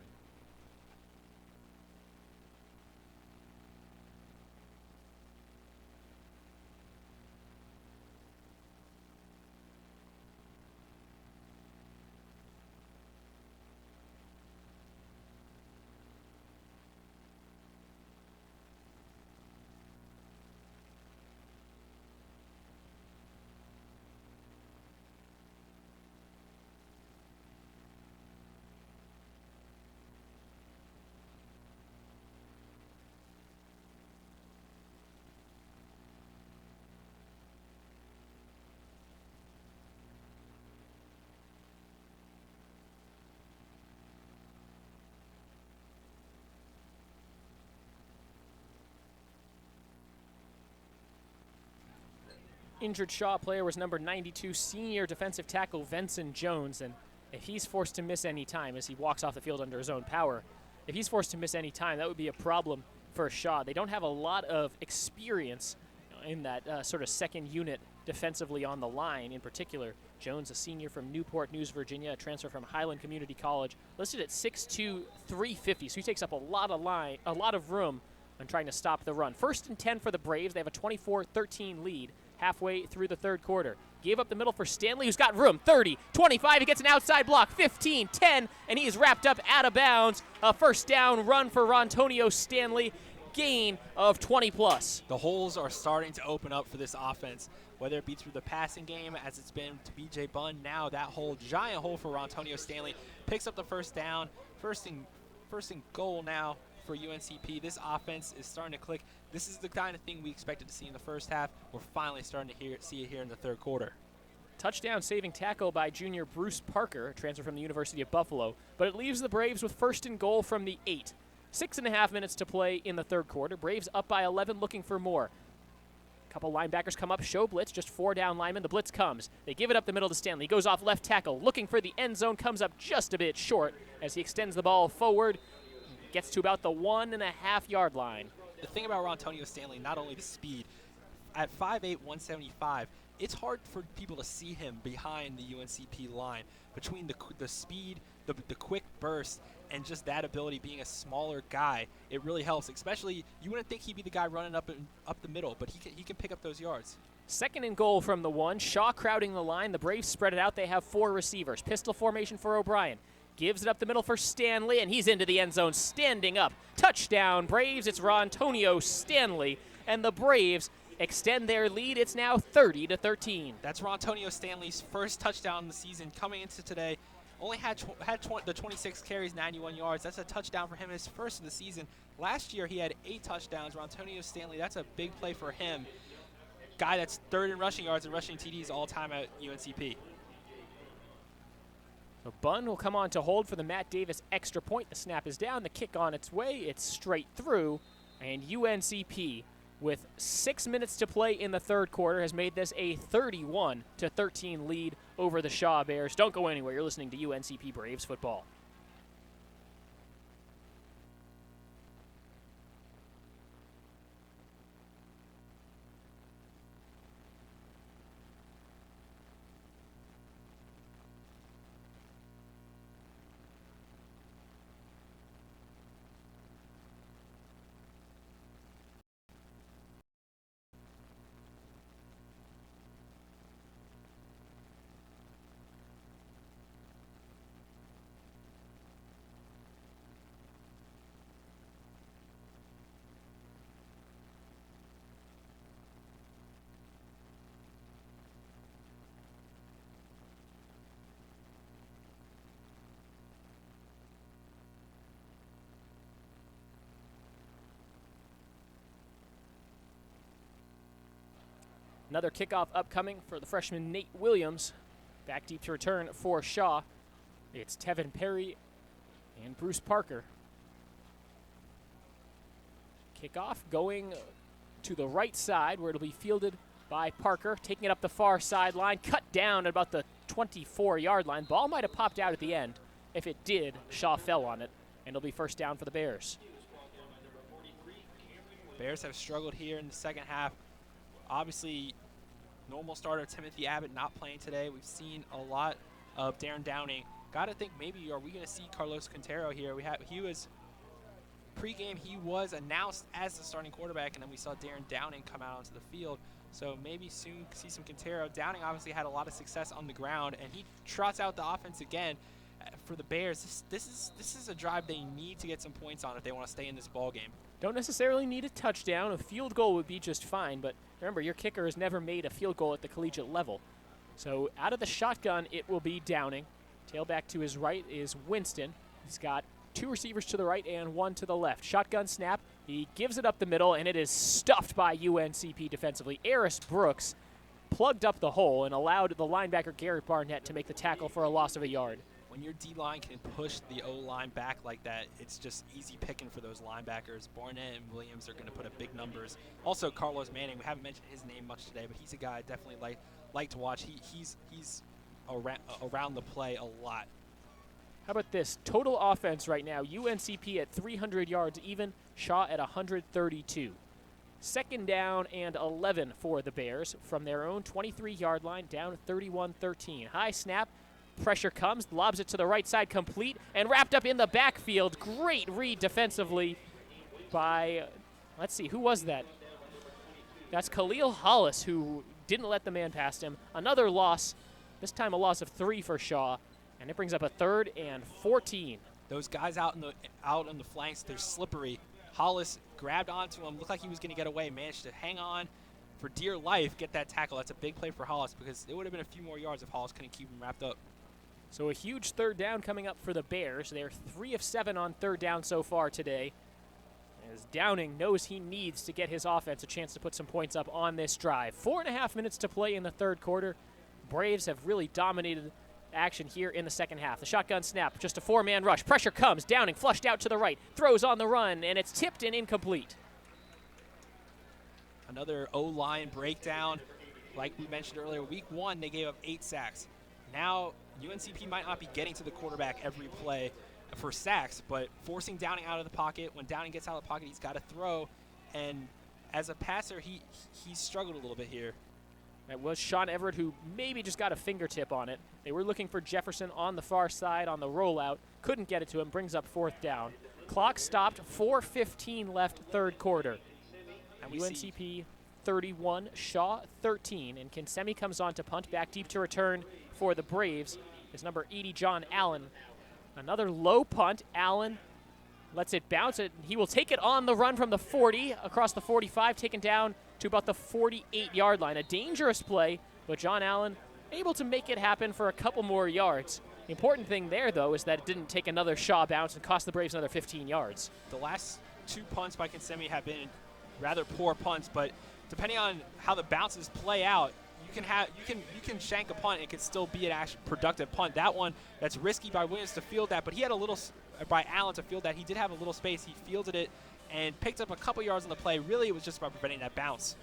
Injured Shaw player was number 92, senior defensive tackle Venson Jones, and if he's forced to miss any time as he walks off the field under his own power, if he's forced to miss any time, that would be a problem for Shaw. They don't have a lot of experience in that sort of second unit defensively on the line. In particular, Jones, a senior from Newport News, Virginia, a transfer from Highland Community College, listed at 6'2", 350, so he takes up a lot of room on trying to stop the run. 1st and 10 for the Braves. They have a 24-13 lead halfway through the 3rd quarter. Gave up the middle for Stanley, who's got room. 30, 25, he gets an outside block. 15, 10, and he is wrapped up out of bounds. A 1st down run for Rontonio Stanley. Gain of 20+. The holes are starting to open up for this offense, whether it be through the passing game, as it's been to B.J. Bunn. Now that giant hole for Rontonio Stanley picks up the 1st down. First and goal now for UNCP. This offense is starting to click. This is the kind of thing we expected to see in the 1st half. We're finally starting to see it here in the 3rd quarter. Touchdown saving tackle by junior Bruce Parker, a transfer from the University of Buffalo, but it leaves the Braves with 1st and goal from the 8. 6.5 minutes to play in the 3rd quarter. Braves up by 11, looking for more. A couple linebackers come up, show blitz, just 4 down linemen. The blitz comes. They give it up the middle to Stanley. He goes off left tackle, looking for the end zone, comes up just a bit short as he extends the ball forward. Gets to about the 1.5-yard line. The thing about Rontonio Stanley, not only the speed, at 5'8", 175, it's hard for people to see him behind the UNCP line. Between the speed, the quick burst, and just that ability, being a smaller guy, it really helps. Especially, you wouldn't think he'd be the guy running up the middle, but he can pick up those yards. 2nd and goal from the 1. Shaw crowding the line. The Braves spread it out. They have 4 receivers. Pistol formation for O'Brien. Gives it up the middle for Stanley, and he's into the end zone, standing up. Touchdown, Braves. It's Rontonio Stanley, and the Braves extend their lead. It's now 30-13. That's Rontonio Stanley's 1st touchdown of the season coming into today. only had the 26 carries, 91 yards. That's a touchdown for him, his first of the season. Last year he had 8 touchdowns. Rontonio Stanley, that's a big play for him. Guy that's 3rd in rushing yards and rushing TDs all time at UNCP. So Bunn will come on to hold for the Matt Davis extra point. The snap is down, the kick on its way, it's straight through, and UNCP, with 6 minutes to play in the third quarter, has made this a 31-13 lead over the Shaw Bears. Don't go anywhere. You're listening to UNCP Braves football. Another kickoff upcoming for the freshman Nate Williams. Back deep to return for Shaw. It's Tevin Perry and Bruce Parker. Kickoff going to the right side where it'll be fielded by Parker, taking it up the far sideline, cut down at about the 24-yard line. Ball might have popped out at the end. If it did, Shaw fell on it, and it'll be first down for the Bears. Bears have struggled here in the second half. Obviously, normal starter Timothy Abbott not playing today. We've seen a lot of Darren Downing. Got to think maybe are we going to see Carlos Quintero here? He was pregame. He was announced as the starting quarterback, and then we saw Darren Downing come out onto the field. So maybe soon see some Quintero. Downing obviously had a lot of success on the ground, and he trots out the offense again for the Bears. This is a drive they need to get some points on if they want to stay in this ball game. Don't necessarily need a touchdown. A field goal would be just fine, but remember, your kicker has never made a field goal at the collegiate level. So out of the shotgun, it will be Downing. Tailback to his right is Winston. He's got 2 receivers to the right and 1 to the left. Shotgun snap. He gives it up the middle, and it is stuffed by UNCP defensively. Eris Brooks plugged up the hole and allowed the linebacker Garrett Barnett to make the tackle for a loss of a yard. When your D-line can push the O-line back like that, it's just easy picking for those linebackers. Barnett and Williams are going to put up big numbers. Also, Carlos Manning, we haven't mentioned his name much today, but he's a guy I definitely like to watch. He's around the play a lot. How about this? Total offense right now, UNCP at 300 yards even, Shaw at 132. Second down and 11 for the Bears from their own 23-yard line, down 31-13. High snap. Pressure comes, lobs it to the right side, complete, and wrapped up in the backfield. Great read defensively by, let's see, who was that? That's Khalil Hollis, who didn't let the man past him. Another loss, this time a loss of 3 for Shaw, and it brings up a 3rd and 14. Those guys out on the flanks, they're slippery. Hollis grabbed onto him, looked like he was going to get away, managed to hang on for dear life, get that tackle. That's a big play for Hollis because it would have been a few more yards if Hollis couldn't keep him wrapped up. So a huge 3rd down coming up for the Bears. They're 3 of 7 on 3rd down so far today, as Downing knows he needs to get his offense a chance to put some points up on this drive. 4.5 minutes to play in the third quarter. Braves have really dominated action here in the second half. The shotgun snap, just a 4-man rush. Pressure comes, Downing flushed out to the right, throws on the run, and it's tipped and incomplete. Another O-line breakdown. Like we mentioned earlier, week 1 they gave up 8 sacks. Now UNCP might not be getting to the quarterback every play for sacks, but forcing Downing out of the pocket. When Downing gets out of the pocket, he's got to throw. And as a passer, he struggled a little bit here. That was Sean Everett, who maybe just got a fingertip on it. They were looking for Jefferson on the far side on the rollout. Couldn't get it to him. Brings up 4th down. Clock stopped. 4:15 left third quarter. And UNCP 31, Shaw 13. And Kinsemi comes on to punt back deep to return for the Braves is number 80, John Allen. Another low punt. Allen lets it bounce. He will take it on the run from the 40 across the 45, taken down to about the 48-yard line. A dangerous play, but John Allen able to make it happen for a couple more yards. The important thing there, though, is that it didn't take another Shaw bounce and cost the Braves another 15 yards. The last 2 punts by Kinsemi have been rather poor punts, but depending on how the bounces play out, you can shank a punt. It could still be an actual productive punt. That one, that's risky by Williams to field that, but he had a little by Allen to field that. He did have a little space. He fielded it and picked up a couple yards on the play. Really, it was just about preventing that bounce.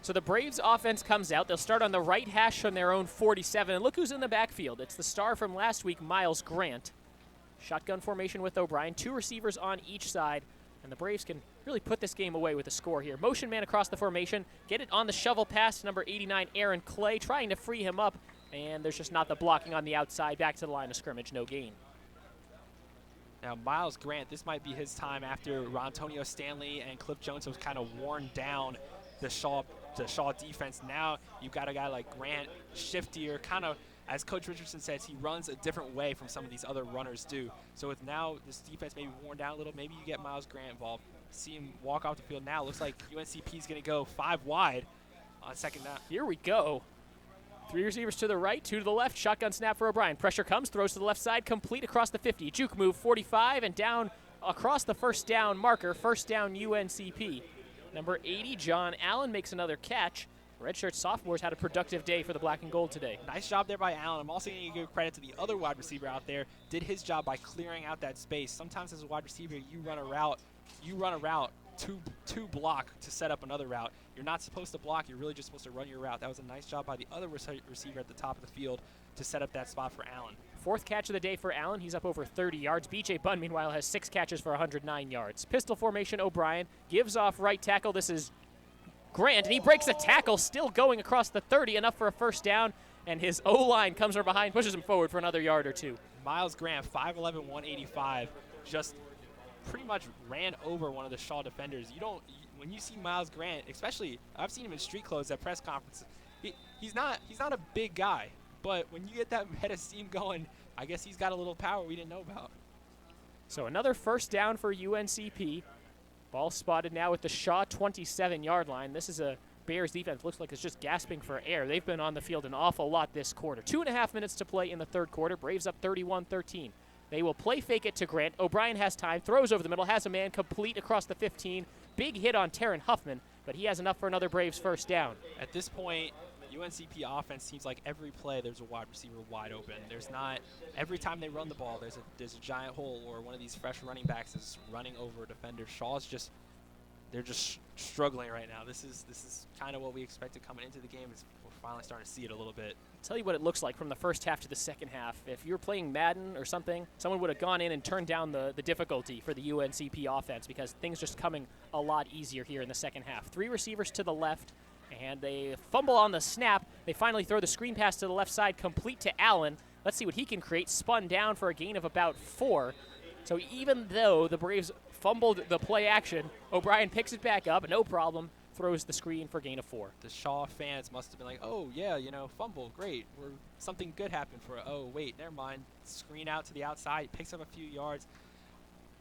So the Braves offense comes out. They'll start on the right hash from their own 47. And look who's in the backfield. It's the star from last week, Miles Grant. Shotgun formation with O'Brien. 2 receivers on each side. And the Braves can really put this game away with a score here. Motion man across the formation. Get it on the shovel pass to number 89, Aaron Clay, trying to free him up. And there's just not the blocking on the outside. Back to the line of scrimmage. No gain. Now, Miles Grant, this might be his time after Rontonio Stanley and Cliff Jones was kind of worn down the Shaw defense. Now you've got a guy like Grant, shiftier, kind of, as Coach Richardson says, he runs a different way from some of these other runners do. So with now this defense maybe worn down a little, maybe you get Miles Grant involved. See him walk off the field now. Looks like UNCP is going to go 5 wide on second down. Here we go. 3 receivers to the right, 2 to the left. Shotgun snap for O'Brien. Pressure comes, throws to the left side, complete across the 50. Juke move 45 and down across the first down marker. First down UNCP. Number 80, John Allen, makes another catch. Redshirt sophomores had a productive day for the black and gold today. Nice job there by Allen. I'm also going to give credit to the other wide receiver out there. Did his job by clearing out that space. Sometimes as a wide receiver, you run a route to block to set up another route. You're not supposed to block. You're really just supposed to run your route. That was a nice job by the other receiver at the top of the field to set up that spot for Allen. 4th catch of the day for Allen. He's up over 30 yards. B.J. Bunn, meanwhile, has 6 catches for 109 yards. Pistol formation, O'Brien gives off right tackle. This is Grant, and he breaks a tackle, still going across the 30, enough for a first down, and his O-line comes from behind, pushes him forward for another yard or 2. Miles Grant, 5'11", 185, just pretty much ran over one of the Shaw defenders. When you see Miles Grant, especially, I've seen him in street clothes at press conferences, he's not a big guy. But when you get that head of steam going, I guess he's got a little power we didn't know about. So another first down for UNCP. Ball spotted now at the Shaw 27-yard line. This is a Bears defense. Looks like it's just gasping for air. They've been on the field an awful lot this quarter. 2.5 minutes to play in the third quarter. Braves up 31-13. They will play fake it to Grant. O'Brien has time, throws over the middle, has a man complete across the 15. Big hit on Taryn Huffman, but he has enough for another Braves first down. At this point, UNCP offense seems like every play there's a wide receiver wide open. There's not, every time they run the ball, there's a giant hole, or one of these fresh running backs is running over a defender. They're just struggling right now. This is kind of what we expected coming into the game. We're finally starting to see it a little bit. I'll tell you what it looks like from the first half to the second half. If you were playing Madden or something, someone would have gone in and turned down the difficulty for the UNCP offense, because things just coming a lot easier here in the second half. 3 receivers to the left, and they fumble on the snap. They finally throw the screen pass to the left side, complete to Allen. Let's see what he can create. Spun down for a gain of about 4. So even though the Braves fumbled the play action, O'Brien picks it back up, no problem, throws the screen for a gain of 4. The Shaw fans must have been like, oh, yeah, fumble, great. Something good happened for it. Oh, wait, never mind. Screen out to the outside, picks up a few yards.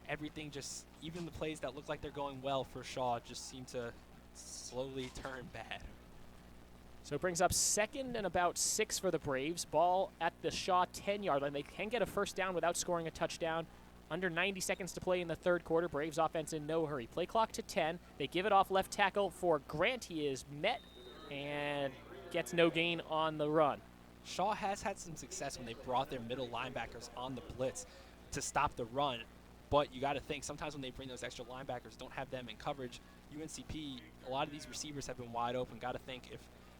Everything just, even the plays that look like they're going well for Shaw just seem to slowly turn bad. So it brings up 2nd and about 6 for the Braves. Ball at the Shaw 10-yard line. They can get a first down without scoring a touchdown. Under 90 seconds to play in the third quarter. Braves offense in no hurry. Play clock to 10. They give it off left tackle for Grant. He is met and gets no gain on the run. Shaw has had some success when they brought their middle linebackers on the blitz to stop the run. But you got to think, sometimes when they bring those extra linebackers, don't have them in coverage. UNCP, a lot of these receivers have been wide open. Got to think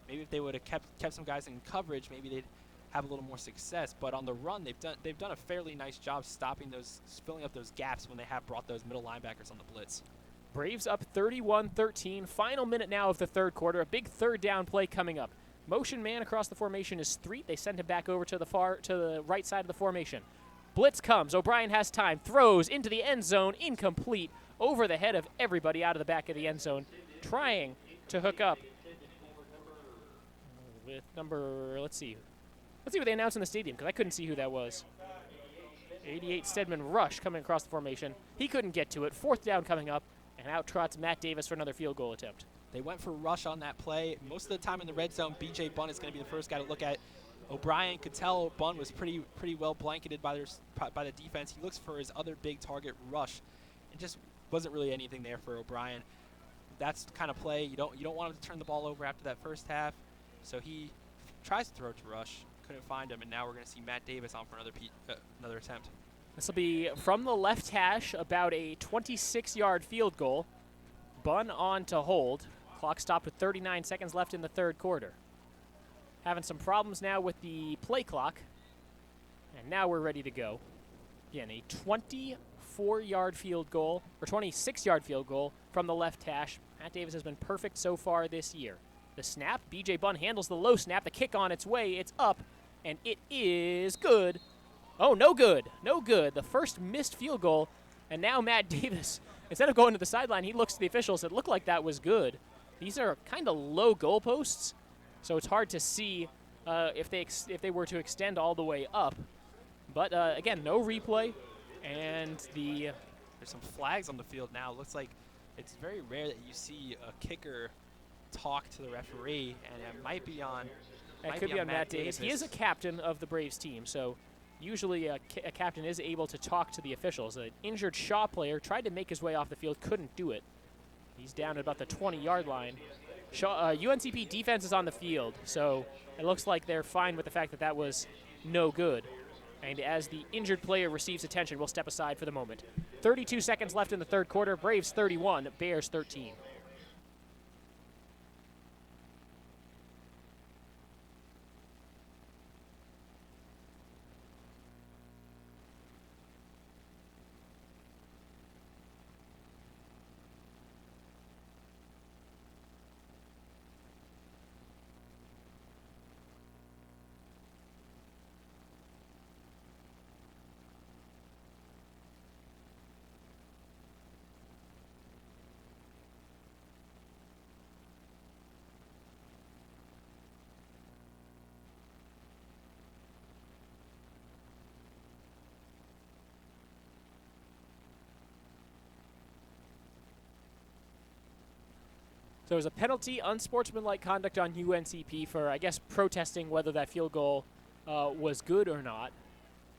if they would have kept some guys in coverage, maybe they'd have a little more success. But on the run, they've done a fairly nice job stopping those, filling up those gaps when they have brought those middle linebackers on the blitz. Braves up 31-13. Final minute now of the third quarter. A big third down play coming up. Motion man across the formation is Street. They send him back over to the right side of the formation. Blitz comes. O'Brien has time. Throws into the end zone. Incomplete. Over the head of everybody out of the back of the end zone. Trying to hook up with number, let's see what they announced in the stadium, because I couldn't see who that was. 88 Stedman Rush coming across the formation. He couldn't get to it. 4th down coming up, and out trots Matt Davis for another field goal attempt. They went for Rush on that play. Most of the time in the red zone, B.J. Bunn is going to be the first guy to look at. O'Brien could tell Bunn was pretty well blanketed by the defense. He looks for his other big target, Rush, and just wasn't really anything there for O'Brien. That's the kind of play you don't want him to turn the ball over after that first half. So he tries to throw it to Rush, couldn't find him, and now we're going to see Matt Davis on for another attempt. This will be from the left hash, about a 26-yard field goal. Bunn on to hold. Clock stopped with 39 seconds left in the third quarter. Having some problems now with the play clock. And now we're ready to go. Again, a 24-yard field goal, or 26-yard field goal from the left hash. Matt Davis has been perfect so far this year. The snap, B.J. Bunn handles the low snap. The kick on its way. It's up, and it is good. Oh, no good. No good. The first missed field goal, and now Matt Davis, instead of going to the sideline, he looks to the officials. It looked like that was good. These are kind of low goalposts, so it's hard to see if they were to extend all the way up. But, again, no replay, and there's some flags on the field now. Looks like it's very rare that you see a kicker talk to the referee, and it might be on Matt Davis. He is a captain of the Braves team, so usually a captain is able to talk to the officials. An injured Shaw player tried to make his way off the field, couldn't do it. He's down at about the 20-yard line. UNCP defense is on the field, so it looks like they're fine with the fact that that was no good. And as the injured player receives attention, we'll step aside for the moment. 32 seconds left in the third quarter. Braves 31, Bears 13. So it was a penalty, unsportsmanlike conduct on UNCP for, I guess, protesting whether that field goal was good or not.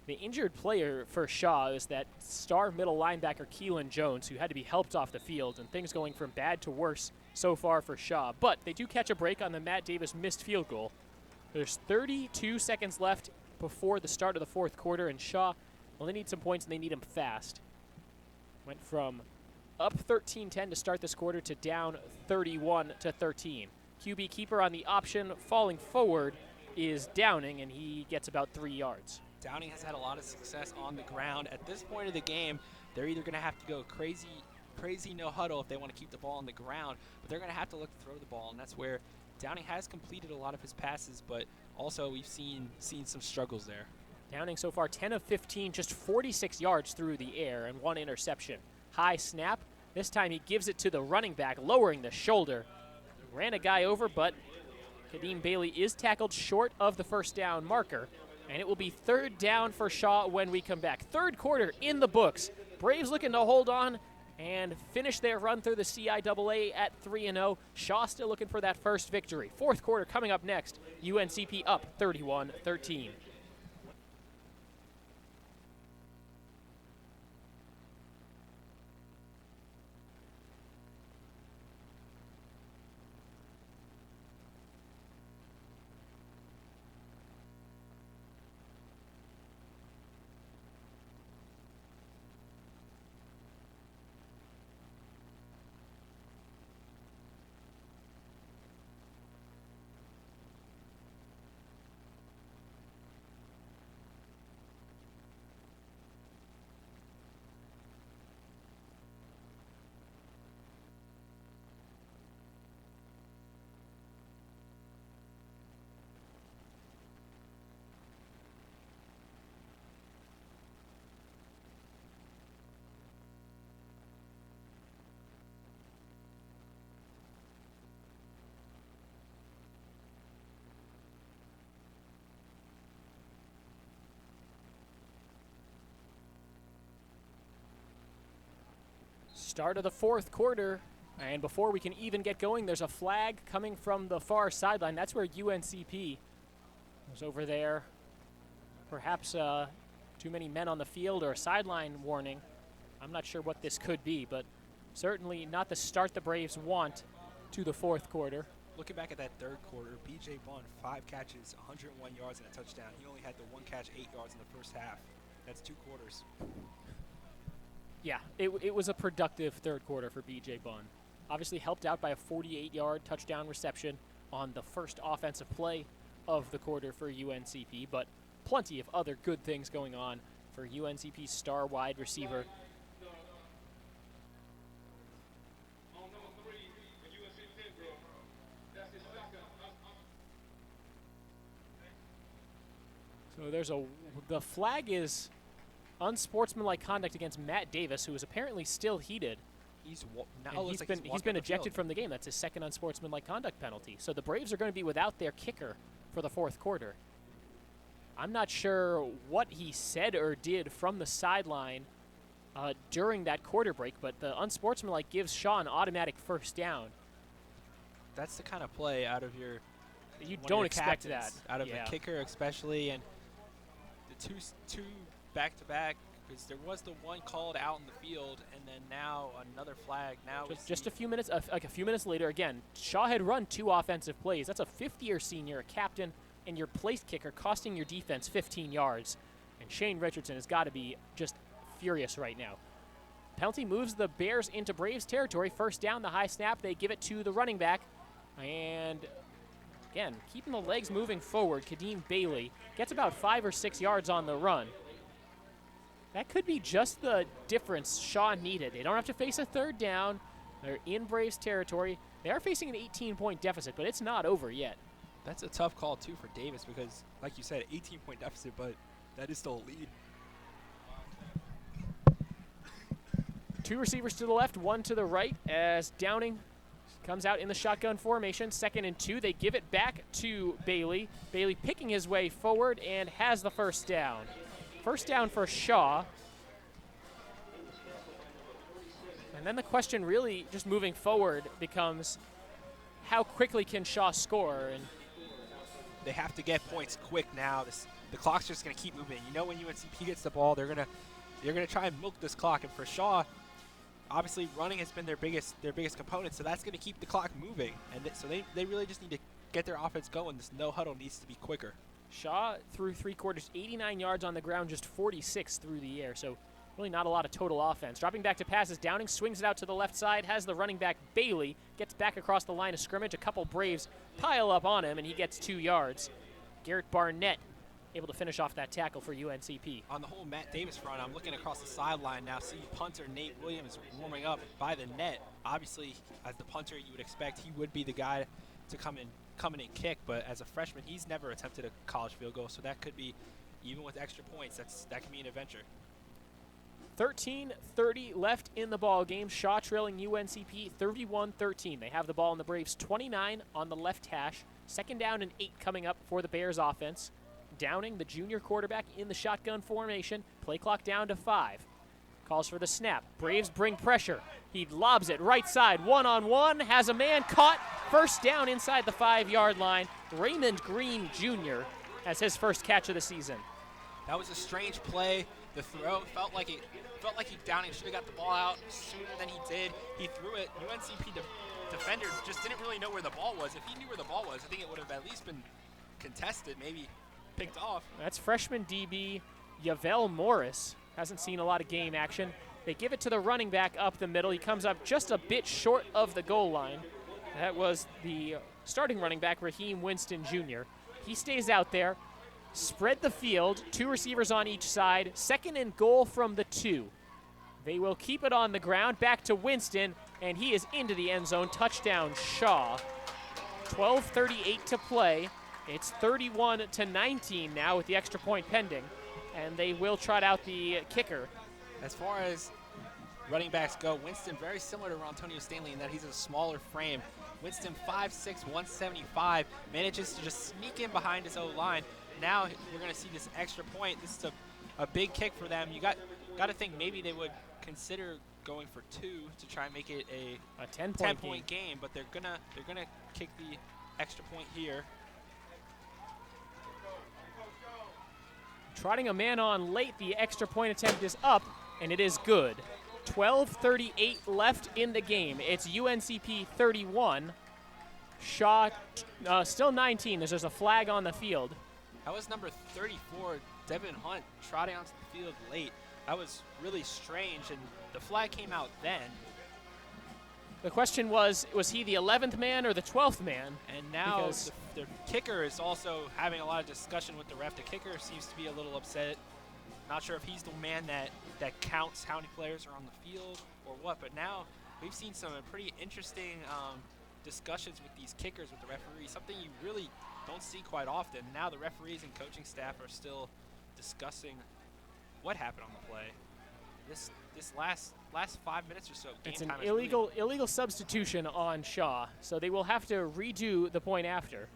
The injured player for Shaw is that star middle linebacker Keelan Jones, who had to be helped off the field, and things going from bad to worse so far for Shaw. But they do catch a break on the Matt Davis missed field goal. There's 32 seconds left before the start of the fourth quarter, and Shaw, well, they need some points, and they need them fast. Went from up 13-10 to start this quarter to down 31-13. QB keeper on the option falling forward is Downing, and he gets about 3 yards. Downing has had a lot of success on the ground. At this point of the game, they're either going to have to go crazy no huddle if they want to keep the ball on the ground, but they're going to have to look to throw the ball, and that's where Downing has completed a lot of his passes, but also we've seen some struggles there. Downing so far 10 of 15, just 46 yards through the air and 1 interception. High snap. This time he gives it to the running back, lowering the shoulder. Ran a guy over, but Kadeem Bailey is tackled short of the first down marker. And it will be third down for Shaw when we come back. Third quarter in the books. Braves looking to hold on and finish their run through the CIAA at 3-0. Shaw still looking for that first victory. Fourth quarter coming up next. UNCP up 31-13. Start of the fourth quarter, and before we can even get going, there's a flag coming from the far sideline. That's where UNCP Was over there. Perhaps too many men on the field or a sideline warning. I'm not sure what this could be, but certainly not the start the Braves want to the fourth quarter. Looking back at that third quarter, B.J. Bond, 5 catches, 101 yards, and a touchdown. He only had the 1 catch, 8 yards in the first half. That's 2 quarters. Yeah, it was a productive third quarter for B.J. Bond. Obviously helped out by a 48-yard touchdown reception on the first offensive play of the quarter for UNCP, but plenty of other good things going on for UNCP's star wide receiver. So the flag is unsportsmanlike conduct against Matt Davis, who is apparently still heated. He's been ejected from the game. That's his second unsportsmanlike conduct penalty. So the Braves are going to be without their kicker for the fourth quarter. I'm not sure what he said or did from the sideline during that quarter break, but the unsportsmanlike gives Shaw an automatic first down. That's the kind of play out of your You don't expect that. Out of a kicker especially, and the two back-to-back, because there was the one called out in the field, and then now another flag. Now just a few minutes, like a few minutes later, again, Shaw had run 2 offensive plays. That's a fifth-year senior, a captain, and your place kicker costing your defense 15 yards. And Shane Richardson has got to be just furious right now. Penalty moves the Bears into Braves territory. First down, the high snap. They give it to the running back. And again, keeping the legs moving forward, Kadeem Bailey gets about 5 or 6 yards on the run. That could be just the difference Shaw needed. They don't have to face a third down. They're in Braves territory. They are facing an 18-point deficit, but it's not over yet. That's a tough call, too, for Davis because, like you said, 18-point deficit, but that is still a lead. 2 receivers to the left, 1 to the right as Downing comes out in the shotgun formation. 2nd and 2. They give it back to Bailey. Bailey picking his way forward and has the first down. First down for Shaw. And then the question really just moving forward becomes how quickly can Shaw score? And they have to get points quick now. The clock's just going to keep moving. You know, when UNCP gets the ball, they're gonna try and milk this clock. And for Shaw, obviously running has been their biggest component, so that's going to keep the clock moving. And so they really just need to get their offense going. This no huddle needs to be quicker. Shaw through 3 quarters, 89 yards on the ground, just 46 through the air. So really not a lot of total offense. Dropping back to passes, Downing swings it out to the left side, has the running back Bailey, gets back across the line of scrimmage. A couple Braves pile up on him, and he gets 2 yards. Garrett Barnett able to finish off that tackle for UNCP. On the whole Matt Davis front, I'm looking across the sideline now. See punter Nate Williams warming up by the net. Obviously, as the punter, you would expect he would be the guy to come in and kick, but as a freshman, he's never attempted a college field goal, so that could be, even with extra points, that could be an adventure. 13:30 left in the ball game. Shaw trailing UNCP 31-13. They have the ball in the Braves 29 on the left hash. 2nd down and 8 coming up for the Bears offense. Downing, the junior quarterback, in the shotgun formation. Play clock down to 5. Calls for the snap. Braves bring pressure. He lobs it right side, one-on-one, has a man caught. First down inside the 5-yard line. Raymond Green Jr. has his first catch of the season. That was a strange play. The throw felt like Downing should have got the ball out sooner than he did. He threw it. UNCP defender just didn't really know where the ball was. If he knew where the ball was, I think it would have at least been contested, maybe picked off. That's freshman DB Yavel Morris. Hasn't seen a lot of game action. They give it to the running back up the middle. He comes up just a bit short of the goal line. That was the starting running back, Raheem Winston Jr. He stays out there. Spread the field. 2 receivers on each side. 2nd and goal from the 2. They will keep it on the ground. Back to Winston, and he is into the end zone. Touchdown, Shaw. 12:38 to play. It's 31-19 now with the extra point pending, and they will trot out the kicker. As far as running backs go, Winston very similar to Rontonio Stanley in that he's a smaller frame. Winston 5'6", 175, manages to just sneak in behind his O-line. Now we're going to see this extra point. This is a big kick for them. You got to think maybe they would consider going for 2 to try and make it a 10-point game, but they're gonna kick the extra point here. Trotting a man on late, the extra point attempt is up, and it is good. 12:38 left in the game. It's UNCP 31. Shaw still 19. There's just a flag on the field. That was number 34, Devin Hunt, trotting onto the field late. That was really strange, and the flag came out then. The question was he the 11th man or the 12th man? And now the kicker is also having a lot of discussion with the ref. The kicker seems to be a little upset. Not sure if he's the man that counts how many players are on the field or what, but now we've seen some pretty interesting discussions with these kickers with the referees, something you really don't see quite often. Now the referees and coaching staff are still discussing what happened on the play. This last 5 minutes or so, it's an illegal substitution on Shaw, so they will have to redo the point after.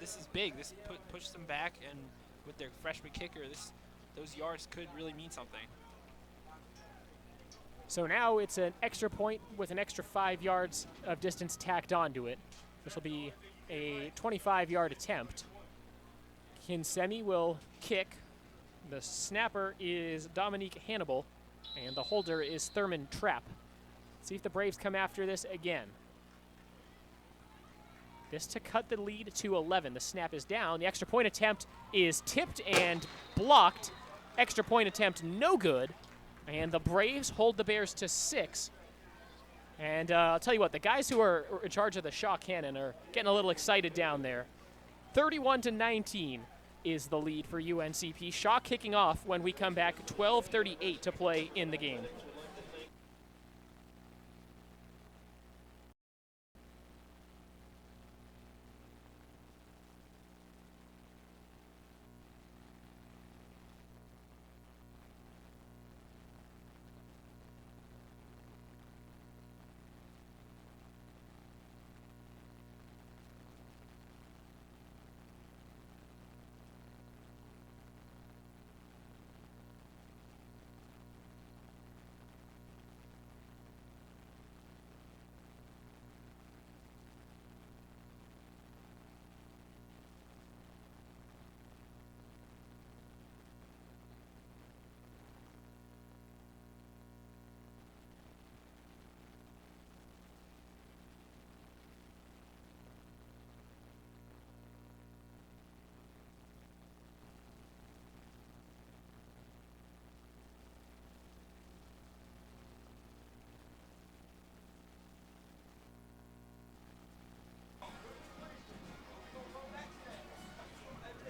This is big. This pushes them back, and with their freshman kicker, those yards could really mean something. So now it's an extra point with an extra 5 yards of distance tacked onto it. This will be a 25-yard attempt. Kinsemi will kick. The snapper is Dominique Hannibal, and the holder is Thurman Trapp. See if the Braves come after this again. This to cut the lead to 11. The snap is down. The extra point attempt is tipped and blocked. Extra point attempt no good. And the Braves hold the Bears to 6. And I'll tell you what, the guys who are in charge of the Shaw Cannon are getting a little excited down there. 31-19 is the lead for UNCP. Shaw kicking off when we come back. 12:38 to play in the game.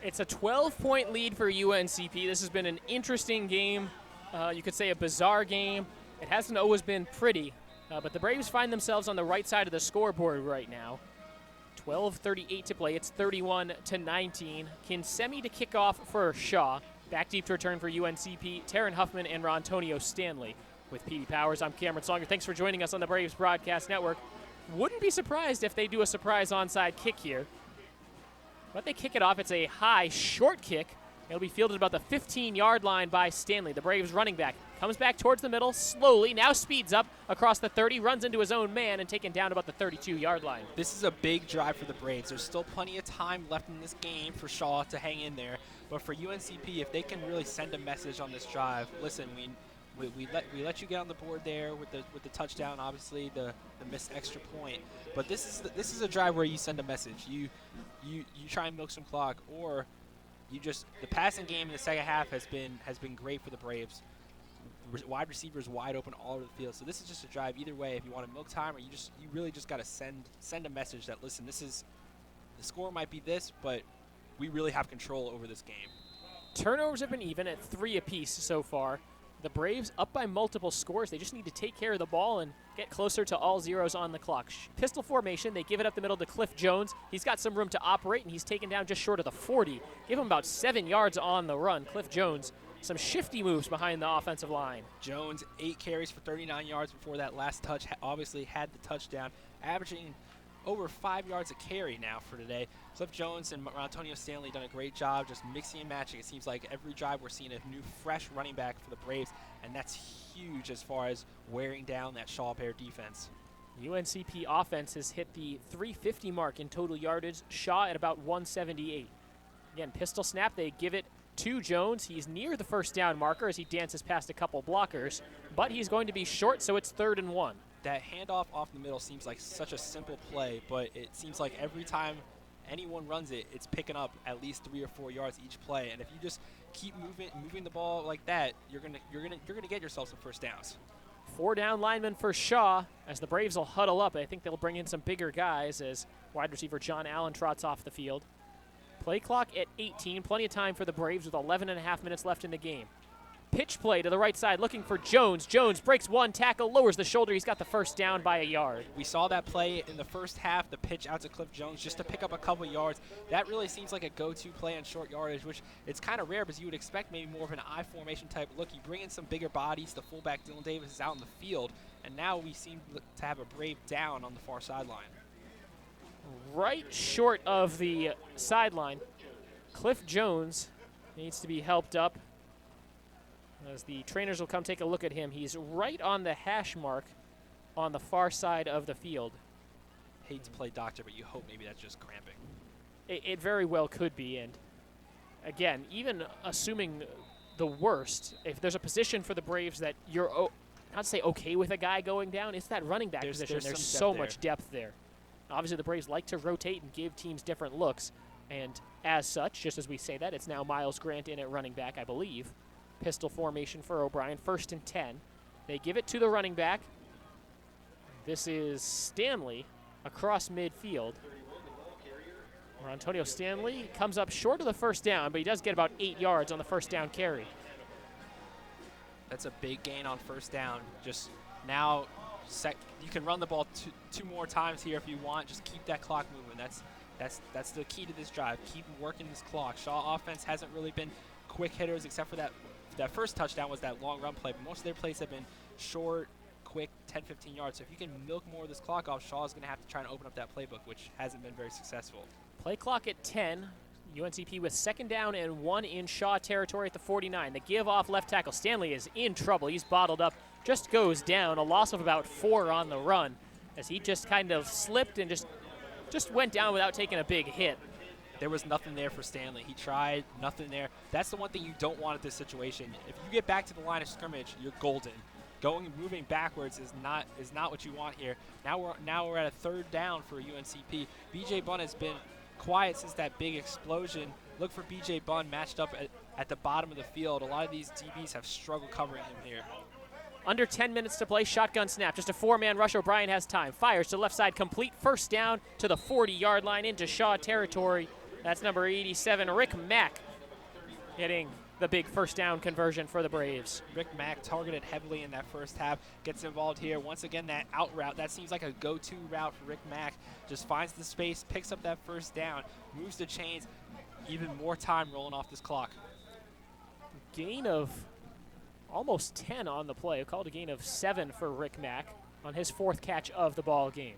It's a 12-point lead for UNCP. This has been an interesting game. You could say a bizarre game. It hasn't always been pretty, but the Braves find themselves on the right side of the scoreboard right now. 12:38 to play. It's 31-19. Kinsemi to kick off for Shaw. Back deep to return for UNCP, Taryn Huffman and Rontonio Stanley. With PD Powers, I'm Cameron Songer. Thanks for joining us on the Braves Broadcast Network. Wouldn't be surprised if they do a surprise onside kick here. But they kick it off. It's a high, short kick. It'll be fielded about the 15-yard line by Stanley, the Braves running back. Comes back towards the middle slowly, now speeds up across the 30, runs into his own man, and taken down about the 32-yard line. This is a big drive for the Braves. There's still plenty of time left in this game for Shaw to hang in there. But for UNCP, if they can really send a message on this drive, listen, we let you get on the board there with the touchdown, obviously the missed extra point. But this is a drive where you send a message. You try and milk some clock, or the passing game in the second half has been great for the Braves. Wide receivers wide open all over the field. So this is just a drive either way. If you want to milk time, or you really just got to send a message that, listen, the score might be this, but we really have control over this game. Turnovers have been even at 3 apiece so far. The Braves up by multiple scores. They just need to take care of the ball and get closer to all zeros on the clock. Pistol formation. They give it up the middle to Cliff Jones. He's got some room to operate, and he's taken down just short of the 40. Give him about 7 yards on the run. Cliff Jones, some shifty moves behind the offensive line. Jones, 8 carries for 39 yards before that last touch. Obviously had the touchdown, averaging over 5 yards a carry now for today. Cliff Jones and Rontonio Stanley done a great job just mixing and matching. It seems like every drive we're seeing a new, fresh running back for the Braves, and that's huge as far as wearing down that Shaw Bear defense. UNCP offense has hit the 350 mark in total yardage. Shaw at about 178. Again, pistol snap. They give it to Jones. He's near the first down marker as he dances past a couple blockers, but he's going to be short, so it's 3rd and 1. That handoff off the middle seems like such a simple play, but it seems like every time anyone runs it, it's picking up at least 3 or 4 yards each play. And if you just keep moving the ball like that, you're gonna get yourself some first downs. 4 down linemen for Shaw as the Braves will huddle up. I think they'll bring in some bigger guys as wide receiver John Allen trots off the field. Play clock at 18. Plenty of time for the Braves with 11.5 minutes left in the game. Pitch play to the right side looking for Jones. Jones breaks one tackle, lowers the shoulder. He's got the first down by a yard. We saw that play in the first half, the pitch out to Cliff Jones just to pick up a couple yards. That really seems like a go-to play on short yardage, which it's kind of rare because you would expect maybe more of an I formation type look. You bring in some bigger bodies. The fullback Dylan Davis is out in the field, and now we seem to have a Brave down on the far sideline. Right short of the sideline, Cliff Jones needs to be helped up. As the trainers will come take a look at him, he's right on the hash mark on the far side of the field. Hate to play doctor, but you hope maybe that's just cramping. It very well could be, and again, even assuming the worst, if there's a position for the Braves that you're, not to say okay with a guy going down, it's that running back position. There's so much depth there. Obviously, the Braves like to rotate and give teams different looks, and as such, just as we say that, it's now Miles Grant in at running back, I believe. Pistol formation for O'Brien, 1st and 10. They give it to the running back. This is Stanley across midfield. Where Antonio Stanley comes up short of the first down, but he does get about 8 yards on the first down carry. That's a big gain on first down. Just now, you can run the ball two more times here if you want. Just keep that clock moving. That's the key to this drive. Keep working this clock. Shaw offense hasn't really been quick hitters except for that first touchdown was that long run play, but most of their plays have been short, quick, 10, 15 yards. So if you can milk more of this clock off, Shaw's going to have to try and open up that playbook, which hasn't been very successful. Play clock at 10. UNCP with 2nd down and 1 in Shaw territory at the 49. The give off left tackle. Stanley is in trouble. He's bottled up, just goes down. A loss of about 4 on the run as he just kind of slipped and just went down without taking a big hit. There was nothing there for Stanley. He tried, nothing there. That's the one thing you don't want at this situation. If you get back to the line of scrimmage, you're golden. Moving backwards is not what you want here. Now we're at a 3rd down for UNCP. BJ Bunn has been quiet since that big explosion. Look for BJ Bunn matched up at the bottom of the field. A lot of these DBs have struggled covering him here. Under 10 minutes to play, shotgun snap. Just a 4-man rush. O'Brien has time. Fires to left side, complete. First down to the 40-yard line into Shaw territory. That's number 87, Rick Mack, getting the big first down conversion for the Braves. Rick Mack targeted heavily in that first half, gets involved here. Once again, that out route, that seems like a go-to route for Rick Mack. Just finds the space, picks up that first down, moves the chains, even more time rolling off this clock. Gain of almost 10 on the play. Called a gain of 7 for Rick Mack on his 4th catch of the ball game.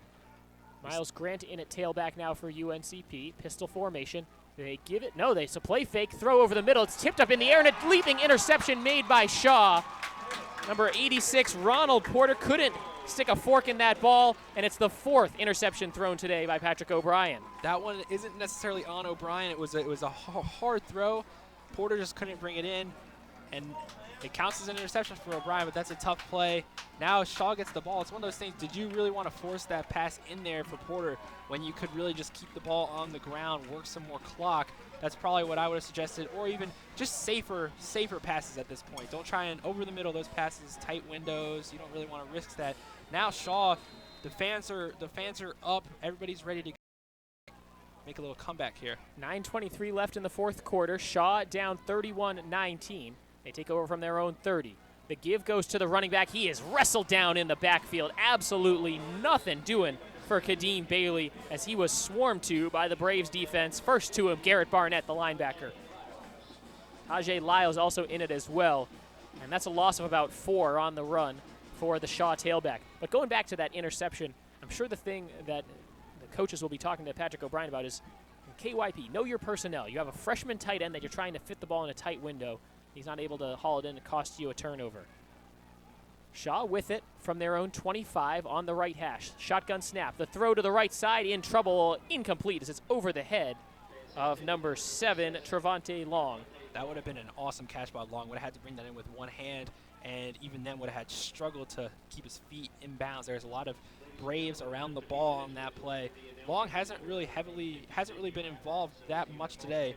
Miles Grant in at tailback now for UNCP. Pistol formation. They give it. No, it's a play fake. Throw over the middle. It's tipped up in the air, and a leaping interception made by Shaw. Number 86, Ronald Porter, couldn't stick a fork in that ball, and it's the 4th interception thrown today by Patrick O'Brien. That one isn't necessarily on O'Brien. It was a hard throw. Porter just couldn't bring it in, and it counts as an interception for O'Brien, but that's a tough play. Now Shaw gets the ball. It's one of those things, did you really want to force that pass in there for Porter when you could really just keep the ball on the ground, work some more clock? That's probably what I would have suggested, or even just safer passes at this point. Don't try and over the middle those passes, tight windows. You don't really want to risk that. Now Shaw, the fans are up. Everybody's ready to make a little comeback here. 9:23 left in the 4th quarter. Shaw down 31-19. They take over from their own 30. The give goes to the running back. He is wrestled down in the backfield. Absolutely nothing doing for Kadeem Bailey as he was swarmed to by the Braves defense. First to him, Garrett Barnett, the linebacker. Ajay Lyles also in it as well. And that's a loss of about 4 on the run for the Shaw tailback. But going back to that interception, I'm sure the thing that the coaches will be talking to Patrick O'Brien about is KYP, know your personnel. You have a freshman tight end that you're trying to fit the ball in a tight window. He's not able to haul it in. It costs you a turnover. Shaw with it from their own 25 on the right hash. Shotgun snap. The throw to the right side in trouble. Incomplete as it's over the head of number 7, Trevante Long. That would have been an awesome catch by Long. Would have had to bring that in with one hand, and even then would have had struggled to keep his feet in bounds. There's a lot of Braves around the ball on that play. Long hasn't really been involved that much today.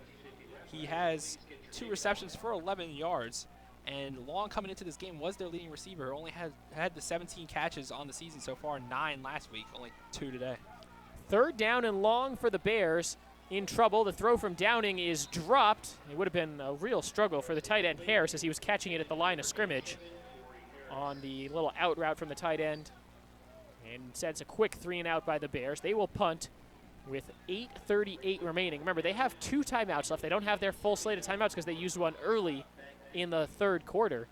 He has 2 receptions for 11 yards, and Long coming into this game was their leading receiver. Only had the 17 catches on the season so far, 9 last week, only 2 today. 3rd down and long for the Bears. In trouble. The throw from Downing is dropped. It would have been a real struggle for the tight end Harris as he was catching it at the line of scrimmage on the little out route from the tight end. And sets a quick 3-and-out by the Bears. They will punt with 8:38 remaining. Remember, they have 2 timeouts left. They don't have their full slate of timeouts because they used one early in the 3rd quarter.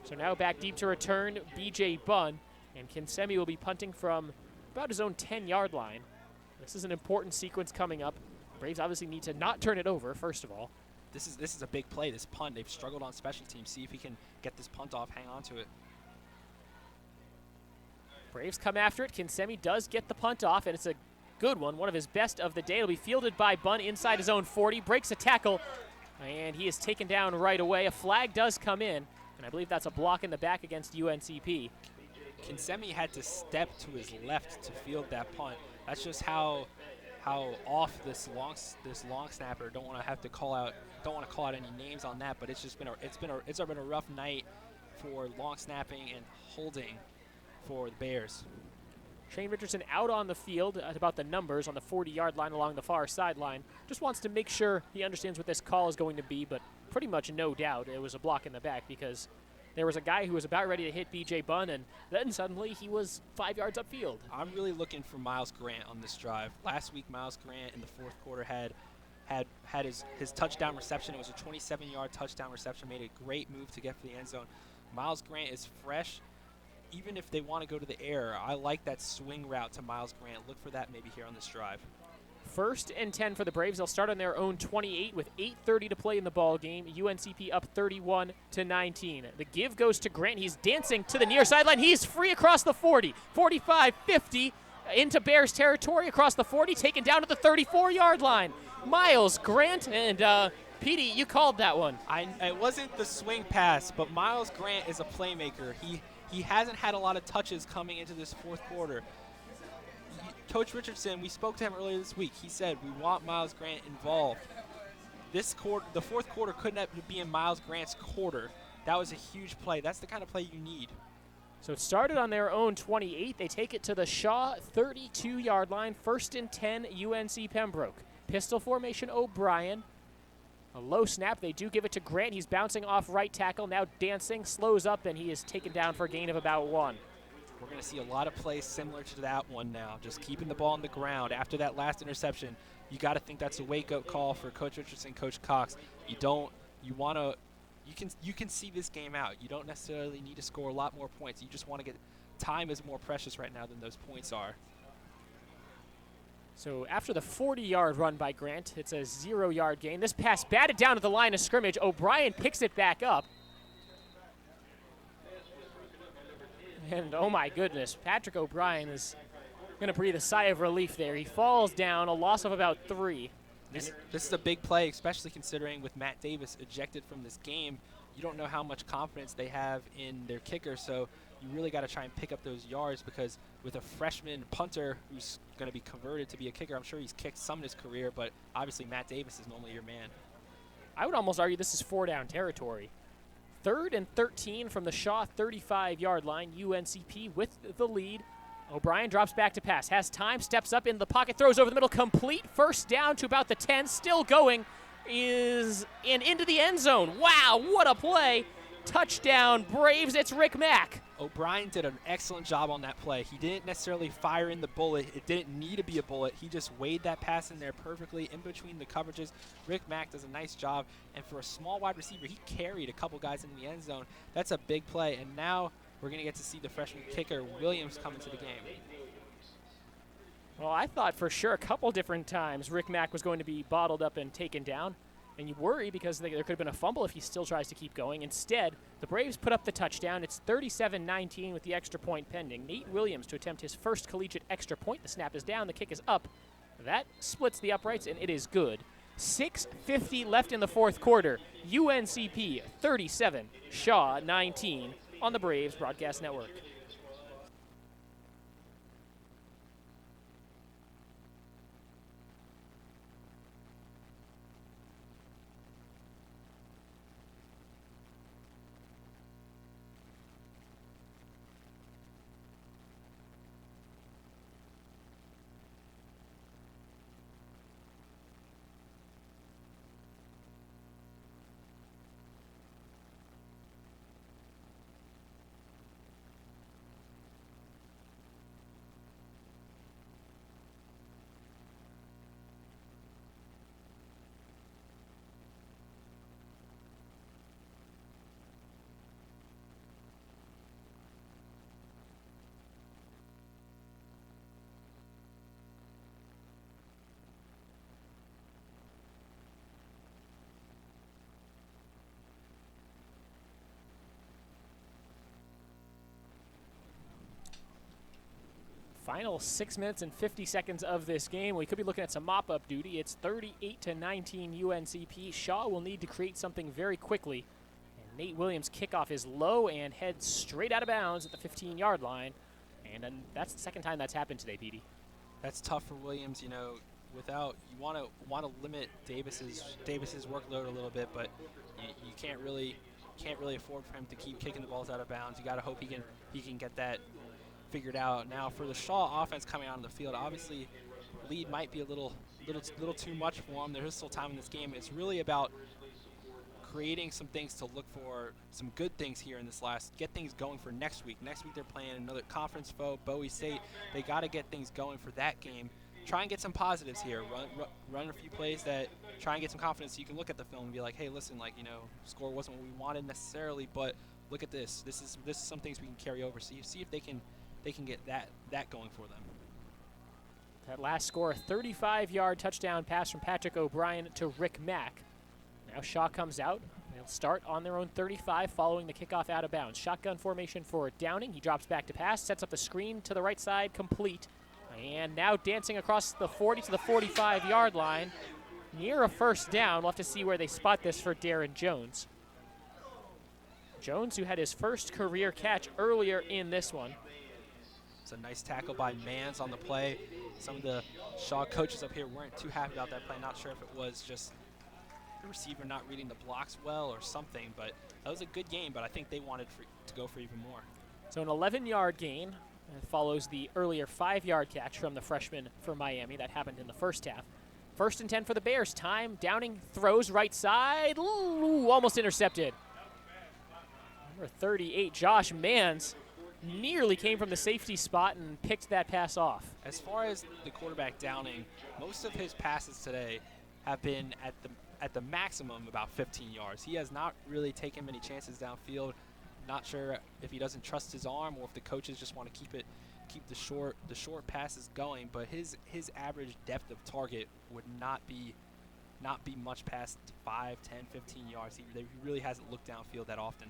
So now back deep to return, B.J. Bunn. And Kinsemi will be punting from about his own 10-yard line. This is an important sequence coming up. Braves obviously need to not turn it over, first of all. This is a big play, this punt. They've struggled on special teams. See if he can get this punt off, hang on to it. Braves come after it. Kinsemi does get the punt off, and it's a good one of his best of the day. It'll be fielded by Bunn inside his own 40, breaks a tackle, and he is taken down right away. A flag does come in, and I believe that's a block in the back against UNCP. Kinsemi had to step to his left to field that punt. That's just how off this long snapper. Don't want to call out any names on that, but it's been a rough night for long snapping and holding for the Bears. Shane Richardson out on the field at about the numbers on the 40-yard line along the far sideline. Just wants to make sure he understands what this call is going to be, but pretty much no doubt it was a block in the back because there was a guy who was about ready to hit B.J. Bunn, and then suddenly he was 5 yards upfield. I'm really looking for Miles Grant on this drive. Last week, Miles Grant in the 4th quarter had his touchdown reception. It was a 27-yard touchdown reception, made a great move to get for the end zone. Miles Grant is fresh. Even if they want to go to the air, I like that swing route to Miles Grant. Look for that maybe here on this drive. 1st and 10 for the Braves. They'll start on their own 28 with 8:30 to play in the ball game. UNCP up 31-19. The give goes to Grant. He's dancing to the near sideline. He's free across the 40, 45, 50, into Bears territory across the 40, taken down to the 34-yard line. Miles Grant and Petey, you called that one. It wasn't the swing pass, but Miles Grant is a playmaker. He hasn't had a lot of touches coming into this 4th quarter. Coach Richardson, we spoke to him earlier this week. He said, we want Miles Grant involved. The 4th quarter couldn't be in Miles Grant's quarter. That was a huge play. That's the kind of play you need. So it started on their own 28. They take it to the Shaw 32-yard line. 1st and 10, UNC Pembroke. Pistol formation, O'Brien. A low snap. They do give it to Grant. He's bouncing off right tackle, now dancing, slows up, and he is taken down for a gain of about 1. We're going to see a lot of plays similar to that one now, just keeping the ball on the ground. After that last interception, you got to think that's a wake-up call for Coach Richardson, Coach Cox. You can see this game out. You don't necessarily need to score a lot more points. You just want to get – time is more precious right now than those points are. So after the 40-yard run by Grant, it's a 0-yard gain. This pass batted down at the line of scrimmage. O'Brien picks it back up. And oh my goodness, Patrick O'Brien is going to breathe a sigh of relief there. He falls down, a loss of about 3. This is a big play, especially considering with Matt Davis ejected from this game. You don't know how much confidence they have in their kicker, so you really got to try and pick up those yards because with a freshman punter who's going to be converted to be a kicker, I'm sure he's kicked some in his career, but obviously Matt Davis is normally your man. I would almost argue this is 4-down territory. 3rd and 13 from the Shaw 35-yard line. UNCP with the lead. O'Brien drops back to pass. Has time, steps up in the pocket, throws over the middle. Complete. 1st down to about the 10. Still going. Is into the end zone. Wow, what a play. Touchdown, Braves. It's Rick Mack. O'Brien did an excellent job on that play. He didn't necessarily fire in the bullet. It didn't need to be a bullet. He just weighed that pass in there perfectly in between the coverages. Rick Mack does a nice job. And for a small wide receiver, he carried a couple guys into the end zone. That's a big play. And now we're going to get to see the freshman kicker, Williams, come into the game. Well, I thought for sure a couple different times Rick Mack was going to be bottled up and taken down. And you worry because there could have been a fumble if he still tries to keep going. Instead, the Braves put up the touchdown. It's 37-19 with the extra point pending. Nate Williams to attempt his first collegiate extra point. The snap is down. The kick is up. That splits the uprights, and it is good. 6:50 left in the fourth quarter. UNCP 37, Shaw 19 on the Braves Broadcast Network. Final 6 minutes and 50 seconds of this game. We could be looking at some mop-up duty. It's 38-19 UNCP. Shaw will need to create something very quickly. And Nate Williams' kickoff is low and heads straight out of bounds at the 15-yard line. And that's the second time that's happened today, Petey. That's tough for Williams. You know, without you want to limit Davis's workload a little bit, but you can't really afford for him to keep kicking the balls out of bounds. You got to hope he can get that figured out. Now for the Shaw offense coming out on the field, obviously lead might be a little too much for them. There is still time in this game. It's really about creating some things to look for, some good things here in this get things going for next week. Next week they're playing another conference foe, Bowie State. They got to get things going for that game. Try and get some positives here. Run a few plays that try and get some confidence. So you can look at the film and be like, hey, listen, like, you know, score wasn't what we wanted necessarily, but look at this. This is some things we can carry over. So you see if they can get that going for them. That last score, a 35-yard touchdown pass from Patrick O'Brien to Rick Mack. Now Shaw comes out. They'll start on their own 35 following the kickoff out of bounds. Shotgun formation for Downing. He drops back to pass, sets up the screen to the right side, complete. And now dancing across the 40 to the 45-yard line, near a first down. We'll have to see where they spot this for Darren Jones. Jones, who had his first career catch earlier in this one. It's a nice tackle by Mans on the play. Some of the Shaw coaches up here weren't too happy about that play. Not sure if it was just the receiver not reading the blocks well or something, but that was a good game, but I think they wanted to go for even more. So an 11-yard gain follows the earlier 5-yard catch from the freshman for Miami. That happened in the first half. 1st and 10 for the Bears. Time, Downing throws right side. Ooh, almost intercepted. Number 38, Josh Mans, nearly came from the safety spot and picked that pass off. As far as the quarterback Downing, most of his passes today have been at the maximum about 15 yards. He has not really taken many chances downfield. Not sure if he doesn't trust his arm or if the coaches just want to keep the short passes going, but his average depth of target would not be much past 5, 10, 15 yards. He really hasn't looked downfield that often.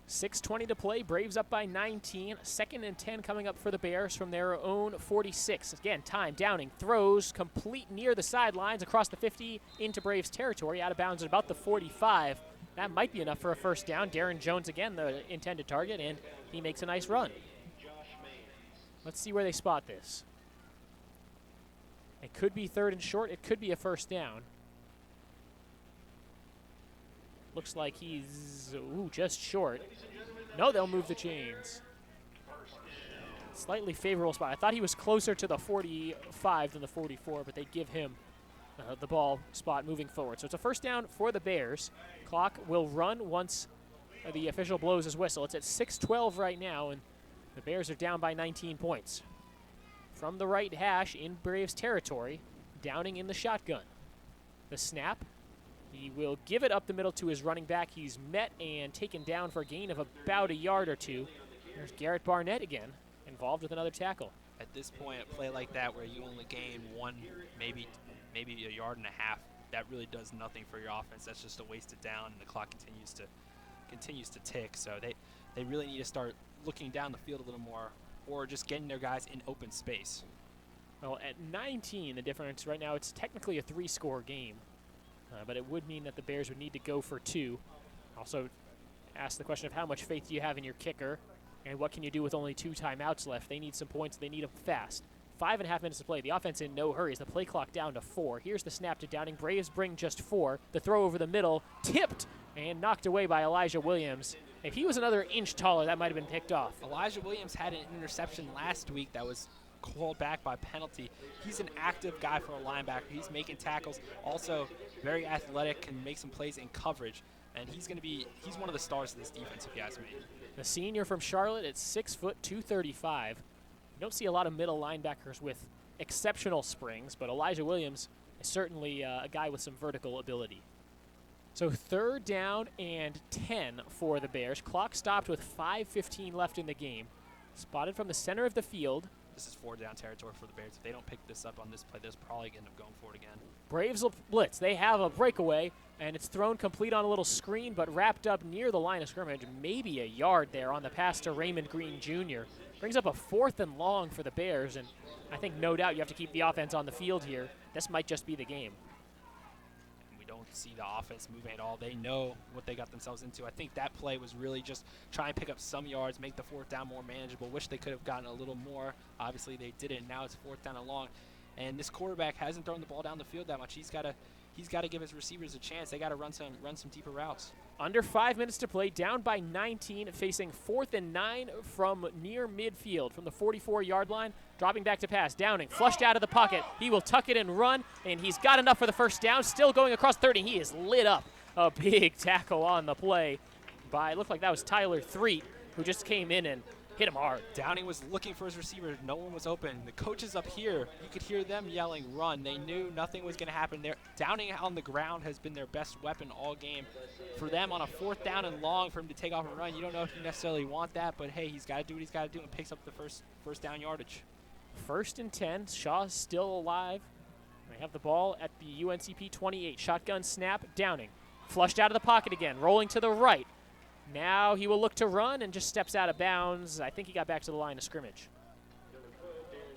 6:20 to play. Braves up by 19. 2nd and 10 coming up for the Bears from their own 46. Again, time, Downing throws complete near the sidelines across the 50 into Braves territory, out of bounds at about the 45. That might be enough for a first down. Darren Jones again, the intended target, and he makes a nice run. Let's see where they spot this. It could be 3rd and short. It could be a first down. Looks like he's just short. No, they'll move the chains. Slightly favorable spot. I thought he was closer to the 45 than the 44, but they give him the ball spot moving forward. So it's a first down for the Bears. Clock will run once the official blows his whistle. It's at 6:12 right now, and the Bears are down by 19 points. From the right hash in Braves territory, Downing in the shotgun. The snap. He will give it up the middle to his running back. He's met and taken down for a gain of about a yard or two. There's Garrett Barnett again, involved with another tackle. At this point, a play like that where you only gain one, maybe a yard and a half, that really does nothing for your offense. That's just a wasted down, and the clock continues to tick. So they really need to start looking down the field a little more, or just getting their guys in open space. Well, at 19, the difference right now, it's technically a 3-score game. But it would mean that the Bears would need to go for 2. Also, ask the question of how much faith do you have in your kicker, and what can you do with only 2 timeouts left? They need some points. They need them fast. 5.5 minutes to play. The offense in no hurry. The play clock down to 4. Here's the snap to Downing. Braves bring just 4. The throw over the middle, tipped and knocked away by Elijah Williams. If he was another inch taller, that might have been picked off. Elijah Williams had an interception last week that was called back by penalty. He's an active guy for a linebacker. He's making tackles. Also very athletic, can make some plays in coverage. And he's one of the stars of this defense, if you ask me. The senior from Charlotte at 6 foot 235. You don't see a lot of middle linebackers with exceptional springs, but Elijah Williams is certainly a guy with some vertical ability. So 3rd down and 10 for the Bears. Clock stopped with 5:15 left in the game. Spotted from the center of the field. This is 4-down territory for the Bears. If they don't pick this up on this play, they're probably going to end up going for it again. Braves will blitz. They have a breakaway, and it's thrown complete on a little screen, but wrapped up near the line of scrimmage. Maybe a yard there on the pass to Raymond Green Jr. Brings up a 4th and long for the Bears, and I think no doubt you have to keep the offense on the field here. This might just be the game. We don't see the offense moving at all. They know what they got themselves into. I think that play was really just try and pick up some yards, make the 4th down more manageable. Wish they could have gotten a little more. Obviously, they didn't. Now it's 4th down and long. And this quarterback hasn't thrown the ball down the field that much. He's got to give his receivers a chance. They got to run some deeper routes. Under 5 minutes to play, down by 19, facing 4th and 9 from near midfield, from the 44-yard line, dropping back to pass. Downing, flushed out of the pocket. He will tuck it and run, and he's got enough for the first down. Still going across 30. He is lit up. A big tackle on the play by, it looked like that was Tyler Threet, who just came in and hit him hard. Downing was looking for his receiver. No one was open. The coaches up here, you could hear them yelling, run. They knew nothing was going to happen there. Downing on the ground has been their best weapon all game. For them, on a 4th down and long, for him to take off and run, you don't know if you necessarily want that, but hey, he's got to do what he's got to do and picks up the first down yardage. 1st and 10. Shaw's still alive. They have the ball at the UNCP 28. Shotgun snap. Downing. Flushed out of the pocket again. Rolling to the right. Now he will look to run and just steps out of bounds. I think he got back to the line of scrimmage.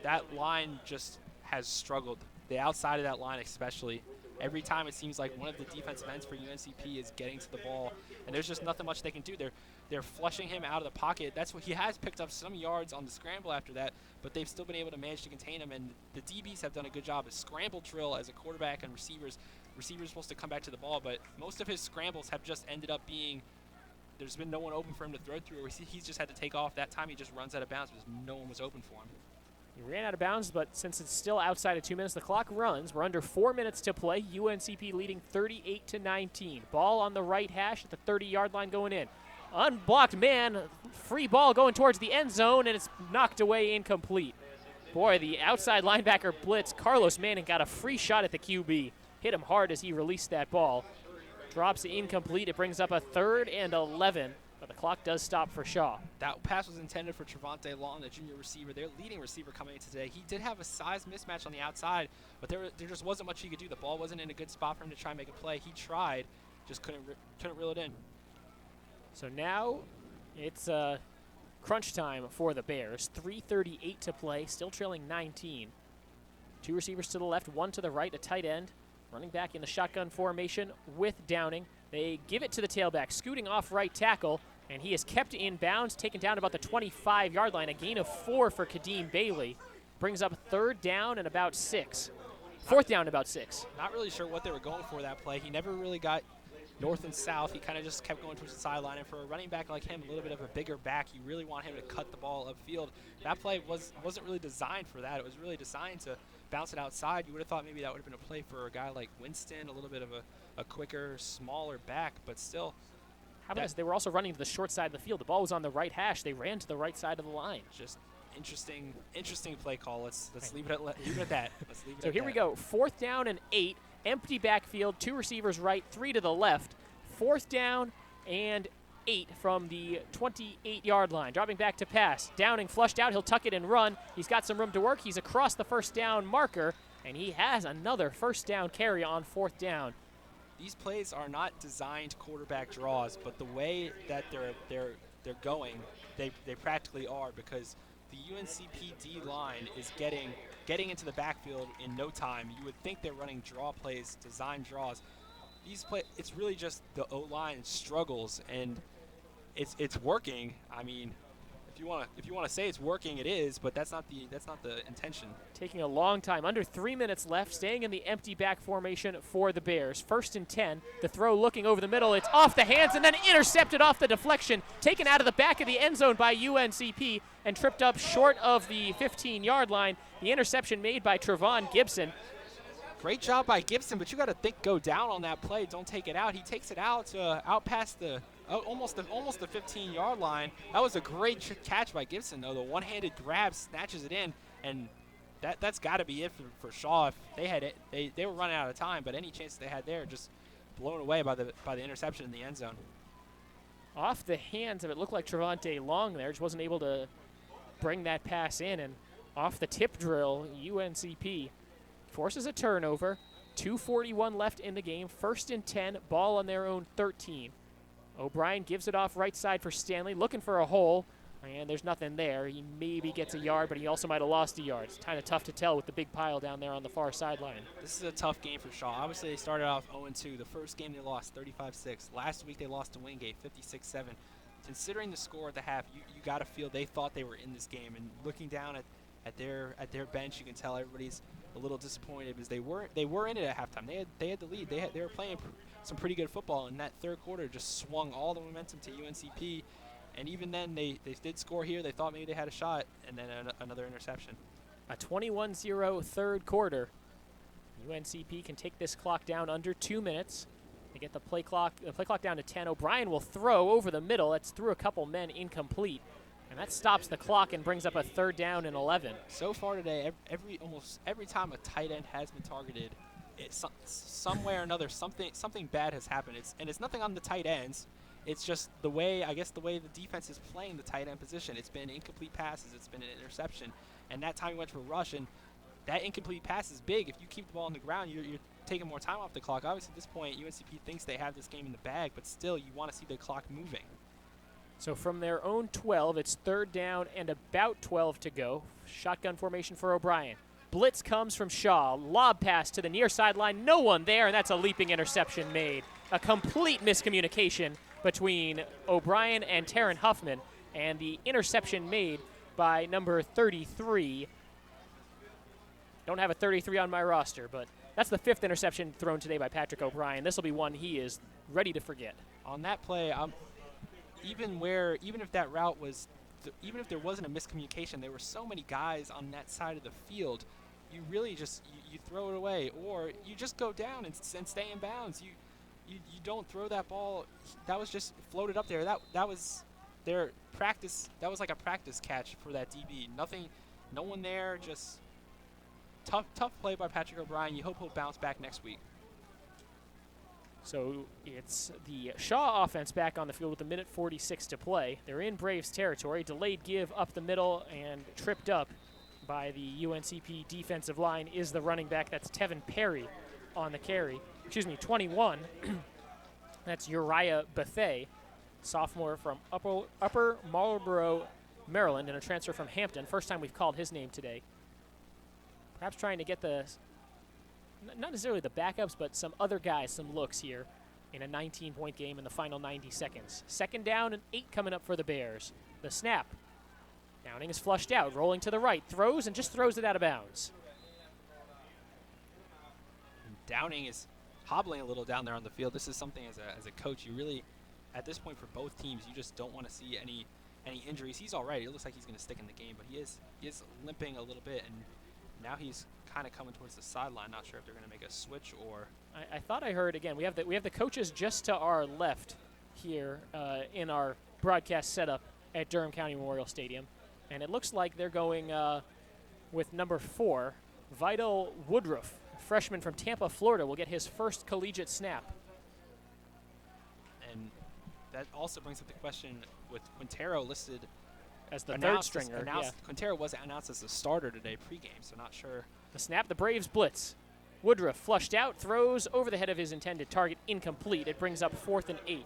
That line just has struggled. The outside of that line especially. Every time it seems like one of the defensive ends for UNCP is getting to the ball, and there's just nothing much they can do. They're flushing him out of the pocket. That's what he has picked up some yards on the scramble after that, but they've still been able to manage to contain him, and the DBs have done a good job. A scramble drill as a quarterback and receivers are supposed to come back to the ball, but most of his scrambles have just ended up being there's been no one open for him to throw through, or he's just had to take off. That time he just runs out of bounds because no one was open for him. He ran out of bounds, but since it's still outside of 2 minutes, the clock runs. We're under 4 minutes to play. UNCP leading 38-19. Ball on the right hash at the 30-yard line going in. Unblocked man, free ball going towards the end zone, and it's knocked away incomplete. Boy, the outside linebacker blitz, Carlos Manning got a free shot at the QB. Hit him hard as he released that ball. Drops it incomplete. It brings up a 3rd and 11. But the clock does stop for Shaw. That pass was intended for Trevante Long, the junior receiver, their leading receiver coming in today. He did have a size mismatch on the outside, but there just wasn't much he could do. The ball wasn't in a good spot for him to try and make a play. He tried, just couldn't reel it in. So now it's crunch time for the Bears. 3:38 to play, still trailing 19. 2 receivers to the left, 1 to the right, a tight end. Running back in the shotgun formation with Downing. They give it to the tailback, scooting off right tackle, and he is kept in bounds, taken down about the 25-yard line. A gain of 4 for Kadeem Bailey. Brings up 3rd down and about 6. 4th down and about 6. Not really sure what they were going for that play. He never really got north and south. He kind of just kept going towards the sideline. And for a running back like him, a little bit of a bigger back, you really want him to cut the ball upfield. That play wasn't really designed for that. It was really designed to bounce it outside. You would have thought maybe that would have been a play for a guy like Winston, a little bit of a quicker, smaller back, but still. How about this? They were also running to the short side of the field. The ball was on the right hash. They ran to the right side of the line. Just interesting play call. Let's leave it at that. Let's leave it so at here that. we go. 4th down and 8. Empty backfield. 2 receivers right, 3 to the left. 4th down and 8 from the 28-yard line. Dropping back to pass. Downing flushed out. He'll tuck it and run. He's got some room to work. He's across the first down marker, and he has another first down carry on 4th down. These plays are not designed quarterback draws, but the way that they're going, they practically are, because the UNCP D line is getting into the backfield in no time. You would think they're running draw plays, design draws. It's really just the O-line struggles, and it's working. I mean, if you want to say it's working, it is, but that's not the intention. Taking a long time. Under 3 minutes left, staying in the empty back formation for the Bears. 1st and 10. The throw looking over the middle. It's off the hands and then intercepted off the deflection. Taken out of the back of the end zone by UNCP and tripped up short of the 15-yard line. The interception made by Trevon Gibson. Great job by Gibson, but you got to go down on that play. Don't take it out. He takes it out past the almost the 15-yard line. That was a great catch by Gibson, though. The one-handed grab snatches it in, and that's got to be it for Shaw. If they had it, they were running out of time, but any chance they had there just blown away by the interception in the end zone. Off the hands of it looked like Trevante Long there, just wasn't able to bring that pass in, and off the tip drill, UNCP forces a turnover. 2:41 left in the game. 1st and 10, ball on their own 13. O'Brien gives it off right side for Stanley, looking for a hole, and there's nothing there. He maybe gets a yard, but he also might have lost a yard. It's kind of tough to tell with the big pile down there on the far sideline. This is a tough game for Shaw. Obviously, they started off 0-2. The first game they lost 35-6. Last week they lost to Wingate 56-7. Considering the score at the half, you got to feel they thought they were in this game. And looking down at their bench, you can tell everybody's a little disappointed because they were in it at halftime. They had the lead. They were playing some pretty good football, and that third quarter just swung all the momentum to UNCP. And even then, they did score here. They thought maybe they had a shot, and then another interception. A 21-0 third quarter. UNCP can take this clock down under 2 minutes. They get the play clock down to 10. O'Brien will throw over the middle. That's through a couple men, incomplete. And that stops the clock and brings up a 3rd down and 11. So far today, almost every time a tight end has been targeted, some way or another, something bad has happened. It's nothing on the tight ends. It's just the way the defense is playing the tight end position. It's been incomplete passes. It's been an interception. And that time he went for a rush, and that incomplete pass is big. If you keep the ball on the ground, you're taking more time off the clock. Obviously, at this point, UNCP thinks they have this game in the bag, but still, you want to see the clock moving. So from their own 12, it's 3rd down and about 12 to go. Shotgun formation for O'Brien. Blitz comes from Shaw. Lob pass to the near sideline. No one there, and that's a leaping interception made. A complete miscommunication between O'Brien and Taryn Huffman, and the interception made by number 33. Don't have a 33 on my roster, but that's the 5th interception thrown today by Patrick O'Brien. This will be one he is ready to forget. On that play, even if that route was, even if there wasn't a miscommunication, there were so many guys on that side of the field. You really just you throw it away, or you just go down and stay in bounds. You don't throw that ball. That was just floated up there. That was their practice. That was like a practice catch for that DB. No one there. Just tough play by Patrick O'Brien. You hope he'll bounce back next week. So it's the Shaw offense back on the field with 1:46 to play. They're in Braves territory. Delayed give up the middle and tripped up by the UNCP defensive line is the running back. That's Tevin Perry on the carry. 21. That's Uriah Bethay, sophomore from Upper Marlboro, Maryland, and a transfer from Hampton. First time we've called his name today. Perhaps trying to get not necessarily the backups, but some other guys some looks here in a 19-point game in the final 90 seconds. 2nd down and 8 coming up for the Bears. The snap. Downing is flushed out, rolling to the right, throws and just throws it out of bounds. Downing is hobbling a little down there on the field. This is something as a coach, you really, at this point for both teams, you just don't want to see any injuries. He's all right. It looks like he's going to stick in the game, but he is limping a little bit, and now he's kind of coming towards the sideline. Not sure if they're going to make a switch or. I thought I heard again. We have the coaches just to our left here in our broadcast setup at Durham County Memorial Stadium, and it looks like they're going with number 4, Vidal Woodruff, freshman from Tampa, Florida, will get his first collegiate snap. And that also brings up the question with Quintero listed as the 3rd stringer. Quintero was announced as the starter today pregame, so not sure. The snap, the Braves blitz. Woodruff flushed out, throws over the head of his intended target, incomplete. It brings up 4th and 8.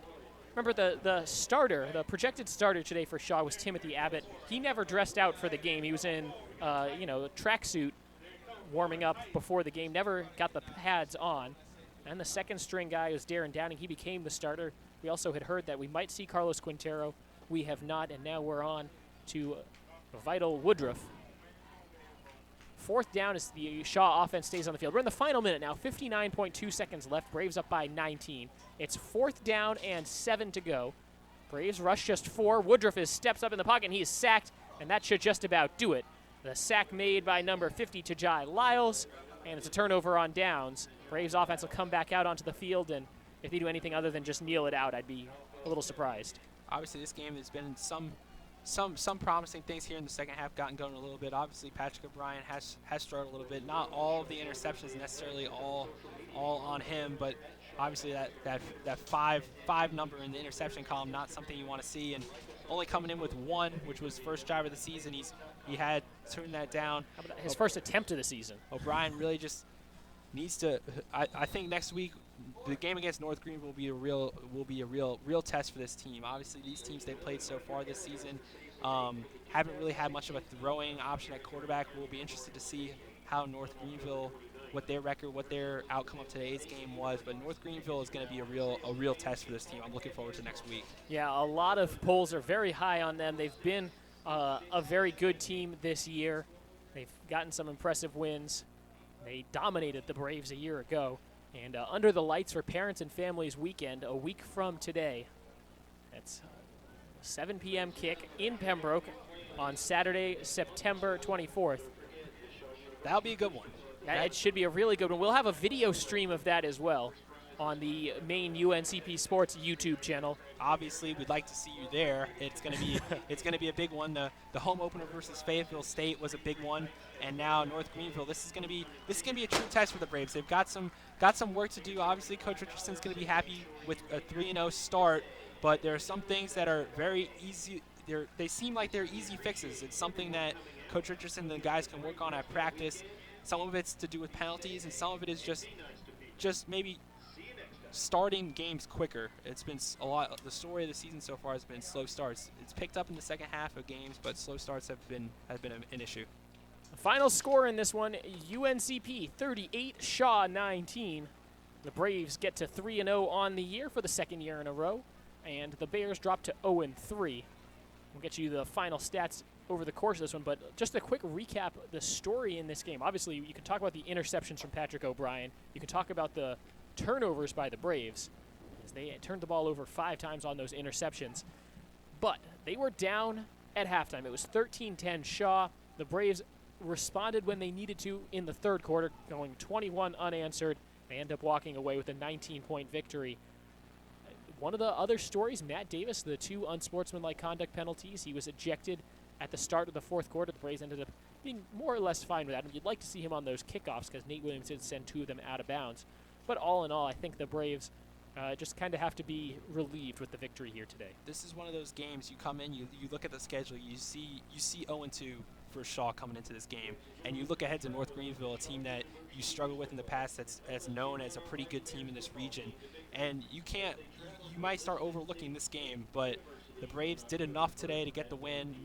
Remember the starter, the projected starter today for Shaw was Timothy Abbott. He never dressed out for the game. He was in, a tracksuit warming up before the game, never got the pads on. And the second string guy was Darren Downing. He became the starter. We also had heard that we might see Carlos Quintero. We have not, and now we're on to Vital Woodruff. Fourth down as the Shaw offense stays on the field. We're in the final minute now, 59.2 seconds left. Braves up by 19. It's 4th down and 7 to go. Braves rush just 4. Woodruff steps up in the pocket, and he is sacked, and that should just about do it. The sack made by number 50, Tajai Lyles, and it's a turnover on downs. Braves offense will come back out onto the field, and if they do anything other than just kneel it out, I'd be a little surprised. Obviously, this game has been some promising things here in the second half, gotten going a little bit. Obviously, Patrick O'Brien has struggled a little bit. Not all of the interceptions necessarily all on him, but obviously that five number in the interception column, not something you want to see. And only coming in with 1, which was first drive of the season. He had turned that down. How about his first attempt of the season? O'Brien really just needs to. I think next week the game against North Greenville will be a real test for this team. Obviously, these teams they played so far this season haven't really had much of a throwing option at quarterback. We'll be interested to see how North Greenville, what their record, what their outcome of today's game was. But North Greenville is going to be a real test for this team. I'm looking forward to next week. Yeah, a lot of polls are very high on them. They've been a very good team this year. They've gotten some impressive wins. They dominated the Braves a year ago. And Under the Lights for Parents and Families weekend, a week from today. That's 7 p.m. kick in Pembroke on Saturday, September 24th. That'll be a good one. It should be a really good one. We'll have a video stream of that as well on the main UNCP Sports YouTube channel. Obviously, we'd like to see you there. It's going to be a big one. The home opener versus Fayetteville State was a big one, and now North Greenville. This is going to be a true test for the Braves. They've got some work to do. Obviously, Coach Richardson's going to be happy with a 3-0 start, but there are some things that are very easy. They seem like they're easy fixes. It's something that Coach Richardson and the guys can work on at practice. Some of it's to do with penalties, and some of it is just maybe starting games quicker. It's been a lot. The story of the season so far has been slow starts. It's picked up in the second half of games, but slow starts have been an issue. The final score in this one: UNCP 38, Shaw 19. The Braves get to 3-0 on the year for the second year in a row, and the Bears drop to 0-3. We'll get you the final stats over the course of this one, but just a quick recap of the story in this game. Obviously, you can talk about the interceptions from Patrick O'Brien. You can talk about the turnovers by the Braves, as they turned the ball over 5 times on those interceptions. But they were down at halftime. It was 13-10 Shaw. The Braves responded when they needed to in the third quarter, going 21 unanswered. They end up walking away with a 19-point victory. One of the other stories, Matt Davis, the 2 unsportsmanlike conduct penalties, he was ejected at the start of the fourth quarter. The Braves ended up being more or less fine with that. And you'd like to see him on those kickoffs because Nate Williams did send 2 of them out of bounds. But all in all, I think the Braves just kind of have to be relieved with the victory here today. This is one of those games you come in, you look at the schedule, you see 0-2 for Shaw coming into this game, and you look ahead to North Greenville, a team that you struggled with in the past that's known as a pretty good team in this region. And you might start overlooking this game, but the Braves did enough today to get the win.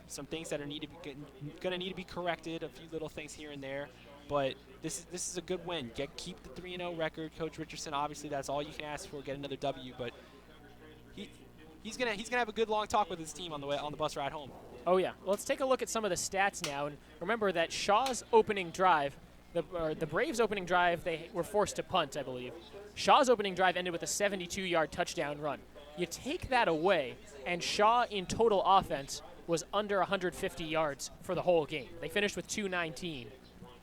Some things that are going to need to be corrected, a few little things here and there, but this is a good win. Keep the 3-0 record. Coach Richardson, obviously that's all you can ask for, get another W, but he's gonna have a good long talk with his team on the bus ride home. Oh yeah. Well, let's take a look at some of the stats now, and remember that Shaw's opening drive, the Braves' opening drive, they were forced to punt, I believe. Shaw's opening drive ended with a 72-yard touchdown run. You take that away, and Shaw in total offense was under 150 yards for the whole game. They finished with 219.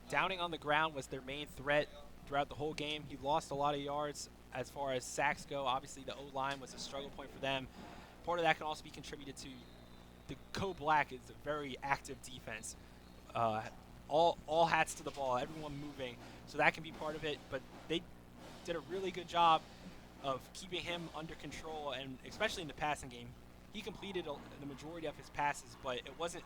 Downing on the ground was their main threat throughout the whole game. He lost a lot of yards as far as sacks go. Obviously, the O-line was a struggle point for them. Part of that can also be contributed to the Go Black is a very active defense. All hats to the ball, everyone moving. So that can be part of it. But they did a really good job of keeping him under control, and especially in the passing game. He completed the majority of his passes, but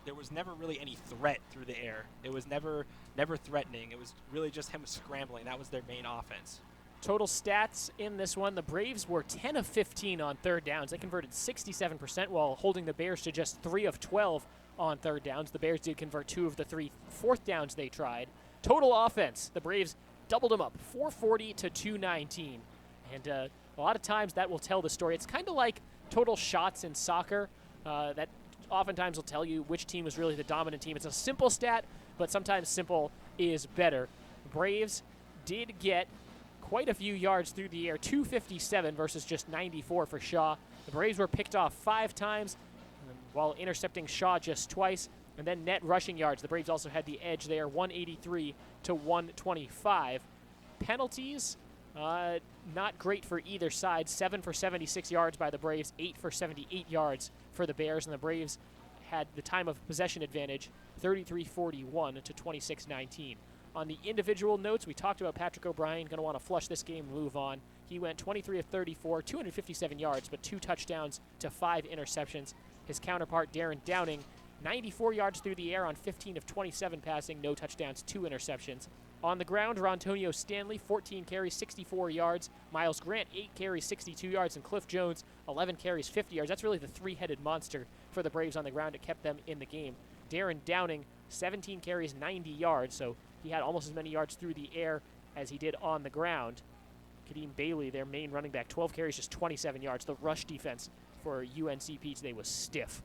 there was never really any threat through the air. It was never threatening. It was really just him scrambling. That was their main offense. Total stats in this one, the Braves were 10 of 15 on third downs. They converted 67% while holding the Bears to just 3 of 12 on third downs. The Bears did convert 2 of the 3 fourth downs they tried. Total offense, the Braves doubled them up, 440 to 219. And a lot of times that will tell the story. It's kind of like total shots in soccer. That oftentimes will tell you which team is really the dominant team. It's a simple stat, but sometimes simple is better. Braves did get quite a few yards through the air, 257 versus just 94 for Shaw. The Braves were picked off 5 times while intercepting Shaw just twice. And then net rushing yards, the Braves also had the edge there, 183 to 125. Penalties, not great for either side. 7 for 76 yards by the Braves, 8 for 78 yards for the Bears, and the Braves had the time of possession advantage, 33-41 to 26-19. On the individual notes, we talked about Patrick O'Brien, going to want to flush this game and move on. He went 23 of 34, 257 yards, but 2 touchdowns to 5 interceptions. His counterpart, Darren Downing, 94 yards through the air on 15 of 27 passing, no touchdowns, 2 interceptions. On the ground, Rontonio Stanley, 14 carries, 64 yards. Miles Grant, 8 carries, 62 yards. And Cliff Jones, 11 carries, 50 yards. That's really the three-headed monster for the Braves on the ground. It kept them in the game. Darren Downing, 17 carries, 90 yards. So he had almost as many yards through the air as he did on the ground. Kadeem Bailey, their main running back, 12 carries, just 27 yards. The rush defense for UNCP today was stiff.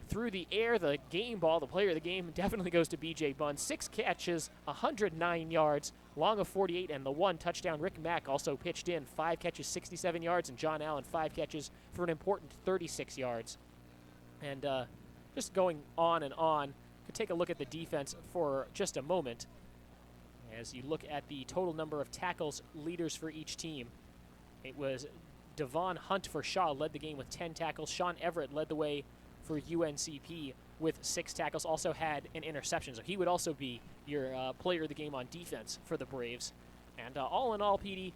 Through the air, the game ball, the player of the game, definitely goes to B.J. Bunn. 6 catches, 109 yards, long of 48, and the 1 touchdown. Rick Mack also pitched in, 5 catches, 67 yards, and John Allen, 5 catches for an important 36 yards. And just going on and on, could take a look at the defense for just a moment. As you look at the total number of tackles leaders for each team, it was Devon Hunt for Shaw led the game with 10 tackles. Sean Everett led the way for UNCP with 6 tackles, also had an interception. So he would also be your player of the game on defense for the Braves. And all in all, Petey,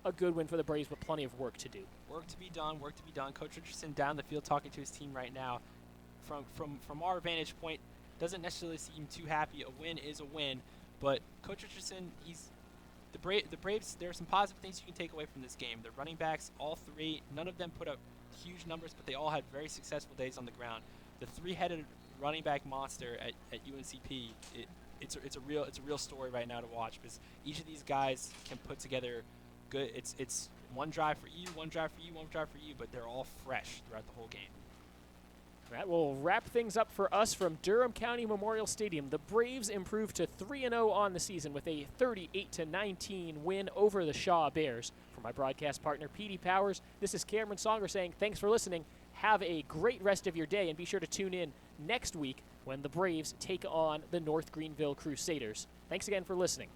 a good win for the Braves, but plenty of work to do. Work to be done, work to be done. Coach Richardson down the field talking to his team right now. From our vantage point, doesn't necessarily seem too happy. A win is a win, but Coach Richardson, the Braves, there are some positive things you can take away from this game. The running backs, all 3, none of them put up huge numbers, but they all had very successful days on the ground. The 3-headed running back monster at UNCP, it's a real story right now to watch, because each of these guys can put together good. It's one drive for you, one drive for you, one drive for you, but they're all fresh throughout the whole game. That will wrap things up for us from Durham County Memorial Stadium. The Braves improved to 3-0 on the season with a 38-19 win over the Shaw Bears. For my broadcast partner, Petey Powers, this is Cameron Songer saying thanks for listening. Have a great rest of your day, and be sure to tune in next week when the Braves take on the North Greenville Crusaders. Thanks again for listening.